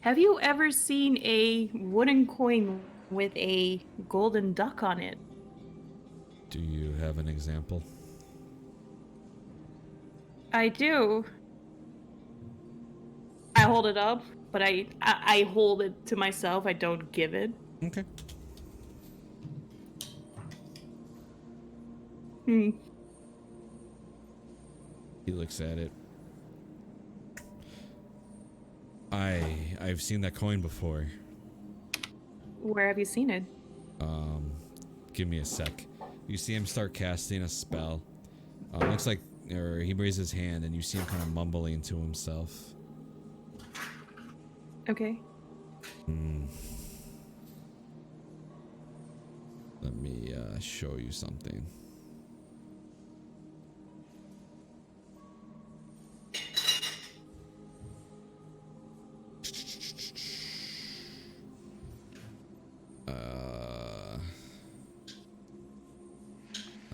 Have you ever seen a wooden coin with a golden duck on it? Do you have an example? I do. I hold it up, but I hold it to myself. I don't give it. Okay. Hmm. He looks at it. I've seen that coin before. Where have you seen it? Give me a sec. You see him start casting a spell. Looks like, or he raises his hand, and you see him kind of mumbling to himself. Okay. Let me show you something.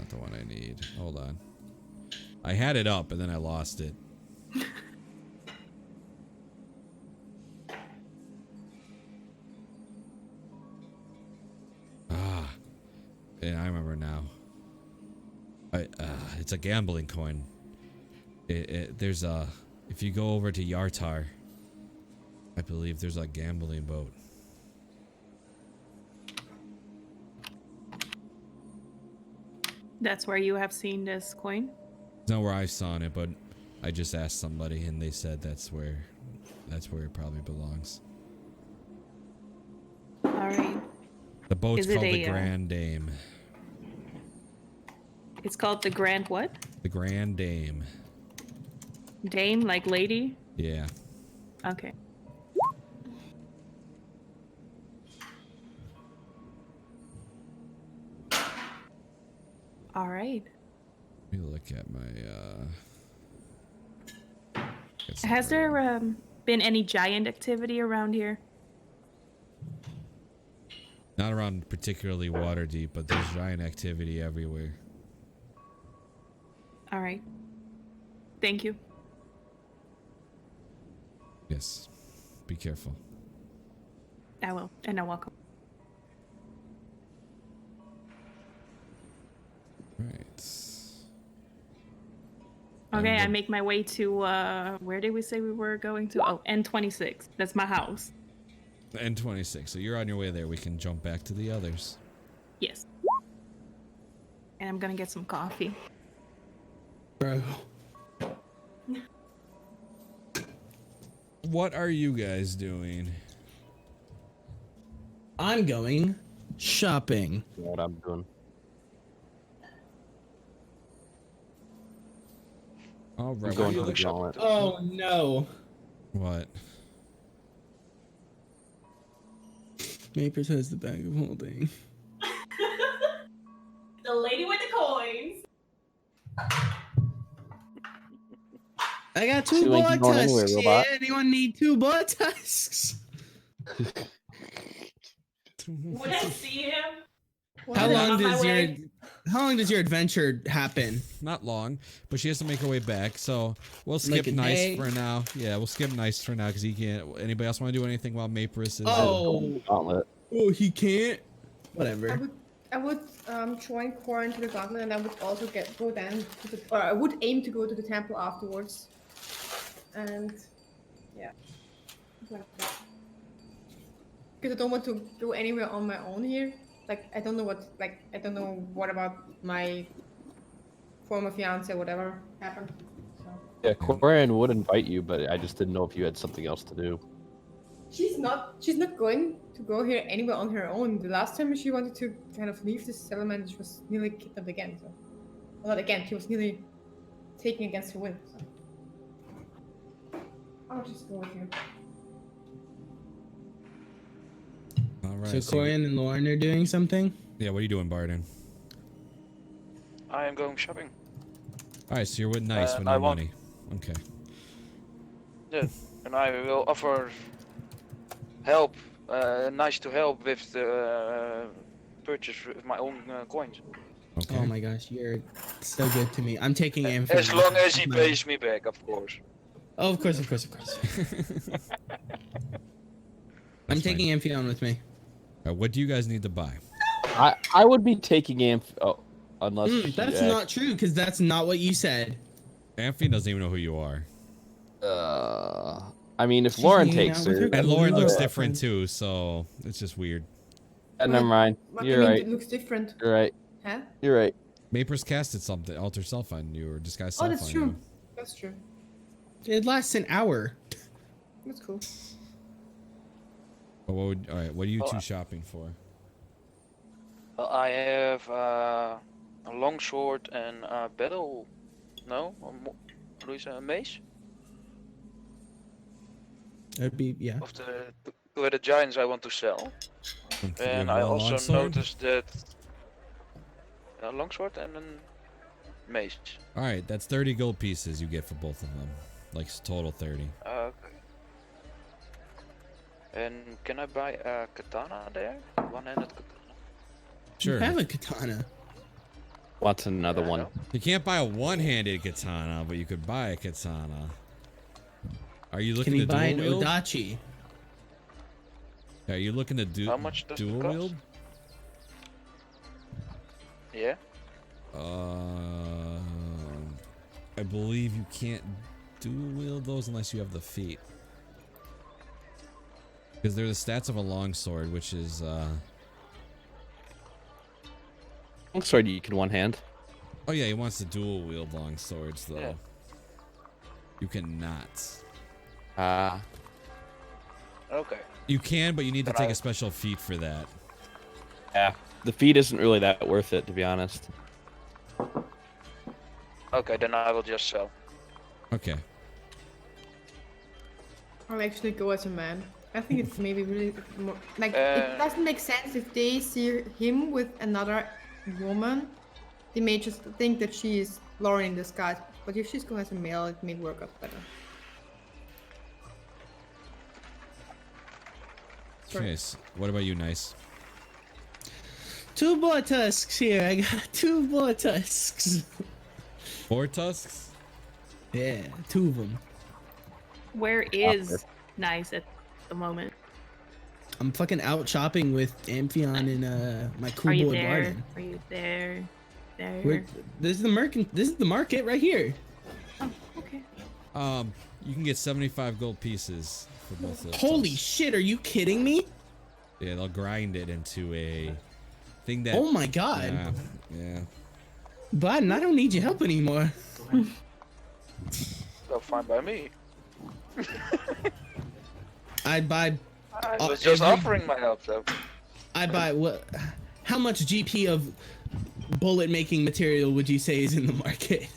not the one I need. Hold on. I had it up and then I lost it. Yeah, I remember now. It's a gambling coin. There's a... If you go over to Yartar, I believe there's a gambling boat. That's where you have seen this coin? It's not where I saw it, but I just asked somebody and they said that's where it probably belongs. Alright. The boat's Is it called the a, Grand Dame. It's called the Grand what? The Grand Dame. Dame, like lady? Yeah. Okay. Alright. Let me look at my Has there been any giant activity around here? not around particularly water deep, but there's giant activity everywhere. Alright. Thank you. Yes. Be careful. I will. And I welcome. Right. Okay, I make my way to where did we say we were going to? Oh, N26. That's my house. N26. So you're on your way there. We can jump back to the others. Yes. And I'm gonna get some coffee. Bro. What are you guys doing? I'm going shopping. What I'm doing. All right. I'm going to you the look shopping gauntlet. too? Oh no. What? Mapers has the bag of holding. The lady with the coins. I got See, two like, boa you going anywhere, tusks. robot? Yeah, anyone need two boa tusks? Would I see him? How Is it long on my does way? how long does your adventure happen? Not long, but she has to make her way back. So we'll skip Like a nice day? for now. Yeah, we'll skip nice for now because he can't. Anybody else want to do anything while Mapris is? Oh, Gauntlet. oh, he can't. Whatever. I would join Cora into the gauntlet, and I would also go down to the, or I would aim to go to the temple afterwards. And yeah, because I don't want to go anywhere on my own here. Like I don't know what about my former fiance or whatever happened. So. Yeah, Corian would invite you, but I just didn't know if you had something else to do. She's not going to go here anywhere on her own. The last time she wanted to kind of leave this settlement, she was nearly kidnapped again. So, well, not again. She was nearly taken against her will. So. I'll just go with you. All right. So Corian and Lauren are doing something? Yeah, what are you doing, Barden? I am going shopping. All right, so you're with nice with I no want- money. Okay. Yeah, and I will offer help. Nice to help with the purchase with my own coins. Okay. Oh my gosh, you're so good to me. I'm taking Amphi. As long as he pays me back, of course. Oh, of course. I'm taking Amphion with me. What do you guys need to buy? I would be taking unless That's not true, because that's not what you said. Amphi doesn't even know who you are. I mean, if She's Lauren hanging takes out with her, her And Lauren looks Yeah. different too, so it's just weird. never mind. What, You're I mean, right. It looks different, You're right. huh? You're right. Mapers casted something, alter self on you, or disguise Oh, self that's on true. you. That's true. It lasts an hour. That's cool. But all right, what are you Oh, two shopping for? Well, I have a longsword and a battle. No, what do you say? A mace That'd be, yeah. of the giants I want to sell. You And have I one also longsword? noticed that a longsword and a mace. All right, that's 30 gold pieces you get for both of them. Like total 30. Okay. And can I buy a katana there? One-handed katana. Sure. You have a katana. wants another I one. know. You can't buy a one-handed katana, but you could buy a katana. Are you looking Can you to buy dual an wield? Odachi? Are you looking to How much does it dual cost? wield? Yeah. I believe you can't dual wield those unless you have the feat. Because they're the stats of a longsword, which is Longsword you can one hand. oh yeah, he wants to dual wield long swords though. Yeah. You cannot. Okay. You can, but you need to Then take I- a special feat for that. Yeah. The feat isn't really that worth it, to be honest. Okay, then I will just sell. Okay. I'll actually go as a man. I think it's maybe really more, like Uh, it doesn't make sense if they see him with another woman. They may just think that she is Lauren in disguise. But if she's going as a male, it may work out better. Sorry. Okay. What about you, Nice? 2 boar tusks here. I got 2 boar tusks. 4 tusks? Yeah, 2 of them. Where is Nice at the moment? I'm fucking out shopping with Amphion and my cool Are you boy there? Barden. Are you there? There. This is the market right here. Oh, okay. You can get 75 gold pieces for both of those. Holy tusks. shit, are you kidding me? Yeah, they'll grind it into a thing that. Oh my god. Yeah. Barden, I don't need your help anymore. Well, fine by me. I'd buy I was just every- offering my help, though. I buy what? How much GP of bullet making material would you say is in the market?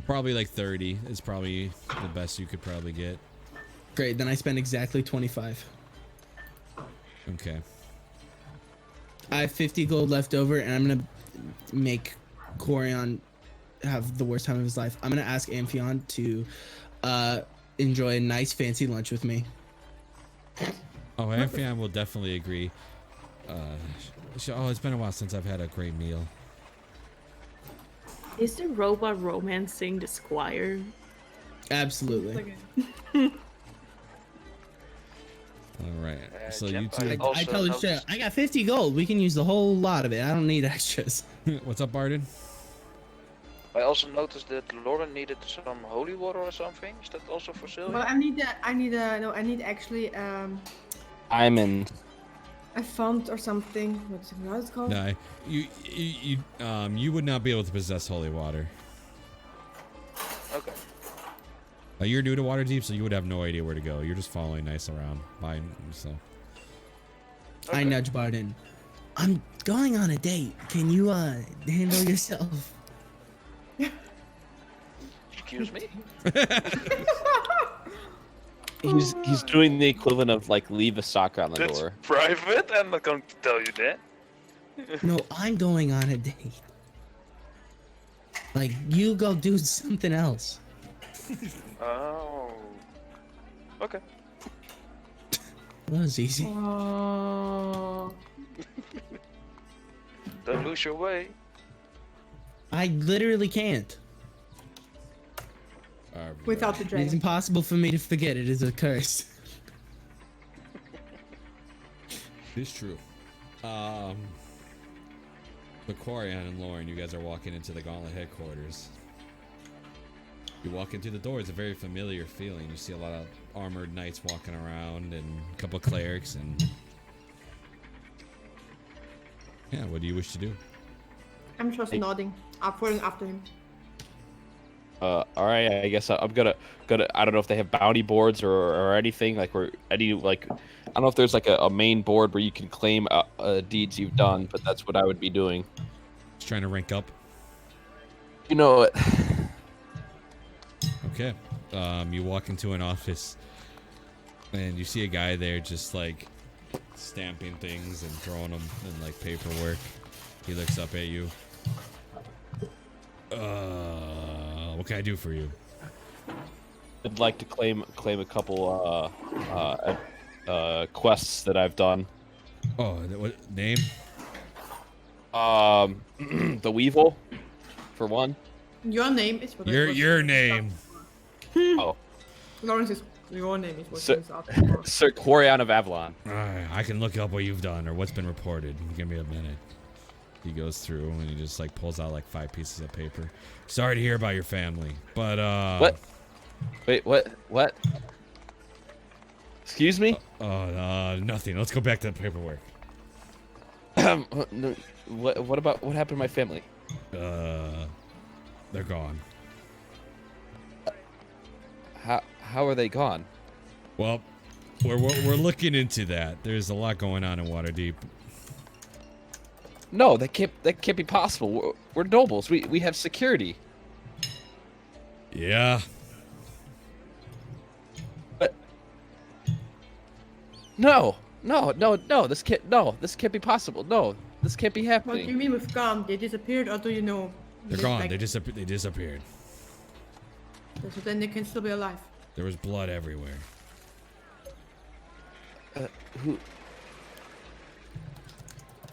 Probably like 30 is probably the best you could probably get. Great, then I spend exactly 25. Okay. I have 50 gold left over, and I'm gonna make Corion have the worst time of his life. I'm gonna ask Amphion to enjoy a nice fancy lunch with me. Oh, Amphion will definitely agree. Oh, it's been a while since I've had a great meal. Is the robot romancing the squire? Absolutely. All right. So Jemp, you I, two. Also I tell you straight, noticed- I got 50 gold. We can use the whole lot of it. I don't need extras. What's up, Barden? I also noticed that Lauren needed some holy water or something. Is that also for sale? Well, I need actually I'm in. a font or something. What's it called? No, you would not be able to possess holy water. Okay. You're new to Waterdeep, so you would have no idea where to go. You're just following Nice around by himself. I Okay. nudge Barden. I'm going on a date. Can you handle yourself? Excuse me? He's doing the equivalent of like leave a sock on the That's door. private. I'm not going to tell you that. No, I'm going on a date. Like, you go do something else. Oh. Okay. That was easy. Oh. Don't lose your way. I literally can't. Without the It's dragon. impossible for me to forget. It is a curse. It's true. The Quarian and Lauren, you guys are walking into the Gauntlet headquarters. You walk into the door, it's a very familiar feeling. You see a lot of armored knights walking around and a couple clerics and... Yeah, what do you wish to do? I'm just nodding. I'm following after him. All right, I guess I'm gonna. I don't know if they have bounty boards or anything like where any like. I don't know if there's like a main board where you can claim deeds you've done, but that's what I would be doing. Just trying to rank up. You know it. Okay. You walk into an office and you see a guy there just like stamping things and throwing them in like paperwork. He looks up at you. What can I do for you? I'd like to claim a couple quests that I've done. Oh, what name? The Weevil. for one. Your name is what Your name. Oh, Lawrence is your name is what Sir- he's asking for. Sir Quarion of Avalon. I can look up what you've done or what's been reported. Give me a minute. He goes through and he just like pulls out like 5 pieces of paper. Sorry to hear about your family, but What? Wait, what? Excuse me? Nothing. Let's go back to the paperwork. No, what happened to my family? They're gone. How are they gone? Well, we're looking into that. There's a lot going on in Waterdeep. No, that can't be possible. We're nobles. We have security. Yeah. But no. This can't be possible. No, this can't be What do happening. you mean with gone? They disappeared, or do you know? They're gone. They disappeared. So then they can still be alive. There was blood everywhere. Who?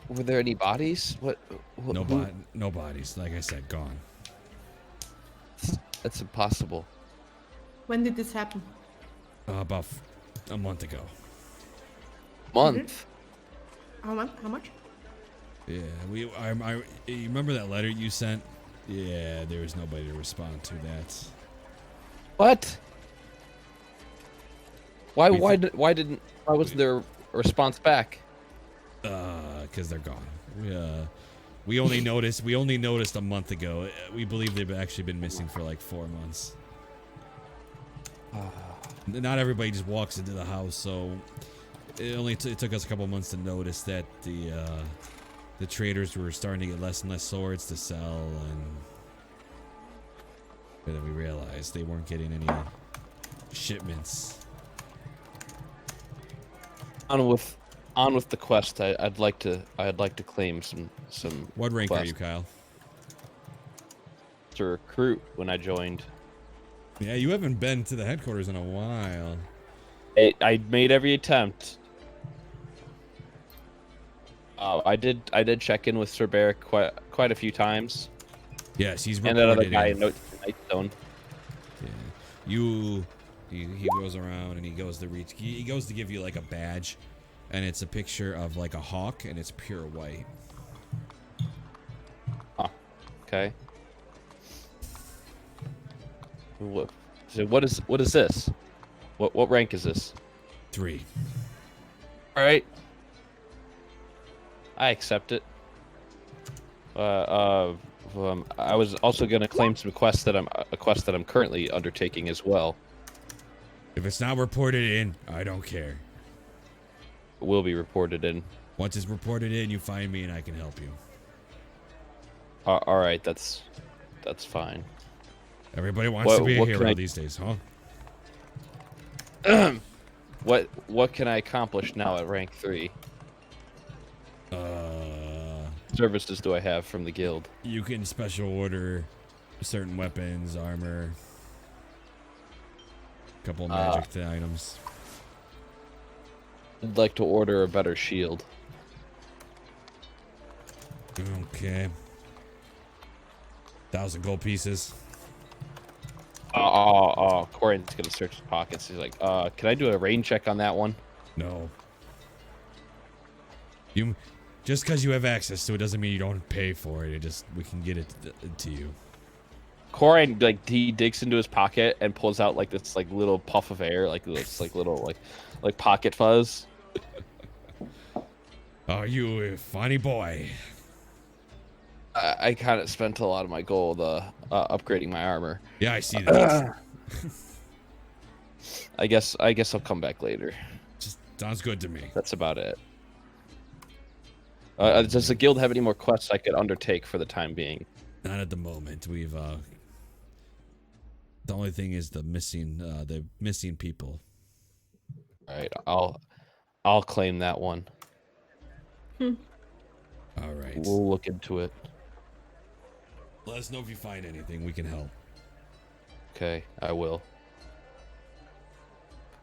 Were there any bodies? What? No bodies. Like I said, gone. That's impossible. When did this happen? About a month ago. Month. How much? Yeah, you remember that letter you sent? Yeah, there was nobody to respond to that. What? Why wasn't there a response back? Because they're gone. We only noticed a month ago. We believe they've actually been missing for like 4 months. Not everybody just walks into the house, so it took us a couple months to notice that the traders were starting to get less and less swords to sell, and then we realized they weren't getting any shipments. On with the quest. I'd like to claim some. What rank are quest. you, Kyle? To recruit when I joined. Yeah, you haven't been to the headquarters in a while. I made every attempt. I did check in with Sir Barrick quite a few times. Yes, he's and reported that other guy in. in Nightstone. Yeah, he goes around and he goes to give you like a badge, and it's a picture of like a hawk and it's pure white. Okay. So what is this? What rank is this? 3. All right. I accept it. I was also gonna claim some quest that I'm currently undertaking as well. If it's not reported in, I don't care. It will be reported in. Once it's reported in, you find me and I can help you. All right, that's fine. Everybody wants to be a what hero these days, huh? What can I accomplish now at rank 3? Services do I have from the guild? You can special order certain weapons, armor, a couple of magic items. I'd like to order a better shield. Okay. 1,000 gold pieces. Corian's gonna search his pockets. He's like, can I do a rain check on that one? No. Just because you have access to it doesn't mean you don't pay for it. We can get it to you. Corian he digs into his pocket and pulls out like this little puff of air, like this little pocket fuzz. Oh, you a funny boy. I kind of spent a lot of my gold upgrading my armor. Yeah, I see that. I guess I'll come back later. Just sounds good to me. That's about it. Does the guild have any more quests I could undertake for the time being? Not at the moment. We've the only thing is the missing people. All right, I'll claim that one. All right. We'll look into it. Let us know if you find anything. We can help. Okay, I will.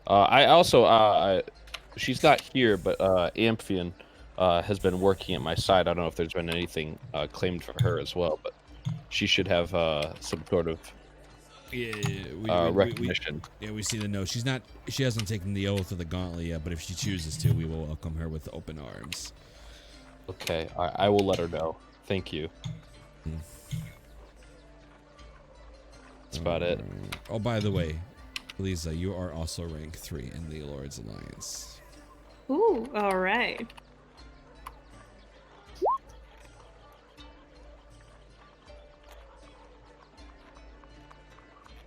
I also she's not here, but Amphion has been working at my side. I don't know if there's been anything claimed for her as well, but she should have some sort of Yeah, recognition. we see the note. She hasn't taken the oath of the gauntlet yet, but if she chooses to, we will welcome her with open arms. Okay, I will let her know. Thank you. That's about it. Oh, by the way, Lisa, you are also rank 3 in the Lord's Alliance. Ooh, all right.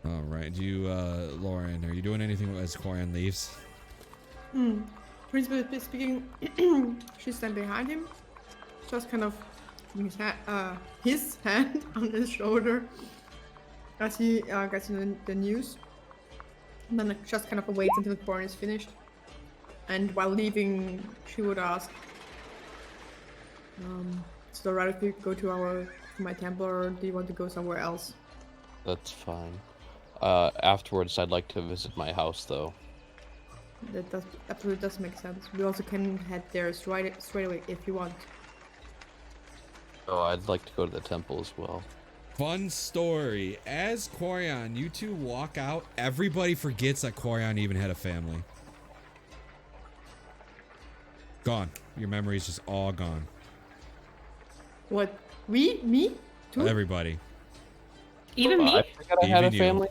All right, do you, Lauren, are you doing anything as Corian leaves? Principally speaking, she's standing behind him, just kind of his hand on his shoulder as he gets the news. And then just kind of waits until Corian is finished. And while leaving, she would ask, "Is it alright if we go to my temple, or do you want to go somewhere else?" That's fine. Afterwards, I'd like to visit my house, though. That absolutely does make sense. We also can head there straight away if you want. Oh, I'd like to go to the temple as well. Fun story. As Corian, you two walk out, everybody forgets that Corian even had a family. Gone. Your memory's just all gone. What? Me? Too? Everybody. Even me? I forgot I had a Even you. family.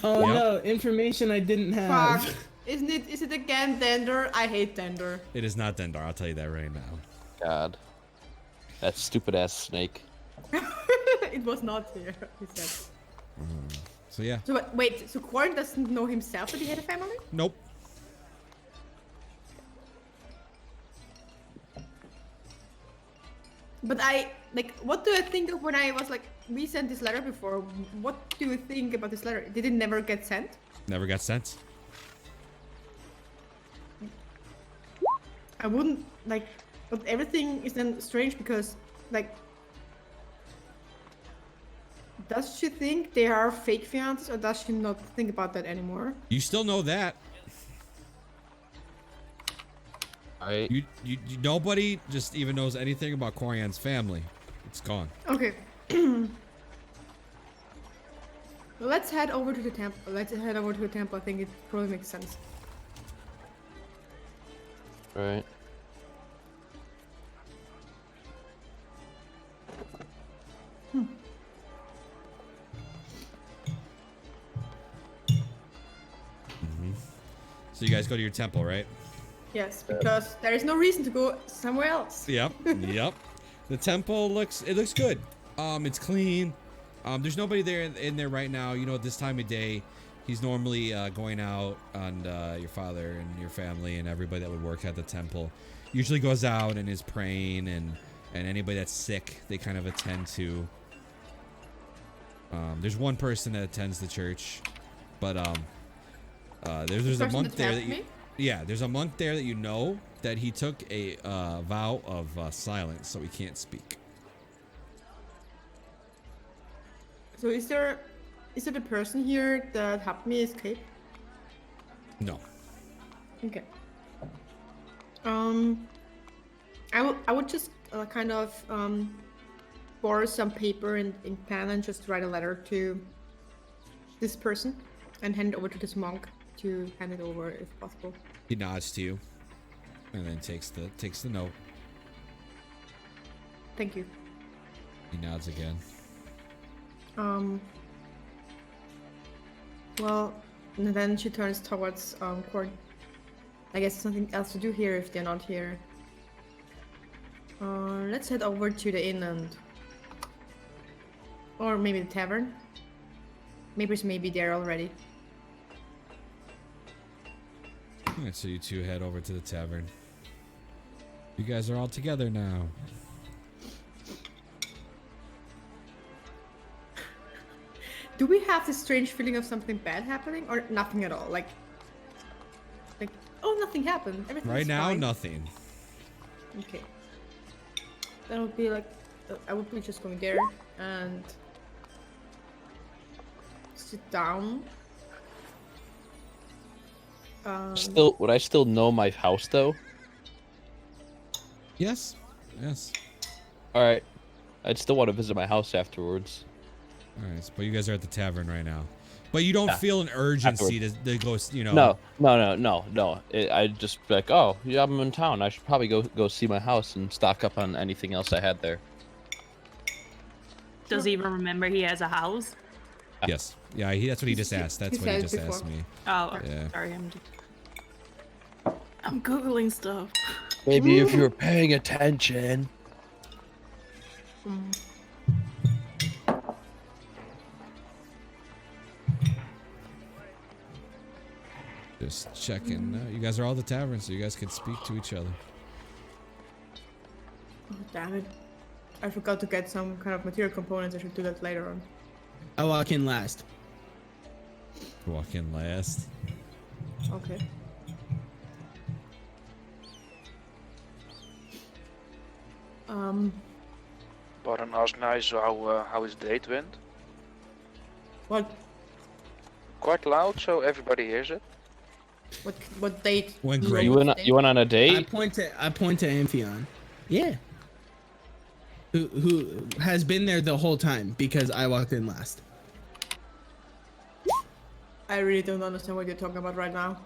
Oh Yep. no, information I didn't have. Fuck. Is it again Dender? I hate Dender. It is not Dendar, I'll tell you that right now. God. That stupid ass snake. It was not here, he said. So yeah. So wait, so Corian doesn't know himself that he had a family? Nope. But what do I think of when I was like, we sent this letter before? What do you think about this letter? Did it never get sent? Never got sent. I wouldn't like, but everything is then strange because like, does she think they are fake fiancés, or does she not think about that anymore? You still know that. Alright. You nobody just even knows anything about Corian's family. It's gone. Okay. Let's head over to the temple. I think it probably makes sense. Alright. So you guys go to your temple, right? Yes, because there is no reason to go somewhere else. Yep. Yep. The temple looks good. It's clean. There's nobody there in there right now. You know, at this time of day, he's normally going out, and your father and your family and everybody that would work at the temple usually goes out and is praying, and anybody that's sick, they kind of attend to. There's one person that attends the church, but there's a monk there that you, yeah, there's a monk there that you know that he took a vow of silence, so he can't speak. So is there a person here that helped me escape? No. Okay. I would just kind of borrow some paper and ink pen and just write a letter to this person and hand it over to this monk to hand it over if possible. He nods to you, and then takes the note. Thank you. He nods again. Well, and then she turns towards Cord. I guess there's nothing else to do here if they're not here. Let's head over to the inn or maybe the tavern. Maybe it's there already. Alright, so you two head over to the tavern. You guys are all together now. Do we have this strange feeling of something bad happening, or nothing at all? Like, oh, nothing happened. Everything's Right now, fine. nothing. Okay. That would be like, I would be just going there and sit down. Would I still know my house though? Yes. Yes. All right. I'd still want to visit my house afterwards. All right, but you guys are at the tavern right now. But you don't Yeah. feel an urgency to go, you know. No. I just be like, oh, yeah, I'm in town. I should probably go see my house and stock up on anything else I had there. Does he even remember he has a house? Yes. Yeah, that's what he just asked. That's he what he said just before. asked me. Oh, Yeah. sorry. I'm googling stuff. Maybe if you were paying attention. Just checking. You guys are all at the tavern, so you guys can speak to each other. Oh, damn it. I forgot to get some kind of material components. I should do that later on. I walk in last. Walk in last. Okay. Baron asked nice how his date went. What Quite loud, so everybody hears it. what date? Went Lowest great. You went on a I date? point to Amphion. Yeah. Who has been there the whole time because I walked in last. I really don't understand what you're talking about right now.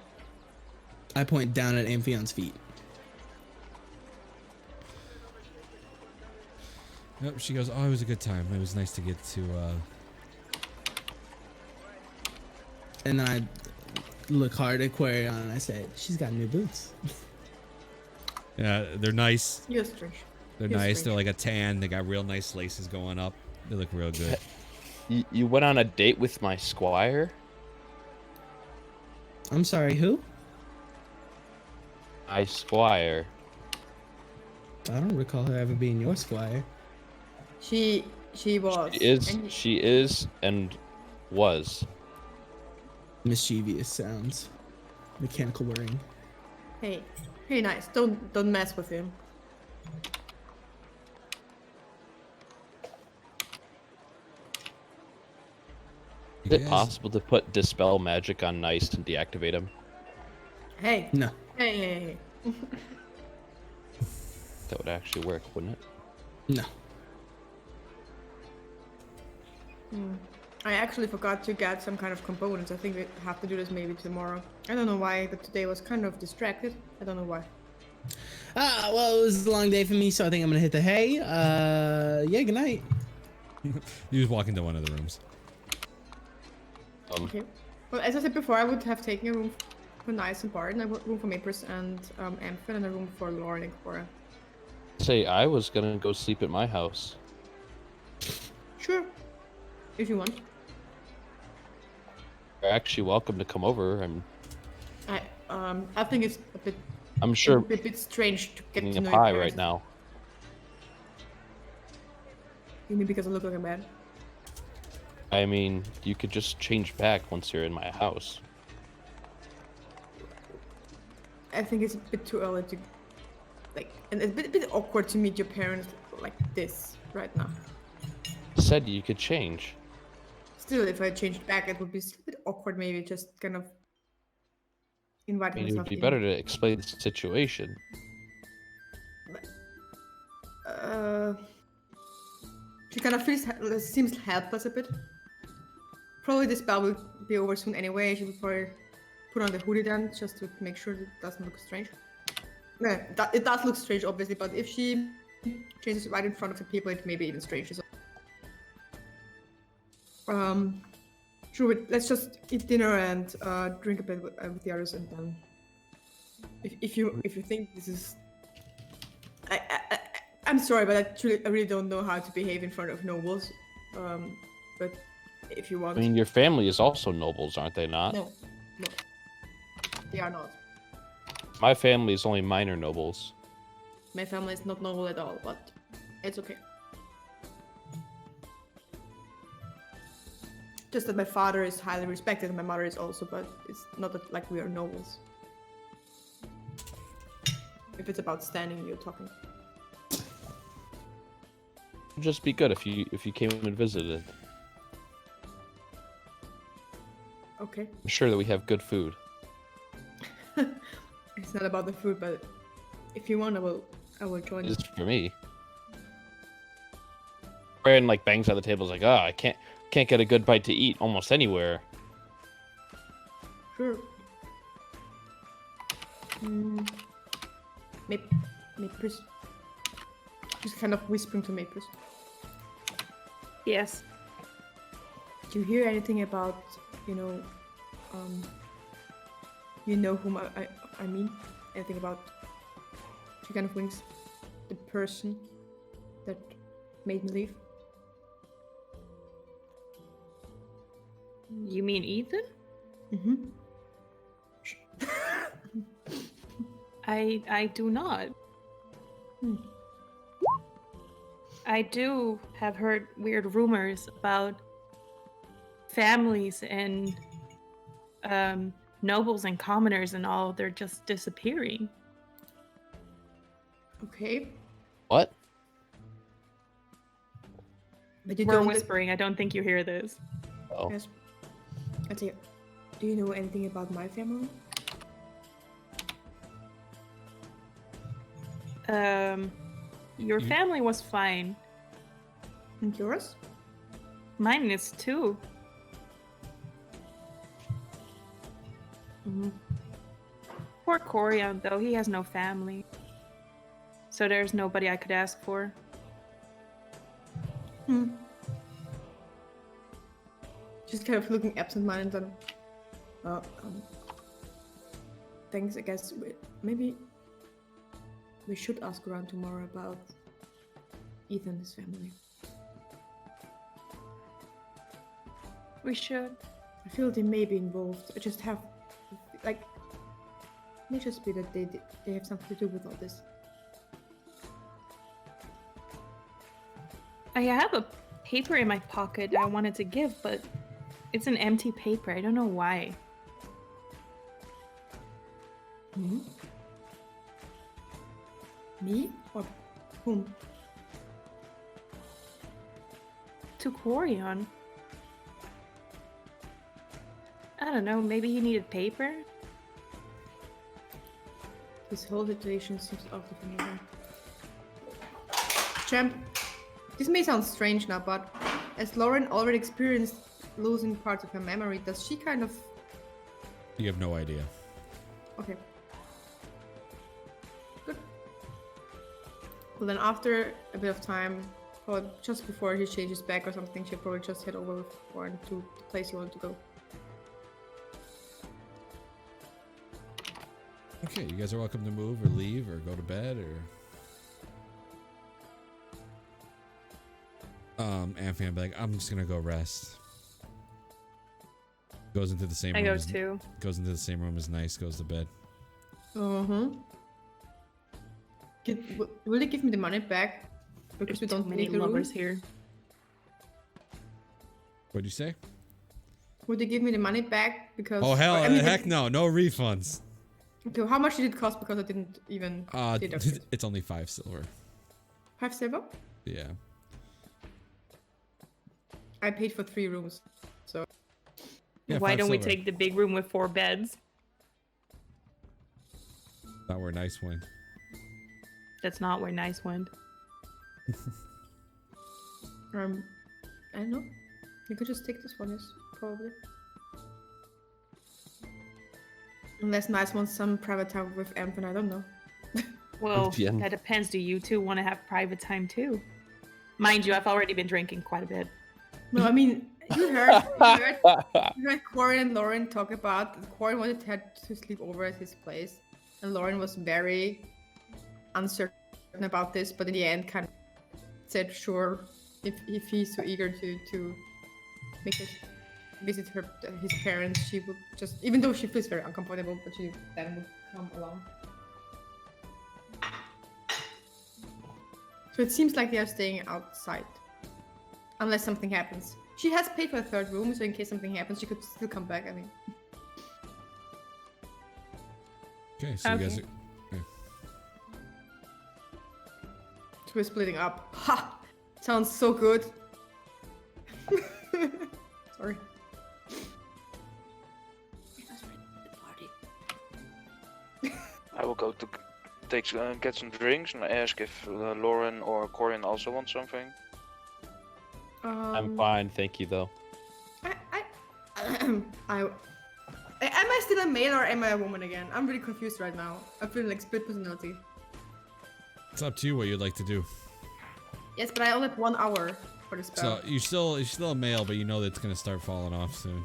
I point down at Amphion's feet. Yep, she goes, oh, it was a good time. It was nice to get to, And then I look hard at Quarion and I say, she's got new boots. Yeah, they're nice. You're strange. They're You're nice. strange. They're like a tan. They got real nice laces going up. They look real good. You went on a date with my squire? I'm sorry, who? My squire. I don't recall her ever being your squire. She was. She is and was. Mischievous sounds. Mechanical whirring. Hey, nice. Don't mess with him. Is it Yes. possible to put dispel magic on Nice and deactivate him? Hey. No. Hey. That would actually work, wouldn't it? No. I actually forgot to get some kind of components. I think we have to do this maybe tomorrow. I don't know why, but today was kind of distracted. I don't know why. Well, it was a long day for me, so I think I'm gonna hit the hay. Yeah, good night. You just walk into one of the rooms. Okay. Well, as I said before, I would have taken a room for Nice and Barton, a room for Mapers and Amphin, and a room for Lauren and Cora. Say, I was gonna go sleep at my house. Sure. If you want. You're actually welcome to come over. I think it's a bit I'm sure a bit strange to get eating to a know pie your right parents. now. You mean because I look like a man? I mean, you could just change back once you're in my house. I think it's a bit too early to, like, and it's a bit awkward to meet your parents like this right now. Said you could change. Still, if I changed back, it would be a bit awkward. Maybe just kind of I inviting mean, it would myself be in. better to explain the situation. She kind of seems helpless a bit. Probably this spell will be over soon anyway. She will probably put on the hoodie then, just to make sure it doesn't look strange. No, it does look strange, obviously, but if she changes right in front of the people, it may be even stranger. So. Sure, let's just eat dinner and drink a bit with the others, and then if you think this is, I'm sorry, but I really don't know how to behave in front of nobles. But if you want, I mean, your family is also nobles, aren't they not? no, they are not. My family is only minor nobles. My family is not noble at all, but it's okay. Just that my father is highly respected and my mother is also, but it's not that, like, we are nobles. If it's about standing, you're talking. It'd just be good if you came and visited. Okay. I'm sure that we have good food. It's not about the food, but if you want, I will join you. Just for me. Aaron like bangs on the table, is like, oh, I can't can't get a good bite to eat almost anywhere. Sure. Maples. Just kind of whispering to Maples. Yes. Do you hear anything about, whom I mean? Anything about two kind of wings? The person that made me leave? You mean Ethan? Mm-hmm. I do not. I do have heard weird rumors about families and nobles and commoners and all. They're just disappearing. Okay. What? But you We're don't whispering. I don't think you hear this. Oh. Yes. I tell you, do you know anything about my family? Your family was fine. And yours? Mine is too. Poor Corian, though, he has no family. So there's nobody I could ask for. Just kind of looking absent-minded and thanks, I guess. Maybe we should ask around tomorrow about Ethan and his family. We should. I feel they may be involved. I just have, like, it may just be that they have something to do with all this. I have a paper in my pocket I wanted to give, but it's an empty paper. I don't know why. Me? Or whom? To Corian. I don't know, maybe he needed paper? This whole situation seems awfully familiar. Champ, this may sound strange now, but as Lauren already experienced losing parts of her memory, does she kind of... You have no idea. Okay. Good. Well, then after a bit of time, or just before he changes back or something, she'll probably just head over with Lauren to the place you want to go. Okay, you guys are welcome to move or leave or go to bed or... Amphion be like, I'm just gonna go rest. Goes into the same room. I go too. Goes into the same room as Nice, goes to bed. Uh-huh. Will they give me the money back? Because we There's don't too many need the room? lovers here. What'd you say? Would they give me the money back? Because... Oh, hell, I mean, heck no. No refunds. Okay, how much did it cost? Because I didn't even deduct it. It's only 5 silver. 5 silver? Yeah. I paid for 3 rooms, so... Yeah, Why 5 don't we silver. take the big room with 4 beds? Not where Nice went. That's not where Nice went. I don't know. You could just take this one, yes, probably. Unless Nice wants some private time with Anthony, I don't know. Well, Yeah. that depends. Do you two want to have private time too? Mind you, I've already been drinking quite a bit. No, I mean, you heard Corey and Lauren talk about Corey wanted to sleep over at his place, and Lauren was very uncertain about this, but in the end, kind of said sure if he's so eager to make it visit his parents, she would just, even though she feels very uncomfortable, but she then would come along. So it seems like they are staying outside. Unless something happens. She has paid for a 3rd room, so in case something happens, she could still come back, I mean. Okay, so you guys Okay. are... yeah. So we're splitting up. Ha! Sounds so good. Sorry. I will go to get some drinks and ask if Lauren or Corian also want something. I'm fine, thank you though. Am I still a male or am I a woman again? I'm really confused right now. I'm feeling like split personality. It's up to you what you'd like to do. Yes, but I only have 1 hour for the spell. So you're still a male, but you know that it's gonna start falling off soon.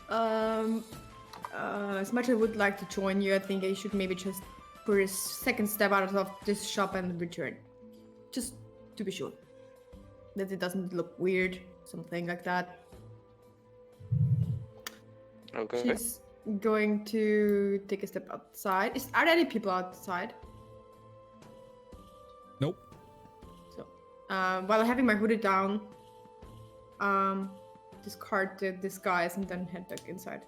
As much as I would like to join you, I think I should maybe just put a second step out of this shop and return. Just to be sure. That it doesn't look weird, something like that. Okay. She's going to take a step outside. Are there any people outside? Nope. So, while having my hoodie down, discard the disguise and then head back inside.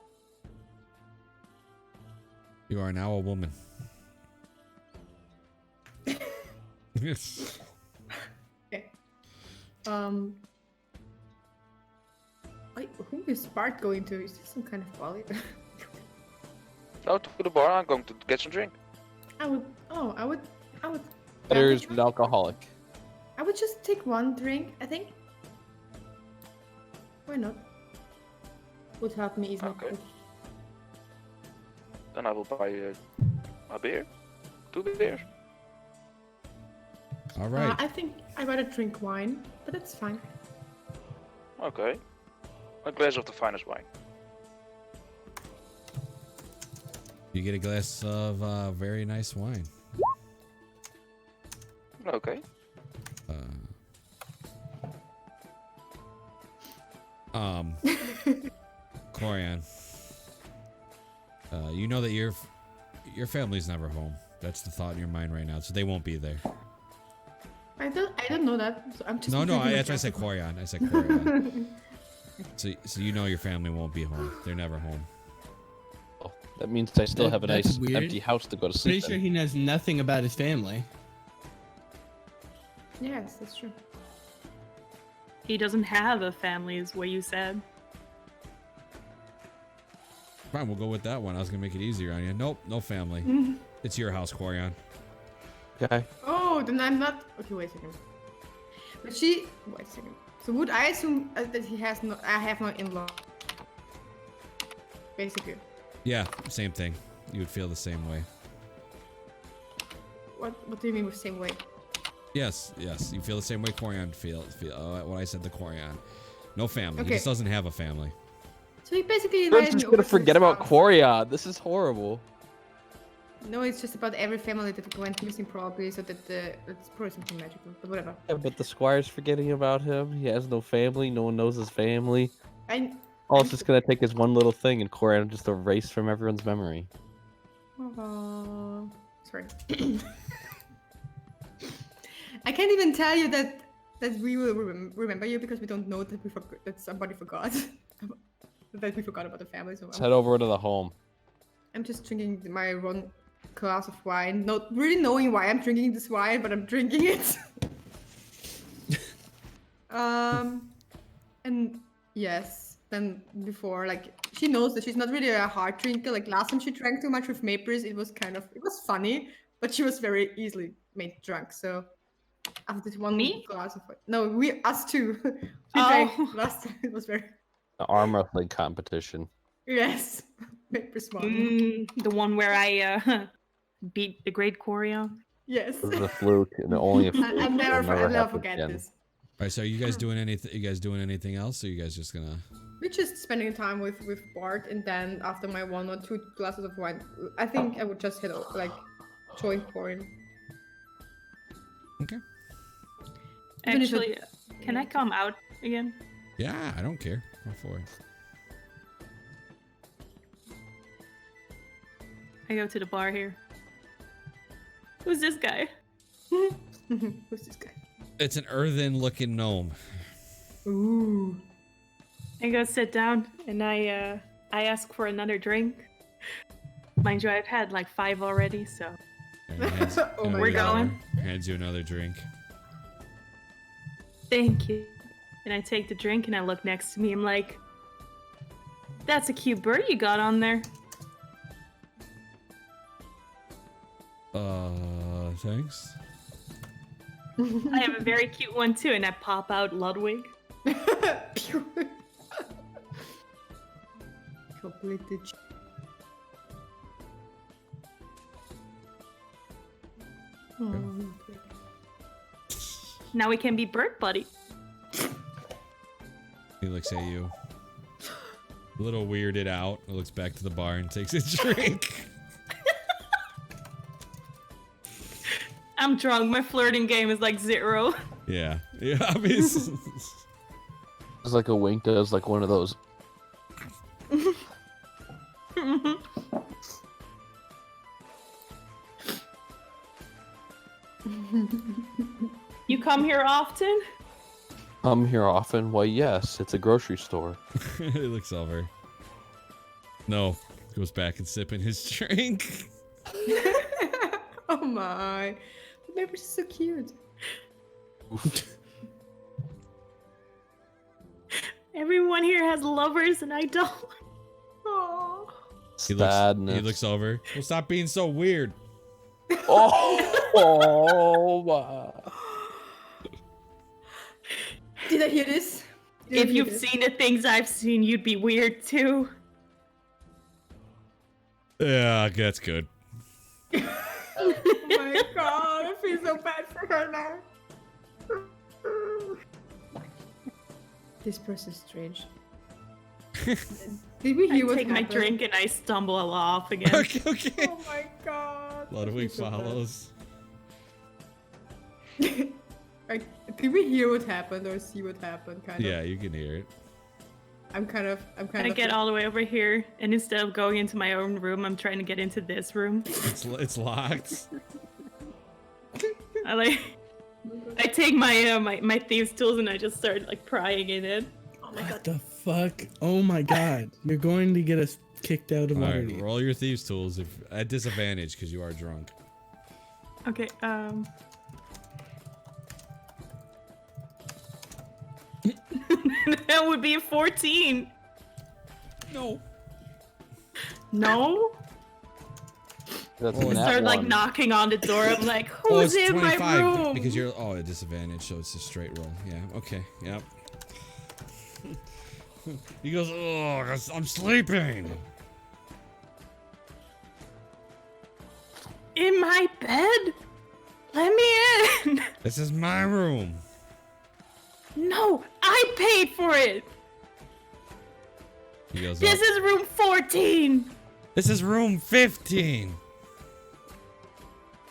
You are now a woman. Yes. Okay. Who is Bart going to? Is this some kind of volley? Go to the bar. I'm going to get some drink. I would. There's an alcoholic. I would just take one drink, I think. Why not? Would help me ease my Okay. cold. Then I will buy a beer. 2 beers. All right. I think I'd rather drink wine, but that's fine. Okay. A glass of the finest wine. You get a glass of very nice wine. Okay. Corian. You know that your family's never home. That's the thought in your mind right now, so they won't be there. I don't know that. So I'm just. No, drinking that's why I a said glass of wine. Corian. I said Corian. So you know your family won't be home. They're never home. Oh, that means I still have a That's nice weird. empty house to go to Pretty sleep sure in. he knows nothing about his family. Yes, that's true. He doesn't have a family, is what you said. Fine, we'll go with that one. I was gonna make it easier on you. Nope, no family. It's your house, Corian. Okay. Oh, then I'm not. Okay, wait a second. But she. Wait a second. So would I assume that he has no? I have no in-law. Basically. Yeah, same thing. You would feel the same way. What do you mean with same way? Yes. You feel the same way Corian feel when I said the Corian. No family. He Okay. just doesn't have a family. So he basically I'm invited just me gonna over to forget his about house. Quarion. This is horrible. No, it's just about every family that went missing probably, so that it's probably something magical, but whatever. Yeah, but the squire's forgetting about him. He has no family. No one knows his family. Oh, it's just gonna take his one little thing, and Quarion just erase from everyone's memory. Sorry. I can't even tell you that we will remember you because we don't know that that somebody forgot that we forgot about the family. So Let's head over to the home. I'm just drinking my one glass of wine, not really knowing why I'm drinking this wine, but I'm drinking it. And yes, then before, like, she knows that she's not really a hard drinker. Like last time she drank too much with Mapers, it was funny, but she was very easily made drunk. So after this one Me? glass of wine, no, us two. She Oh. drank last time. It was very The arm wrestling competition. yes. Mapers won. The one where I beat the great Corion. Yes. This is a fluke, and only a fluke. I'll never happen forget again. this. All right, so are you guys doing anything? You guys doing anything else? Or are you guys just gonna? We're just spending time with Bart, and then after my 1 or 2 glasses of wine, I think I would just join Corin. Okay. Even if Actually, can I come out again? Yeah, I don't care. Go for it. I go to the bar here. Who's this guy? Who's this guy? It's an earthen-looking gnome. Ooh. I go sit down and I ask for another drink. Mind you, I've had like 5 already, so And he hands- Oh my We're God. going. Hands you another drink. thank you. And I take the drink and I look next to me. I'm like, that's a cute bird you got on there. Thanks. I have a very cute one too, and I pop out Ludwig. Completed. Now we can be bird buddy. He looks at you. A little weirded out. Looks back to the bar and takes a drink. I'm drunk. My flirting game is like 0. Yeah. Yeah, obviously. It's like a wink does like one of those. You come here often? Come here often? Why, yes. It's a grocery store. He looks over. No. Goes back and sipping his drink. Oh my. The neighbors are so cute. Everyone here has lovers and I don't. Oh. Sadness. He looks over. Well, stop being so weird. Oh my. Did I hear this? If you've seen the things I've seen, you'd be weird too. Yeah, that's good. Oh my god, I feel so bad for her now. This person's strange. Did we hear I what take my happened? drink and I stumble off again. Okay. Oh my god. Ludwig I feel so bad. follows. Like, did we hear what happened or see what happened? Kind Yeah, of. you can hear it. I'm kind of. I get all the way over here, and instead of going into my own room, I'm trying to get into this room. It's locked. I take my my thieves' tools and I just start like prying in it. Oh my What god. the fuck? Oh my god. You're going to get us kicked out of All right, Waterdeep. roll your thieves' tools if at disadvantage because you are drunk. Okay, that would be a 14. No. No? That's Oh, an I at start like one. knocking on the door. I'm like, Oh, who's it's in my 25 room? because you're at disadvantage, so it's a straight roll. Yeah. Okay. Yep. He goes, oh, I'm sleeping. In my bed? Let me in. This is my room. No, I paid for it. He goes, This is room 14. This is room 15.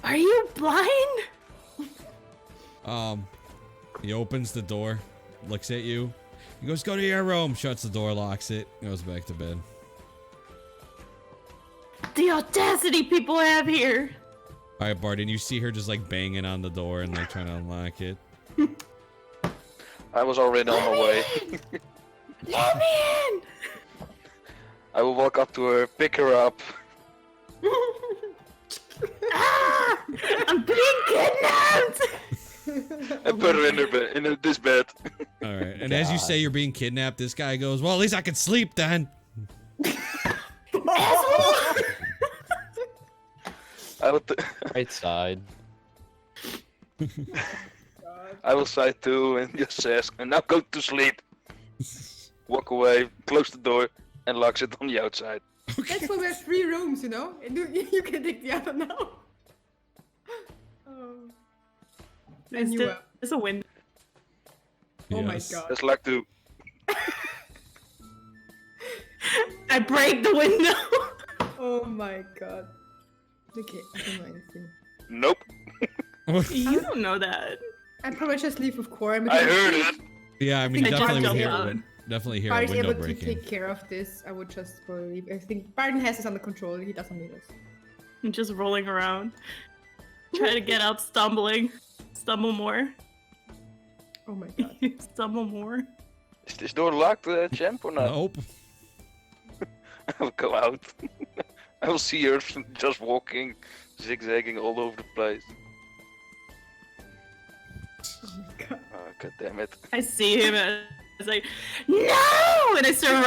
Are you blind? He opens the door, looks at you. He goes, go to your room. Shuts the door, locks it, goes back to bed. The audacity people have here. All right, Bart, and you see her just like banging on the door and like trying to unlock it. I was already on my way. Let me in. I will walk up to her, pick her up. Ah, I'm being kidnapped. And put her in her bed, this bed. All right, and as you say you're being kidnapped, this guy goes, well, at least I can sleep then. I will, Right side. I will sigh too and just says, and now go to sleep. Walk away, close the door, and locks it on the outside. That's why we have 3 rooms, you know? And you can take the other now. Oh. And you There's a window. Oh my Yes. god. That's luck too. I break the window. Oh my god. Okay, I don't know anything. Nope. You don't know that. I probably just leave with Cora. I heard it. Yeah, I mean, I just definitely would jumped hear, out. definitely hear a Bart's window able to breaking. take care of this. I would just probably leave. I think Barton has this under control. He doesn't need us. I'm just rolling around. Try to get up, stumbling. Stumble more. Oh my god. Stumble more. Is this door locked, champ, or not? Nope. I will go out. I will see her just walking, zigzagging all over the place. Oh my god. Oh, god damn it. I see him and it's like, no! And I start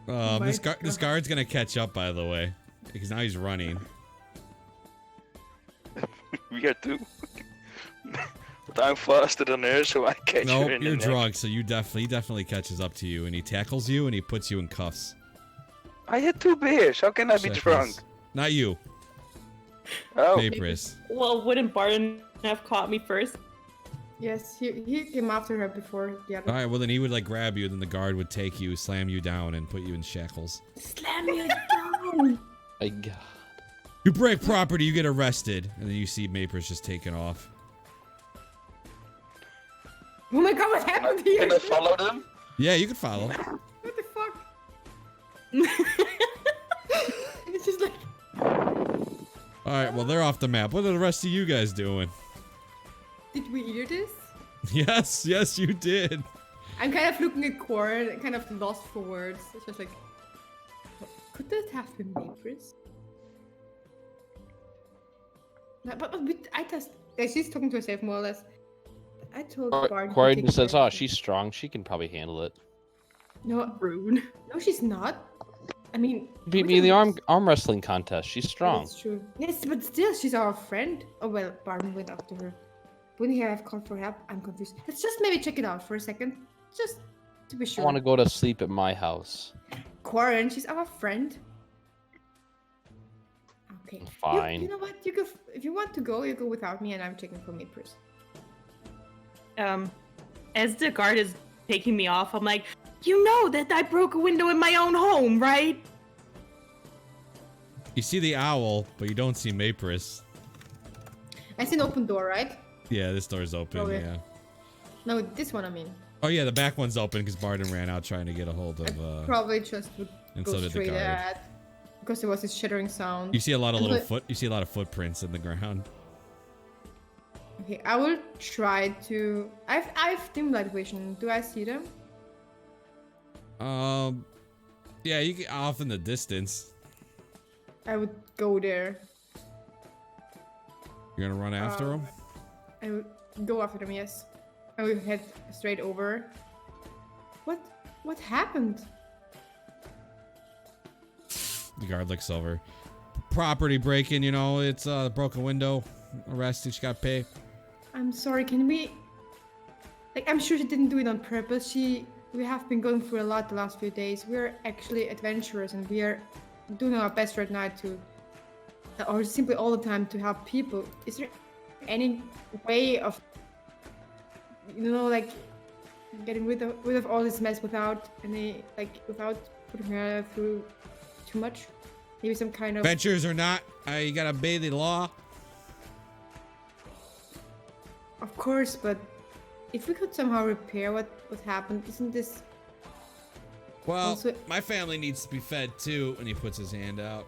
running. my This God. guard's gonna catch up, by the way, because now he's running. We are too. But I'm faster than her, so I catch Nope, her in you're the neck. drunk, so he definitely catches up to you, and he tackles you, and he puts you in cuffs. I had 2 beers. How can I be Shackles. drunk? Not you, Oh, Vapris. Well, wouldn't Barton have caught me first? Yes, he came after her before the other. All right, well then he would like grab you, then the guard would take you, slam you down, and put you in shackles. Slam you down. My God. You break property, you get arrested, and then you see Mapers just taking off. Oh my god, what happened here? can I follow them? Yeah, you can follow. What the fuck? It's just like, All right, well they're off the map. What are the rest of you guys doing? did we hear this? Yes, you did. I'm kind of looking at Corin, kind of lost for words. It's just like, could that have been Mapris? No, but I just, like, she's talking to herself more or less. I told Bart. Quarry just says, "Oh, she's strong. She can probably handle it." No, Rude. no, she's not. I mean, Beat me in the arm wrestling contest. She's strong. That's true. Yes, but still, she's our friend. Oh well, Barton went after her. Wouldn't he have called for help? I'm confused. Let's just maybe check it out for a second, just to be I sure. want to go to sleep at my house. Corin, she's our friend. Okay. Fine. You know what? You go. If you want to go, you go without me, and I'm checking for Mapris. As the guard is taking me off, I'm like, you know that I broke a window in my own home, right? You see the owl, but you don't see Mapris. I see an open door, right? Yeah, this door's open, Okay. yeah. No, this one, I mean. Oh yeah, the back one's open because Barton ran out trying to get a hold of, Probably just would and go so did the straight guard. at. Because there was this shattering sound. You see a lot of And you see a lot of footprints in the ground. Okay, I will try to. I've dim light vision. Do I see them? Yeah, you get off in the distance. I would go there. You're gonna run after him? I would go after them. Yes. I would head straight over. What happened? The guard looks over. Property break-in, you know, it's a broken window. Arrested, she got paid. I'm sorry. Can we? Like, I'm sure she didn't do it on purpose. We have been going through a lot the last few days. We're actually adventurers, and we are doing our best right now to, or simply all the time, to help people. Is there any way of, like, getting rid of all this mess without without putting her through too much? Maybe some kind of. Adventures or not, you gotta obey the law. Of course, but if we could somehow repair what happened, isn't this? Well, Also- my family needs to be fed too, and he puts his hand out.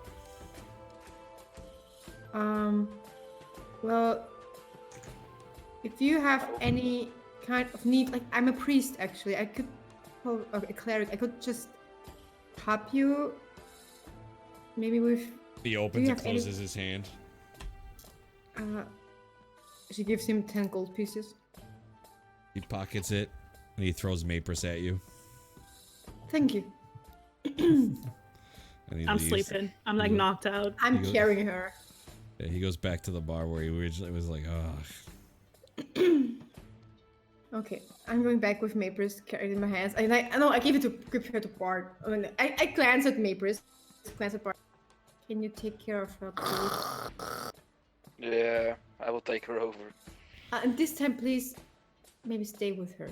Well, if you have any kind of need, like, I'm a priest actually, I could, or a cleric, I could just help you. Maybe with. He opens Do and you have any- closes his hand. She gives him 10 gold pieces. He pockets it, and he throws Mapris at you. Thank you. And he I'm leaves. sleeping. I'm like You- knocked out. I'm You go- carrying her. Yeah, he goes back to the bar where he originally was like, ugh. Okay, I'm going back with Mapris carried in my hands. I know I gave it to give her to Bart. I glance at Mapris, glance at Bart. Can you take care of her, please? Yeah, I will take her over. And this time, please, maybe stay with her.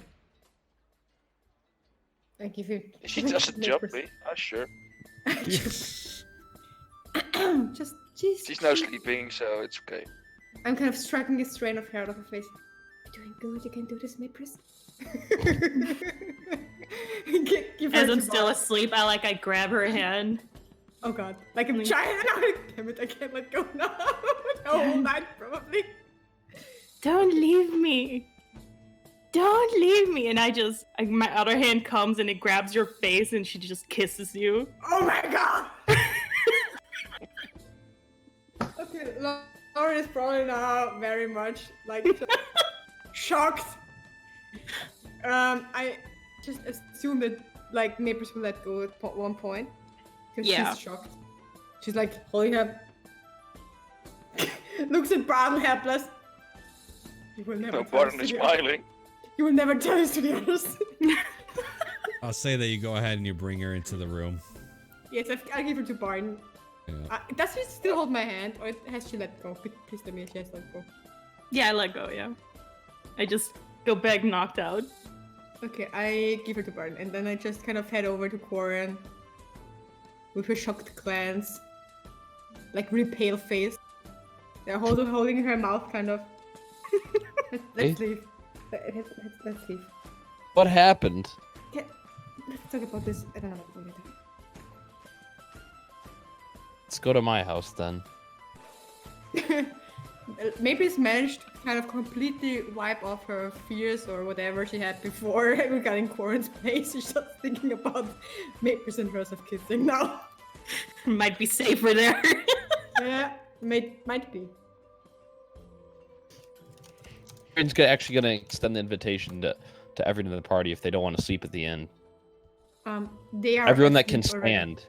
I give you. She doesn't jump me. Oh, sure. Just, jeez. She's now sleeping, so it's okay. I'm kind of striking a strain of hair out of her face. You're doing good. You can do this, Mapris. Give her As to I'm still Bart. asleep, I grab her hand. Oh god. Like I'm trying. Damn it, I can't let go now. The whole night, probably. Don't leave me. Don't leave me. And my other hand comes and it grabs your face and she just kisses you. Oh my god! Okay, Lauren is probably now very much like shocked. I just assume that like Mapris will let go at one point because Yeah. she's shocked. She's like holding her, looks at Brown helpless. You will never No, tell us Barton to is the others. smiling. You will never tell us to the others. I'll say that you go ahead and you bring her into the room. Yes, I'll give her to Barton. Yeah. Does she still hold my hand, or has she let go? Please tell me she has let go. Yeah, I let go, yeah. I just go back knocked out. Okay, I give her to Barton, and then I just kind of head over to Corian with a shocked glance, like really pale face. They're holding her mouth, kind of. Let's leave. Let's leave. What happened? Okay, let's talk about this. I don't know what later. Let's go to my house then. Maybe it's managed to kind of completely wipe off her fears or whatever she had before regarding Corian's place. She's just thinking about Maples and hers of kissing now. Might be safer there. Yeah, might be. Aaron's actually gonna extend the invitation to everyone in the party if they don't want to sleep at the inn. They are Everyone that can asleep already. stand.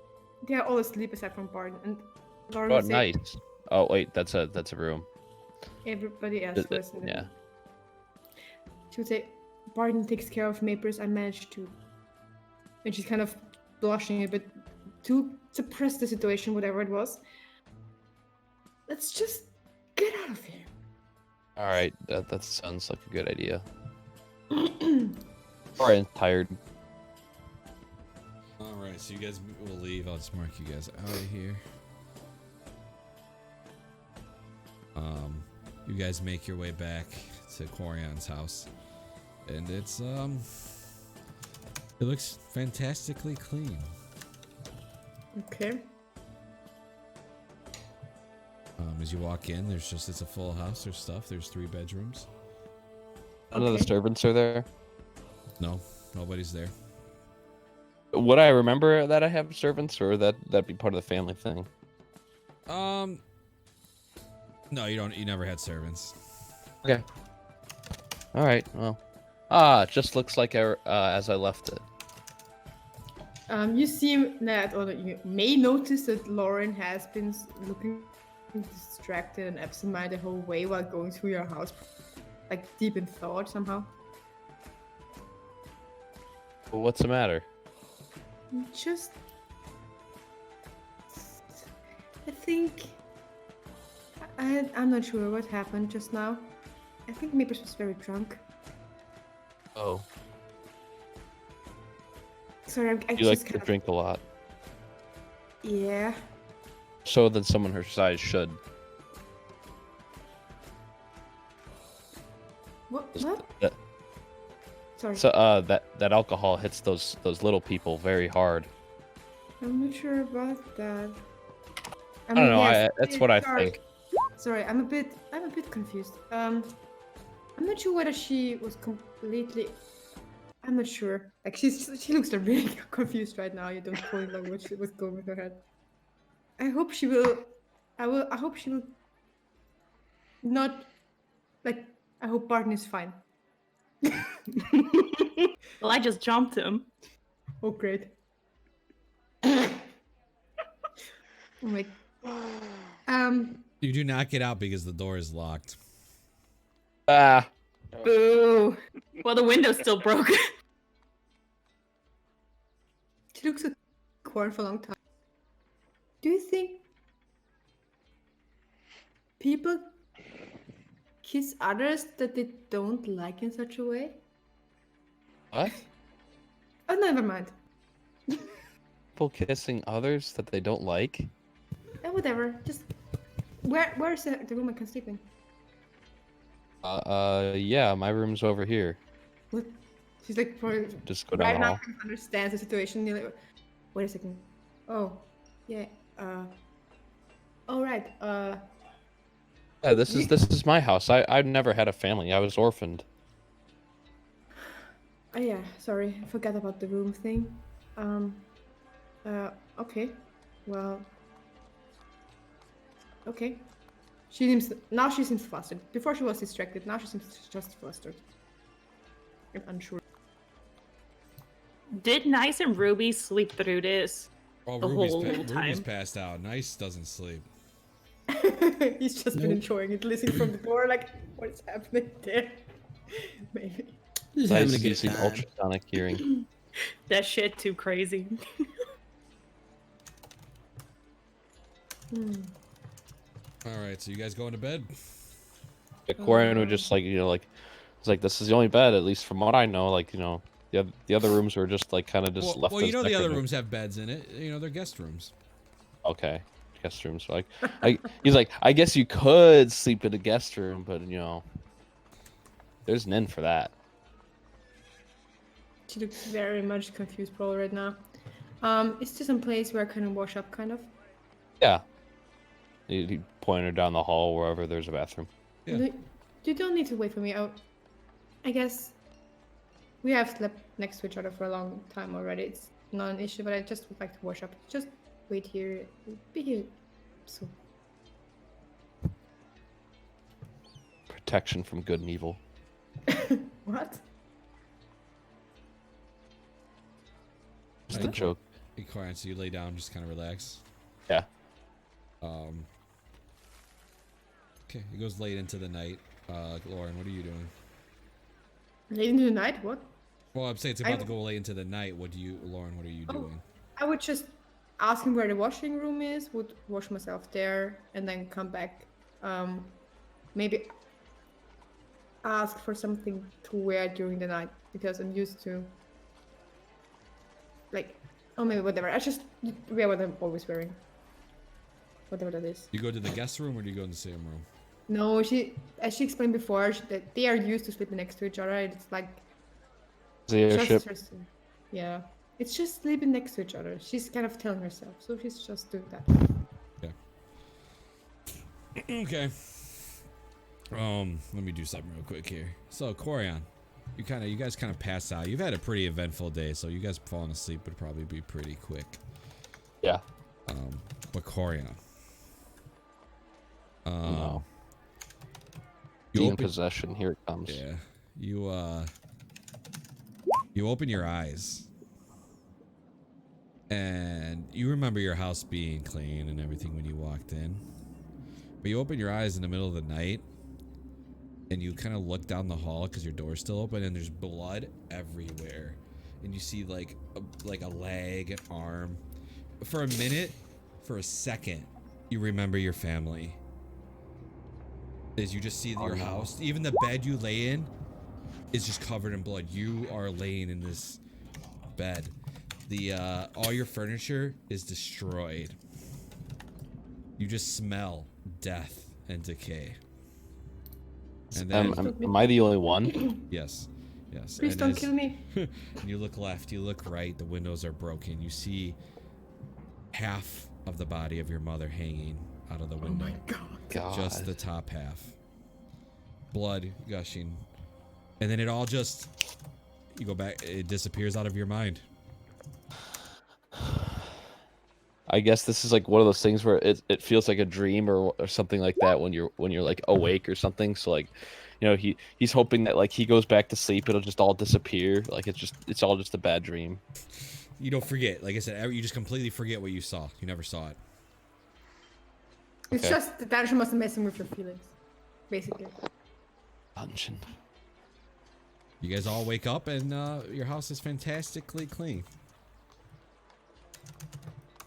They are all asleep except from Barton and Lauren. Oh, will say nice. Oh wait, that's a room. Everybody else was in the Yeah. room. She would say, Barton takes care of Maples, I managed to. And she's kind of blushing a bit to suppress the situation, whatever it was. Let's just get out of here. All right, that sounds like a good idea. Brian's tired. Alright, so you guys will leave. I'll just mark you guys out of here. You guys make your way back to Corian's house. And it's, it looks fantastically clean. Okay. As you walk in, it's a full house. There's stuff. There's 3 bedrooms. None of the Okay. servants are there. No, nobody's there. Would I remember that I have servants, or that'd be part of the family thing? No, you don't. You never had servants. Okay. All right. Well. It just looks like as I left it. You see that, or you may notice that Lauren has been looking distracted and absent-minded the whole way while going through your house, like deep in thought somehow. Well, what's the matter? Just, I think, I'm not sure what happened just now. I think Maples was very drunk. Oh, Sorry, I you just like kind to of, drink a lot. yeah. So than someone her size should. What? That- Sorry, So that alcohol hits those little people very hard. I'm not sure about that. I don't know. yes, That's what I sorry. think. Sorry, I'm a bit confused. I'm not sure whether she was completely. I'm not sure. Like she looks really confused right now. You don't fully know what was going with her head. I hope she will. I hope she will. Not, like. I hope Barton is fine. Well, I just jumped him. Oh great. Oh my. You do not get out because the door is locked. Ah, Boo. Well, the window's still broken. She looks at Corn for a long time. Do you think people kiss others that they don't like in such a way? what? Oh, never mind. People kissing others that they don't like? Whatever. Just where's the room I can sleep in? Yeah, my room's over here. What? She's like, for Just go down right the now, hall. kind of understands the situation. You're like, wait a second. Oh, yeah. All right. Yeah, this is my house. I've never had a family. I was orphaned. Oh yeah. Sorry, I forgot about the room thing. Okay. Well. Okay. She seems flustered. Before she was distracted. Now she seems just flustered and unsure. Did Nice and Ruby sleep through this? Oh, The Ruby's, whole Ruby's time. passed out. Nice doesn't sleep. He's just been Nope. enjoying it, listening from the door, like, What is happening there? Maybe. Just having a Nice good using time. ultrasonic hearing. That shit too crazy. All right, so you guys going to bed? Aquarian would just like it's like this is the only bed, at least from what I know. Like the other rooms were just like kind of just left. Well, you as know the other decorative. rooms have beds in it. You know they're guest rooms. Okay, guest rooms. Like he's like, I guess you could sleep in a guest room, but there's an end for that. She looks very much confused probably right now. Is there some place where I can wash up, kind of? Yeah. He pointed down the hall wherever there's a bathroom. Yeah. You don't need to wait for me. I guess we have slept next to each other for a long time already. It's not an issue, but I just would like to wash up. Just wait here. Be here. So. Protection from good and evil. What? Just a joke. Aquarian, so you lay down, just kind of relax. Yeah. Okay, it goes late into the night. Lauren, what are you doing? Late into the night? What? Well, I'm saying it's about to go late into the night. Lauren, what are you doing? I would just ask him where the washing room is, would wash myself there, and then come back. Maybe ask for something to wear during the night, because I'm used to, like, or maybe whatever. I just wear what I'm always wearing. Whatever that is. You go to the guest room or do you go in the same room? No, as she explained before, that they are used to sleeping next to each other. And it's like The airship. yeah, it's just sleeping next to each other. She's kind of telling herself, so she's just doing that. Okay. Let me do something real quick here. So, Corian, you guys kind of pass out. You've had a pretty eventful day, so you guys falling asleep would probably be pretty quick. Yeah. But Corian. No. You Demon open, possession. Here it comes. yeah. You open your eyes. And you remember your house being clean and everything when you walked in. But you open your eyes in the middle of the night and you kind of look down the hall because your door's still open and there's blood everywhere. And you see like a leg, an arm. For a minute, for a second, you remember your family. As you just see your house, even the bed you lay in is just covered in blood. You are laying in this bed. All your furniture is destroyed. You just smell death and decay. And then, Am I the only one? yes. Please And don't kill me. you look left, you look right. The windows are broken. You see half of the body of your mother hanging out of the window. Oh my god. God. Just the top half. Blood gushing. And then it all just, you go back, it disappears out of your mind. I guess this is like one of those things where it feels like a dream or something like that when you're like awake or something. So like, he's hoping that like he goes back to sleep, it'll just all disappear. Like it's all just a bad dream. You don't forget. Like I said, you just completely forget what you saw. You never saw it. It's Okay. just the dungeon must be messing with your feelings, basically. Dungeon. You guys all wake up and your house is fantastically clean.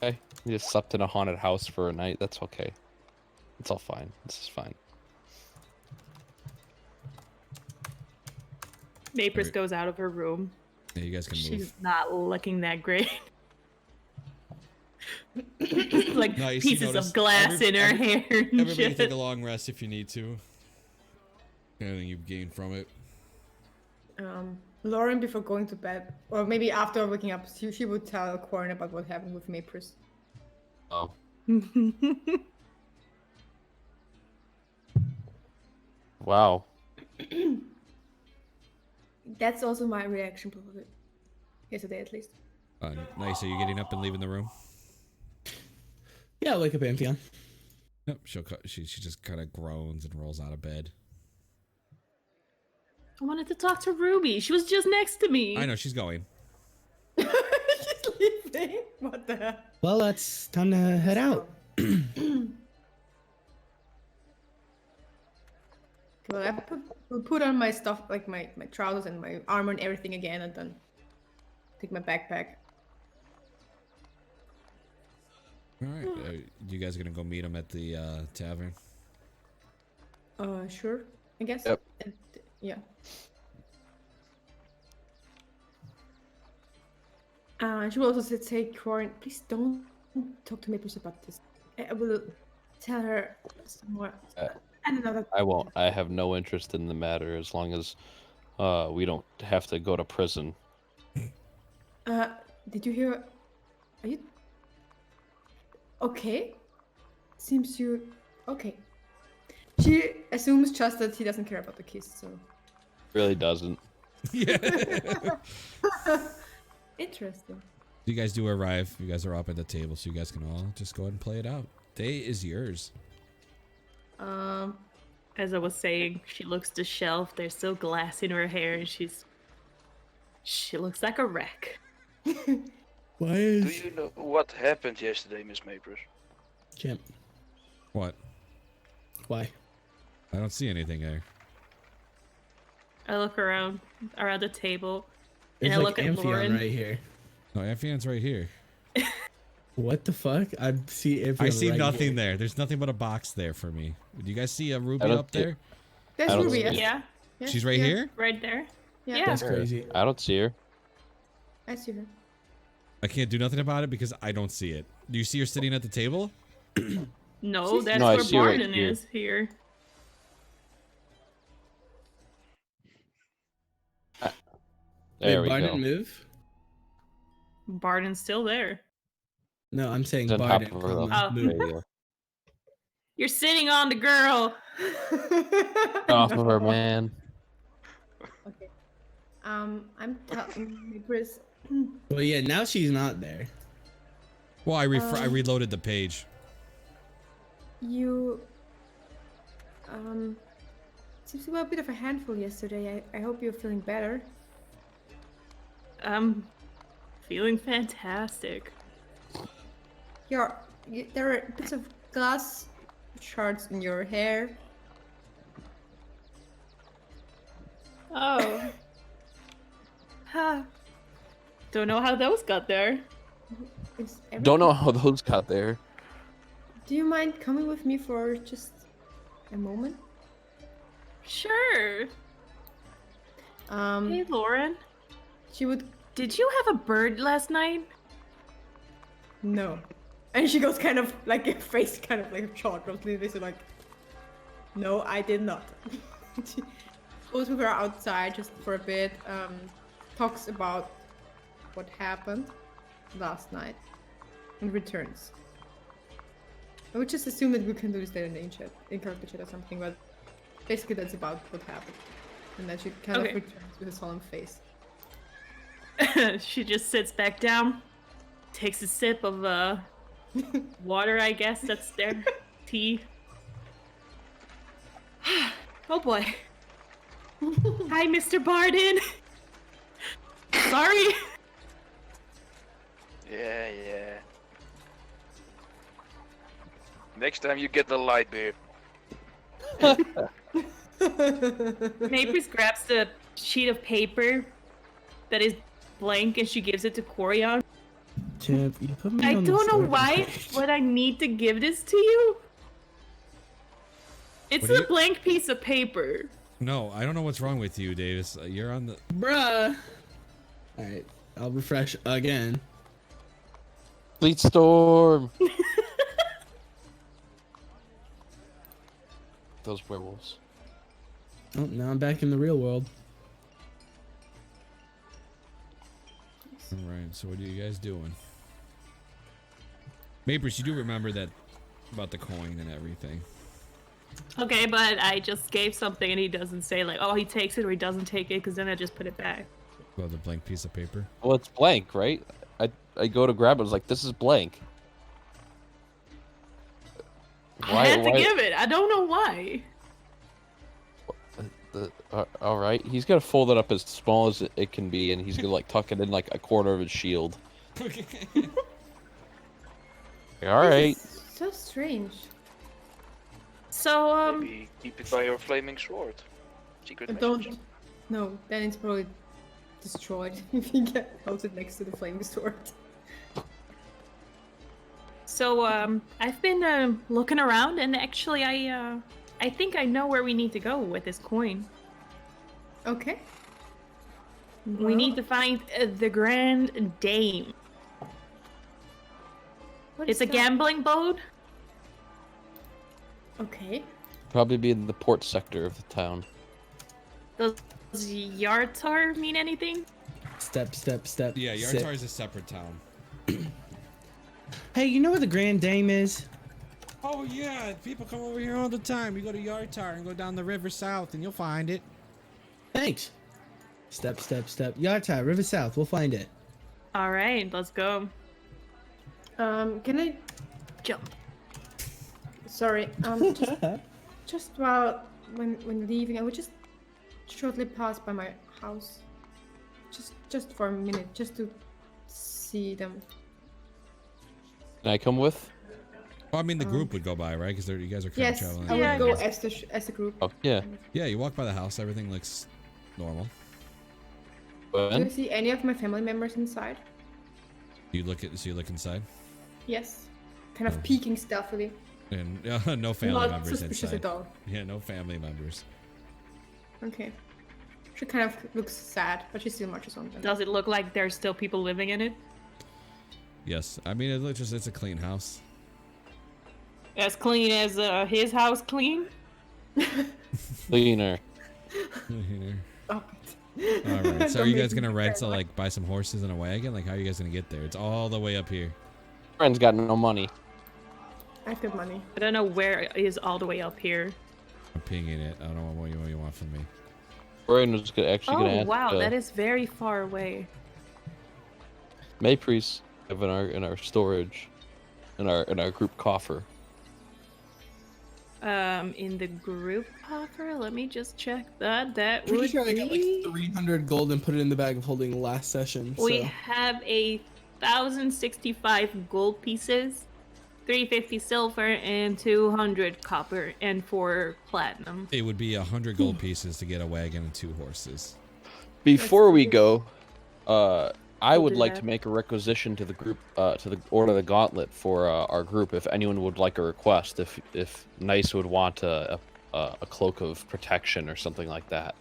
Okay. You just slept in a haunted house for a night. That's okay. It's all fine. This is fine. Mapris Alright. goes out of her room. Yeah, you guys can move. She's not looking that great. Like Nice, you pieces notice of glass in her hair and Everybody shit. take a long rest if you need to. Anything you've gained from it. Lauren, before going to bed, or maybe after waking up, she would tell Corin about what happened with Mapris. Oh. Wow. That's also my reaction, probably. Yesterday, at least. Nice. Are you getting up and leaving the room? Yeah, wake up, Amphion. Nope. She just kind of groans and rolls out of bed. I wanted to talk to Ruby. She was just next to me. I know she's going. She's leaving? What the hell? Well, it's time to head out. Well, will put on my stuff, like my trousers and my armor and everything again, and then take my backpack. All right. You guys gonna go meet him at the tavern? Sure, I guess. Yep. Yeah. She will also say, Corin, please don't talk to Maples about this. I will tell her some more. I don't know that. I won't. I have no interest in the matter as long as we don't have to go to prison. Did you hear? Are you okay? Seems you okay. She assumes just that he doesn't care about the kiss, so. Really doesn't. Yeah. Interesting. You guys do arrive. You guys are up at the table, so you guys can all just go ahead and play it out. Day is yours. As I was saying, she looks disheveled. There's still glass in her hair, and she looks like a wreck. Why Do is you know what happened yesterday, Miss Maples? Champ? What? Why? I don't see anything there. I look around the table, There's and I like look at Amphion Lauren. right here. No, Amphion's right here. What the fuck? I see Amphion I see right nothing here. there. There's nothing but a box there for me. Do you guys see a Ruby I don't up see it. there? There's I don't Ruby. see Yes. it. Yeah, Yes, She's right yeah. here? right there. Yeah. Yeah. That's crazy. I don't see her. I see her. I can't do nothing about it because I don't see it. Do you see her sitting at the table? No, that's No, I where see her right Barden here. is here. There Did we Barden go. move? Barden's still there. No, I'm saying It's on top Barden. of her, though. Oh. Move. There you go. You're sitting on the girl. Off of her, man. Okay. I'm telling Chris. Well, yeah, now she's not there. Well, I reloaded the page. You seems to be a bit of a handful yesterday. I hope you're feeling better. I'm feeling fantastic. There are bits of glass shards in your hair. Oh. Huh. Don't know how those got there. Is Don't know everything- how those got there. Do you mind coming with me for just a moment? Sure. Hey, Lauren. She would Did you have a bird last night? no, and she goes kind of like a face, kind of like a short, completely so like, no, I did not. She goes with her outside just for a bit. Talks about what happened last night, and returns. I would just assume that we can do this later in character chat or something, but basically that's about what happened. And then she kind Okay. of returns with a solemn face. She just sits back down, takes a sip of water, I guess that's their tea. Oh boy. Hi, Mr. Barden. Sorry. Yeah. Next time you get the light beer. Maples grabs the sheet of paper that is blank and she gives it to Corian. Champ, you put me I on the don't know starting why page. would I need to give this to you. It's What do a you- blank piece of paper. No, I don't know what's wrong with you, Davis. You're on the. Bruh. Alright, I'll refresh again. Fleet Storm. Those werewolves. Oh, now I'm back in the real world. All right. So what are you guys doing? Mapers, you do remember that about the coin and everything. Okay, but I just gave something and he doesn't say like, oh, he takes it or he doesn't take it, because then I just put it back. Well, the blank piece of paper. Well, it's blank, right? I go to grab it. I was like, this is blank. I had to give it. I don't know why. All right, he's gonna fold it up as small as it can be, and he's gonna like tuck it in like a corner of his shield. All right. So strange. So Maybe keep it by your flaming sword. Secret message. Don't. No, then it's probably destroyed if you get holds it next to the flaming sword. I've been looking around, and actually, I think I know where we need to go with this coin. Okay. We need to find the Grand Dame. What It's is a that? gambling boat. Okay. Probably be in the port sector of the town. Does Yartar mean anything? Step. Yeah, sit. Yartar is a separate town. Hey, you know where the Grand Dame is? Oh yeah, people come over here all the time. You go to Yartar and go down the river south, and you'll find it. Thanks. Step. Yartai, River South. We'll find it. All right, let's go. Can I? Jump. Sorry. Just while when leaving, I would just shortly pass by my house, just for a minute, just to see them. Can I come with? Well, I mean, the group would go by, right? Because you guys are kind of Yes, traveling. I would Yeah, go I as a group. Oh, yeah. Yeah, you walk by the house, everything looks normal. Do you When? see any of my family members inside? You look inside, Yes. Kind of peeking stealthily. and no family Not members suspicious inside. at all. Yeah, no family members. Okay. She kind of looks sad, but she still marches on. Does it look like there's still people living in it? Yes, I mean it's a clean house. As clean as his house clean? Cleaner. Oh. All right. So are Don't you make guys me gonna rent to paranoid. like buy some horses and a wagon? Like how are you guys gonna get there? It's all the way up here. Friend's got no money. I've got money. I don't know where it is all the way up here. I'm pinging it. I don't know what you want from me. Brian was actually gonna Oh ask. wow, that is very far away. Maypriest have in our storage, in our group coffer. In the group offer, let me just check that. That Pretty would sure I got like be... 300 gold and put it in the bag of holding last session. We So. have 1,065 gold pieces, 350 silver, and 200 copper, and 4 platinum. It would be 100 gold pieces to get a wagon and 2 horses. Before we go, I We'll would do like that. to make a requisition to the group, to the Order of the Gauntlet for our group. If anyone would like a request, if Nice would want a cloak of protection or something like that.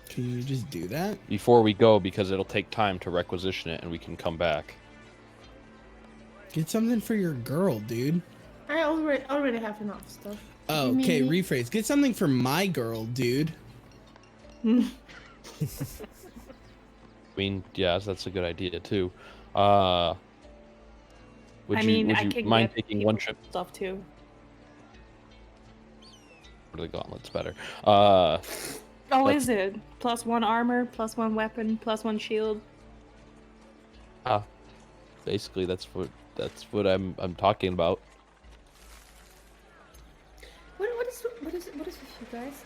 Can you just do that? Before we go, because it'll take time to requisition it, and we can come back. Get something for your girl, dude. I already have enough stuff. Oh, You mean okay, me? rephrase. Get something for my girl, dude. I mean, yes, that's a good idea too. Would I mean, would I you can mind get taking one people trip? stuff too. Order of the Gauntlet's better. Oh, That's- is it? +1 armor, +1 weapon, +1 shield. Basically, that's what I'm talking about. What is with you guys?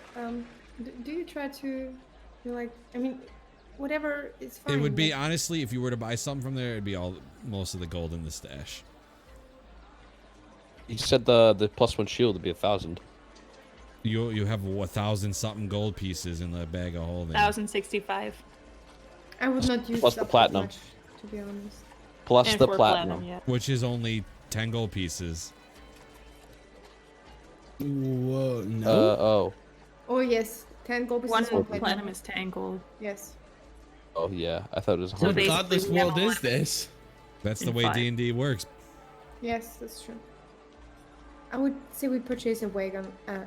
Do you try to, like? I mean, whatever is fine. It would be like- honestly, if you were to buy something from there, it'd be most of the gold in the stash. You said the +1 shield would be 1,000. You have 1,000 something gold pieces in the bag of holding. 1,065. I would not use plus the up that platinum. much, to be honest. Plus And the 4 platinum. yeah. Which is only 10 gold pieces. Whoa, no. Oh. Oh yes, 10 gold pieces. 1 one platinum is 10 gold. Yes. Oh yeah, I thought it was what So 100. basically, godless we have world a is lot. this? That's the In way 5. D&D works. Yes, that's true. I would say we purchase a wagon and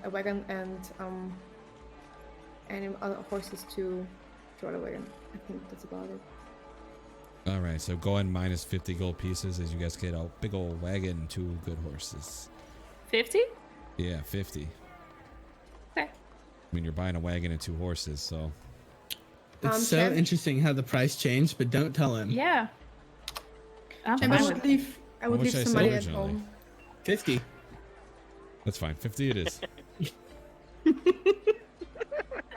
horses to draw the wagon. I think that's about it. All right, so go in minus 50 gold pieces as you guys get a big old wagon and 2 good horses. 50? Yeah, 50. Okay. I mean, you're buying a wagon and 2 horses, so It's so Shem? interesting how the price changed, but don't tell him. Yeah. I'm And fine I with would it. leave. I would much leave did I say somebody at originally? home. 50. that's fine. 50 it is.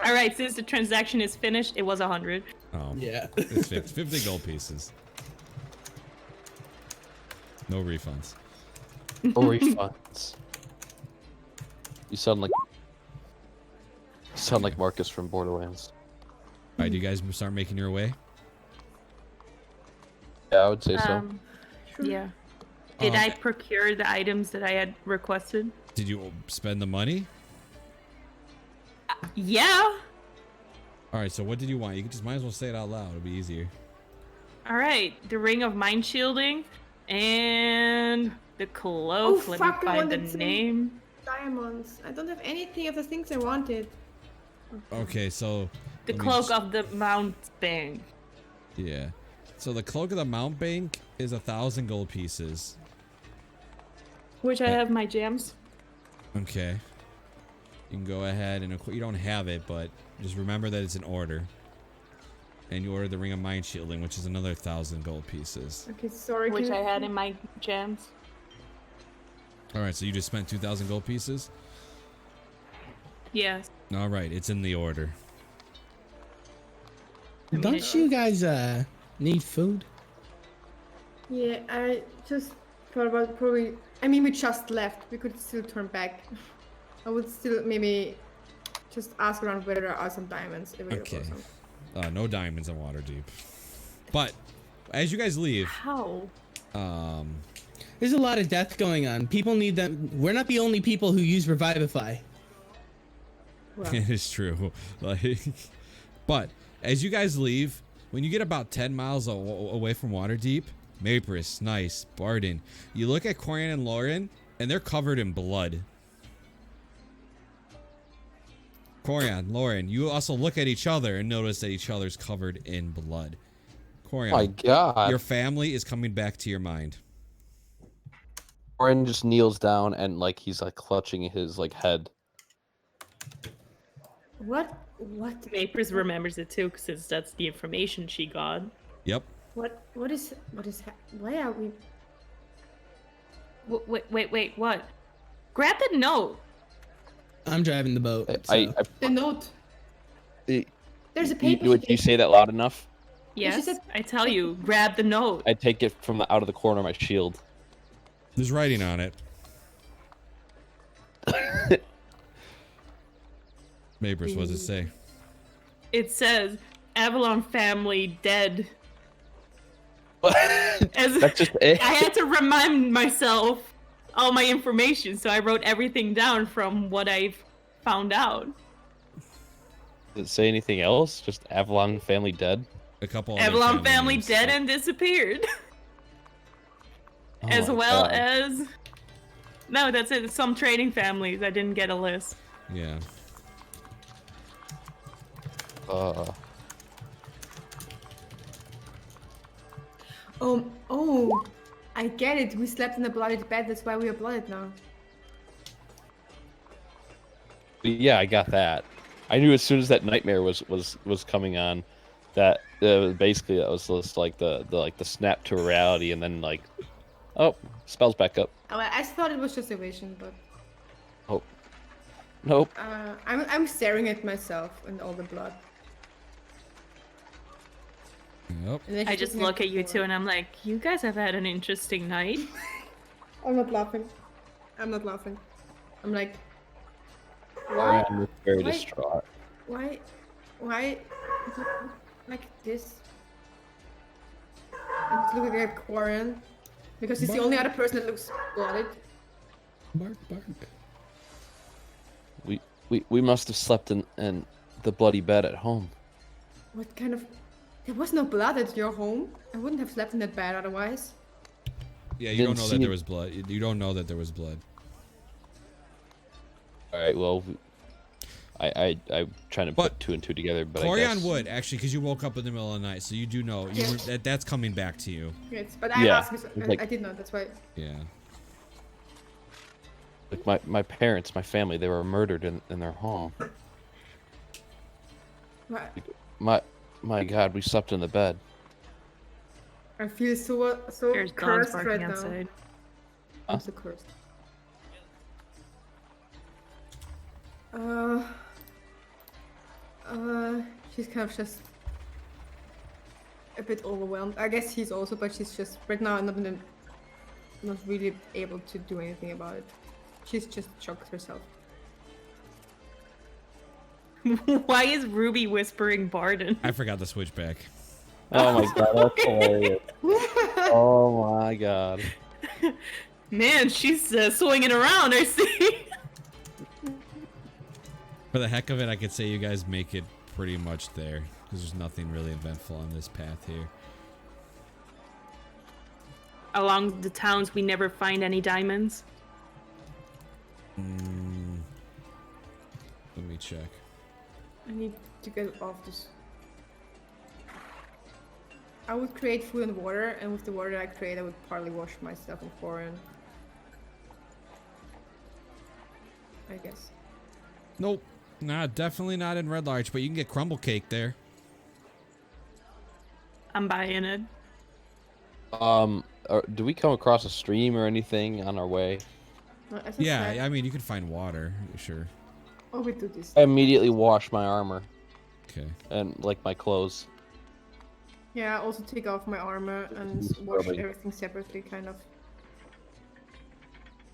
All right, since the transaction is finished, it was 100. Oh, Yeah. it's 50 gold pieces. No refunds. Or refunds. You sound like Marcus from Borderlands. All right, do you guys start making your way? Yeah, I would say so. Yeah. Did Um, I procure the items that I had requested? Did you spend the money? Yeah. All right, so what did you want? You just might as well say it out loud. It'll be easier. All right. The ring of mind shielding and the cloak. Oh, Let fuck, me I find the wanted some name. diamonds. I don't have anything of the things I wanted. Okay, so The let me cloak just- of the mountebank. Yeah. So the cloak of the mount bank is 1,000 gold pieces. Which I have my gems. Okay. You can go ahead and you don't have it, but just remember that it's an order. And you order the ring of mind shielding, which is another 1,000 gold pieces. Okay, sorry. Which can I you- had in my gems. All right, so you just spent 2,000 gold pieces. Yes. All right, it's in the order. Don't you guys need food? Yeah, I just thought about probably. I mean, we just left. We could still turn back. I would still maybe just ask around whether there are some diamonds available. Okay. Or something. No diamonds in Waterdeep. But as you guys leave, How? There's a lot of death going on. People need them. We're not the only people who use Revivify. Well, it is true. Like, but as you guys leave, when you get about 10 miles away from Waterdeep, Maprus, Nice, Barden, you look at Corian and Lauren, and they're covered in blood. Corian, Lauren, you also look at each other and notice that each other's covered in blood. Corian, My God. your family is coming back to your mind. Orin just kneels down and like he's like clutching his like head. what? What? Mapers remembers it too, since that's the information she got. Yep. What is? Why are we? Wait, what? Grab the note. I'm driving the boat. I The note. I- There's a you, paper. would you say that loud enough? Yes, said- I tell you, grab the note. I take it from out of the corner of my shield. There's writing on it. Maprus, what does it say? It says, Avalon family dead. As That's just it. I had to remind myself all my information, so I wrote everything down from what I've found out. Does it say anything else? Just Avalon family dead? A couple other Avalon family names. dead and disappeared. Oh As my well God. as... No, that's it. Some trading families. I didn't get a list. Yeah. Oh, I get it. We slept in a blooded bed. That's why we are blooded now. Yeah, I got that. I knew as soon as that nightmare was coming on, that basically that was just like the snap to reality, and then like, oh, spells back up. Oh, I thought it was just a vision, but Oh, nope. I'm staring at myself and all the blood. Yep. And then I she just took me look up at you for- two and I'm like, you guys have had an interesting night. I'm not laughing. I'm not laughing. I'm like, I'm very Why- distraught. why, like this? I'm just looking at Quarian because he's the only other person that looks blooded. Bark, bark. We must have slept in the bloody bed at home. What kind of? There was no blood at your home. I wouldn't have slept in that bed otherwise. Yeah, you don't Didn't know see that there it. was blood. You don't know that there was blood. All right, well, I'm trying to But put two and two together, but I Corian guess would actually, because you woke up in the middle of the night, so you do know Yeah. that's coming back to you. Yes, but I Yeah, asked. it's like- I did not. That's why. Yeah. like my parents, my family, they were murdered in their home. Why- My God, we slept in the bed. I feel so There's dogs cursed barking right now. outside. I'm so cursed. She's kind of just a bit overwhelmed. I guess he's also, but she's just right now not really able to do anything about it. She's just shocked herself. Why is Ruby whispering Barden? I forgot the switchback. Oh my god, that's hilarious. Oh my god. Man, she's swinging around, I see. For the heck of it, I could say you guys make it pretty much there. Because there's nothing really eventful on this path here. Along the towns, we never find any diamonds. Let me check. I need to get off this. I would create food and water, and with the water I create, I would partly wash myself in foreign. I guess. Nope. Nah, definitely not in Red Larch, but you can get crumble cake there. I'm buying it. Do we come across a stream or anything on our way? As I Yeah, said, I mean, you could find water, sure. oh, we do this. I immediately wash my armor Okay. and like my clothes. Yeah, I also take off my armor and wash everything separately, kind of.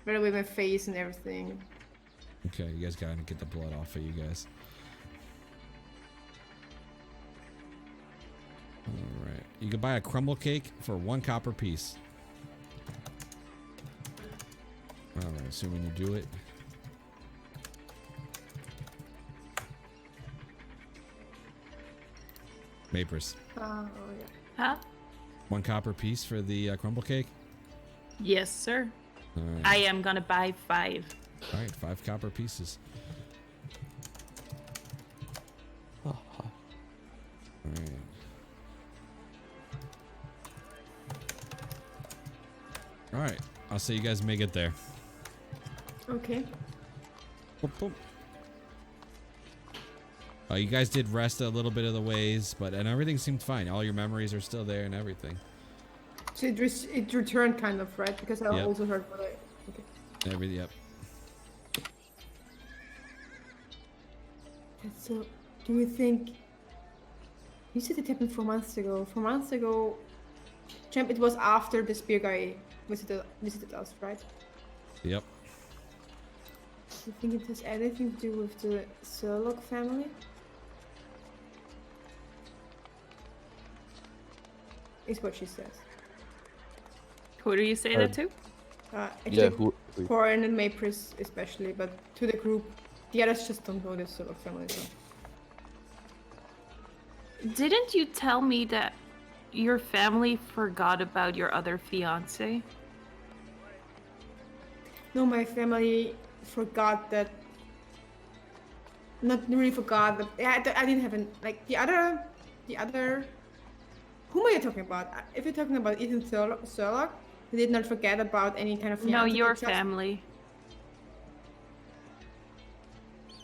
Right away, my face and everything. Okay, you guys gotta get the blood off of you guys. Alright. You can buy a crumble cake for 1 copper piece. Alright, so when you do it. Vapors. Oh, yeah. Huh? 1 copper piece for the crumble cake? Yes, sir. Alright. I am gonna buy 5. Alright, 5 copper pieces. Alright. Alright, I'll see you guys make it there. Okay. Boop, boop. You guys did rest a little bit of the ways, and everything seemed fine. All your memories are still there and everything. So it returned kind of, right? Because I Yep. also heard what I... Okay. Yep. So, do you think... You said it happened 4 months ago. 4 months ago... Champ, it was after the spear guy visited us, right? Yep. Do you think it has anything to do with the Surlock family? Is what she says. Who do you say that to? Actually, Yeah, who? Corin and Mapris especially, but to the group, the others just don't know the Surlock family. So. Didn't you tell me that your family forgot about your other fiance? No, my family forgot that. Not really forgot, but I didn't have like the other. Whom are you talking about? If you're talking about Ethan Surlock, they did not forget about any kind of. No, fiancé, your they just- family.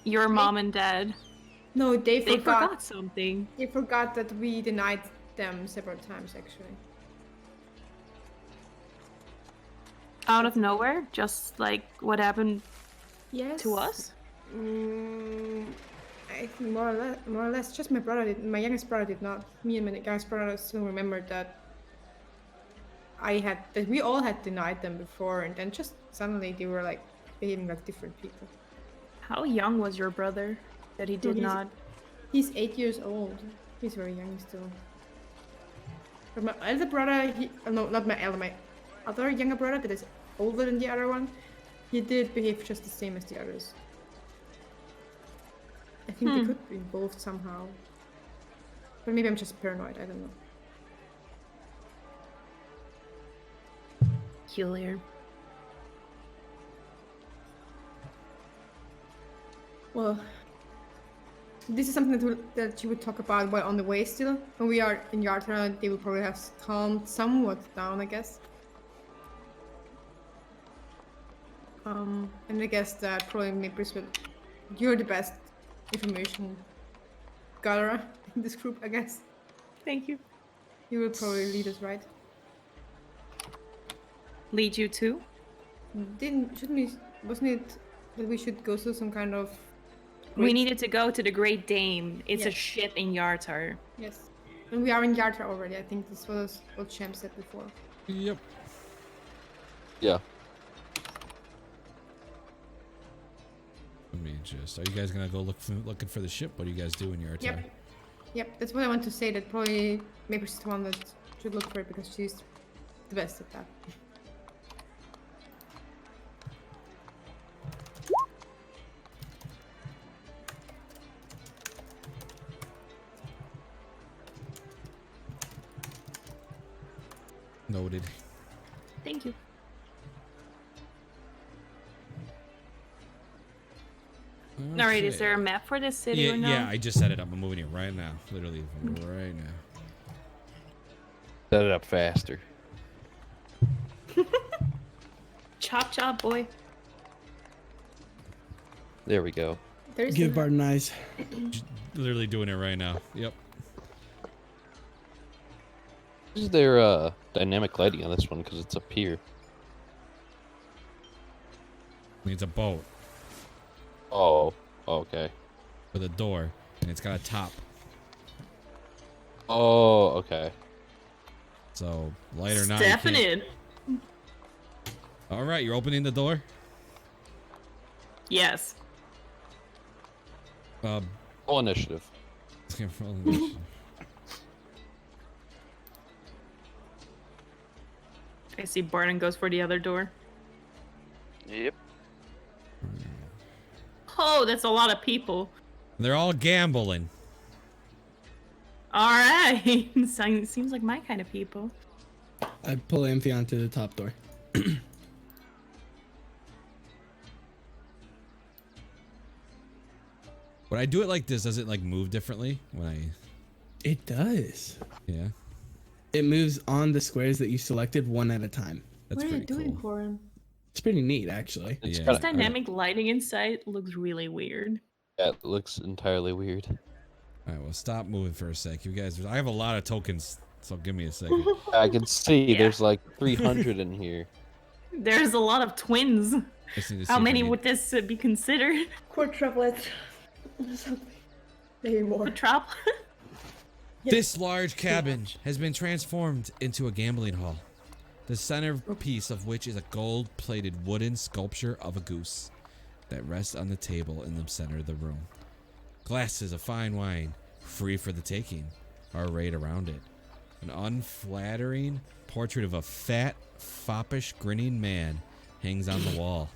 Your mom and dad. No, they They forgot. forgot something. They forgot that we denied them several times, actually. Out of nowhere? Just like what happened Yes. to us? I think more or less. Just my brother did. My youngest brother did not. Me and my youngest brother still remembered that we all had denied them before, and then just suddenly they were like behaving like different people. How young was your brother that he did he's- not? He's 8 years old. He's very young still. But my elder brother, no, not my elder, my other younger brother that is older than the other one, he did behave just the same as the others. I think they could be involved somehow. But maybe I'm just paranoid, I don't know. Peculiar. Well, this is something that you would talk about while on the way still. When we are in Yartra, they will probably have calmed somewhat down, I guess. And I guess that probably Mapris will... You're the best information gatherer in this group, I guess. Thank you. You will probably lead us, right? Lead you to? Wasn't it that we should go to some kind of... We needed to go to the Great Dame. It's a Yes. ship in Yartar. Yes. And we are in Yartra already, I think this was what Champ said before. Yep. Yeah. me just. Are you guys gonna go looking for the ship? What do you guys do in your time? Yep, that's what I want to say. That probably Maker's the one that should look for it because she's the best at that. Noted. Thank you. All right, is Okay. there a map for this city Yeah, or no? yeah, I just set it up. I'm moving it right now. Literally right now. Set it up faster. Chop chop, boy. There we go. There's Give Barton eyes. Literally doing it right now. Yep. Is there dynamic lighting on this one? Because it's up here. It's a boat Oh, okay. with a door, and it's got a top. Oh, okay. So light or not. you Stepping can't- in. All right, you're opening the door. Yes. Full initiative. I see Barton goes for the other door. Yep. Oh, that's a lot of people. They're all gambling. All right. Seems like my kind of people. I pull Amphion to the top door. When I do it like this, does it like move differently? When I, It does. yeah, It moves on the squares that you selected one at a time. that's what are you pretty doing cool. for him? It's pretty neat, actually. It's Yeah. This kinda- dynamic lighting inside looks really weird. Yeah, it looks entirely weird. All right, well, stop moving for a sec, you guys. I have a lot of tokens, so give me a second. I can see Yeah. there's like 300 in here. There's a lot of twins. Just need to see How if I many need- would this be considered? Quadruplets. Something. Maybe more. A trap? This large cabin has been transformed into a gambling hall, the centerpiece of which is a gold-plated wooden sculpture of a goose that rests on the table in the center of the room. Glasses of fine wine, free for the taking, are arrayed around it. An unflattering portrait of a fat, foppish, grinning man hangs on the wall,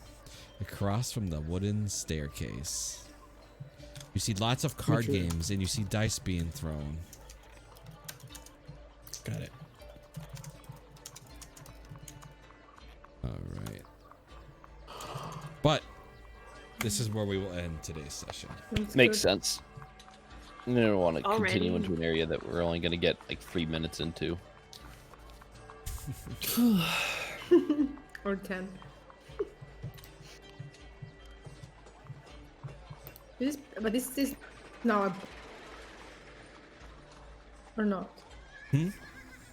across from the wooden staircase. You see lots of card Portrait. games, and you see dice being thrown. Got it. All right. But this is where we will end today's session. That's Makes good. sense. I don't want to continue Already? into an area that we're only going to get like 3 minutes into. Or 10. But this is now a... Or not? Hmm?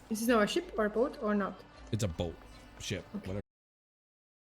Is this now a ship or a boat or not? It's a boat, ship, whatever.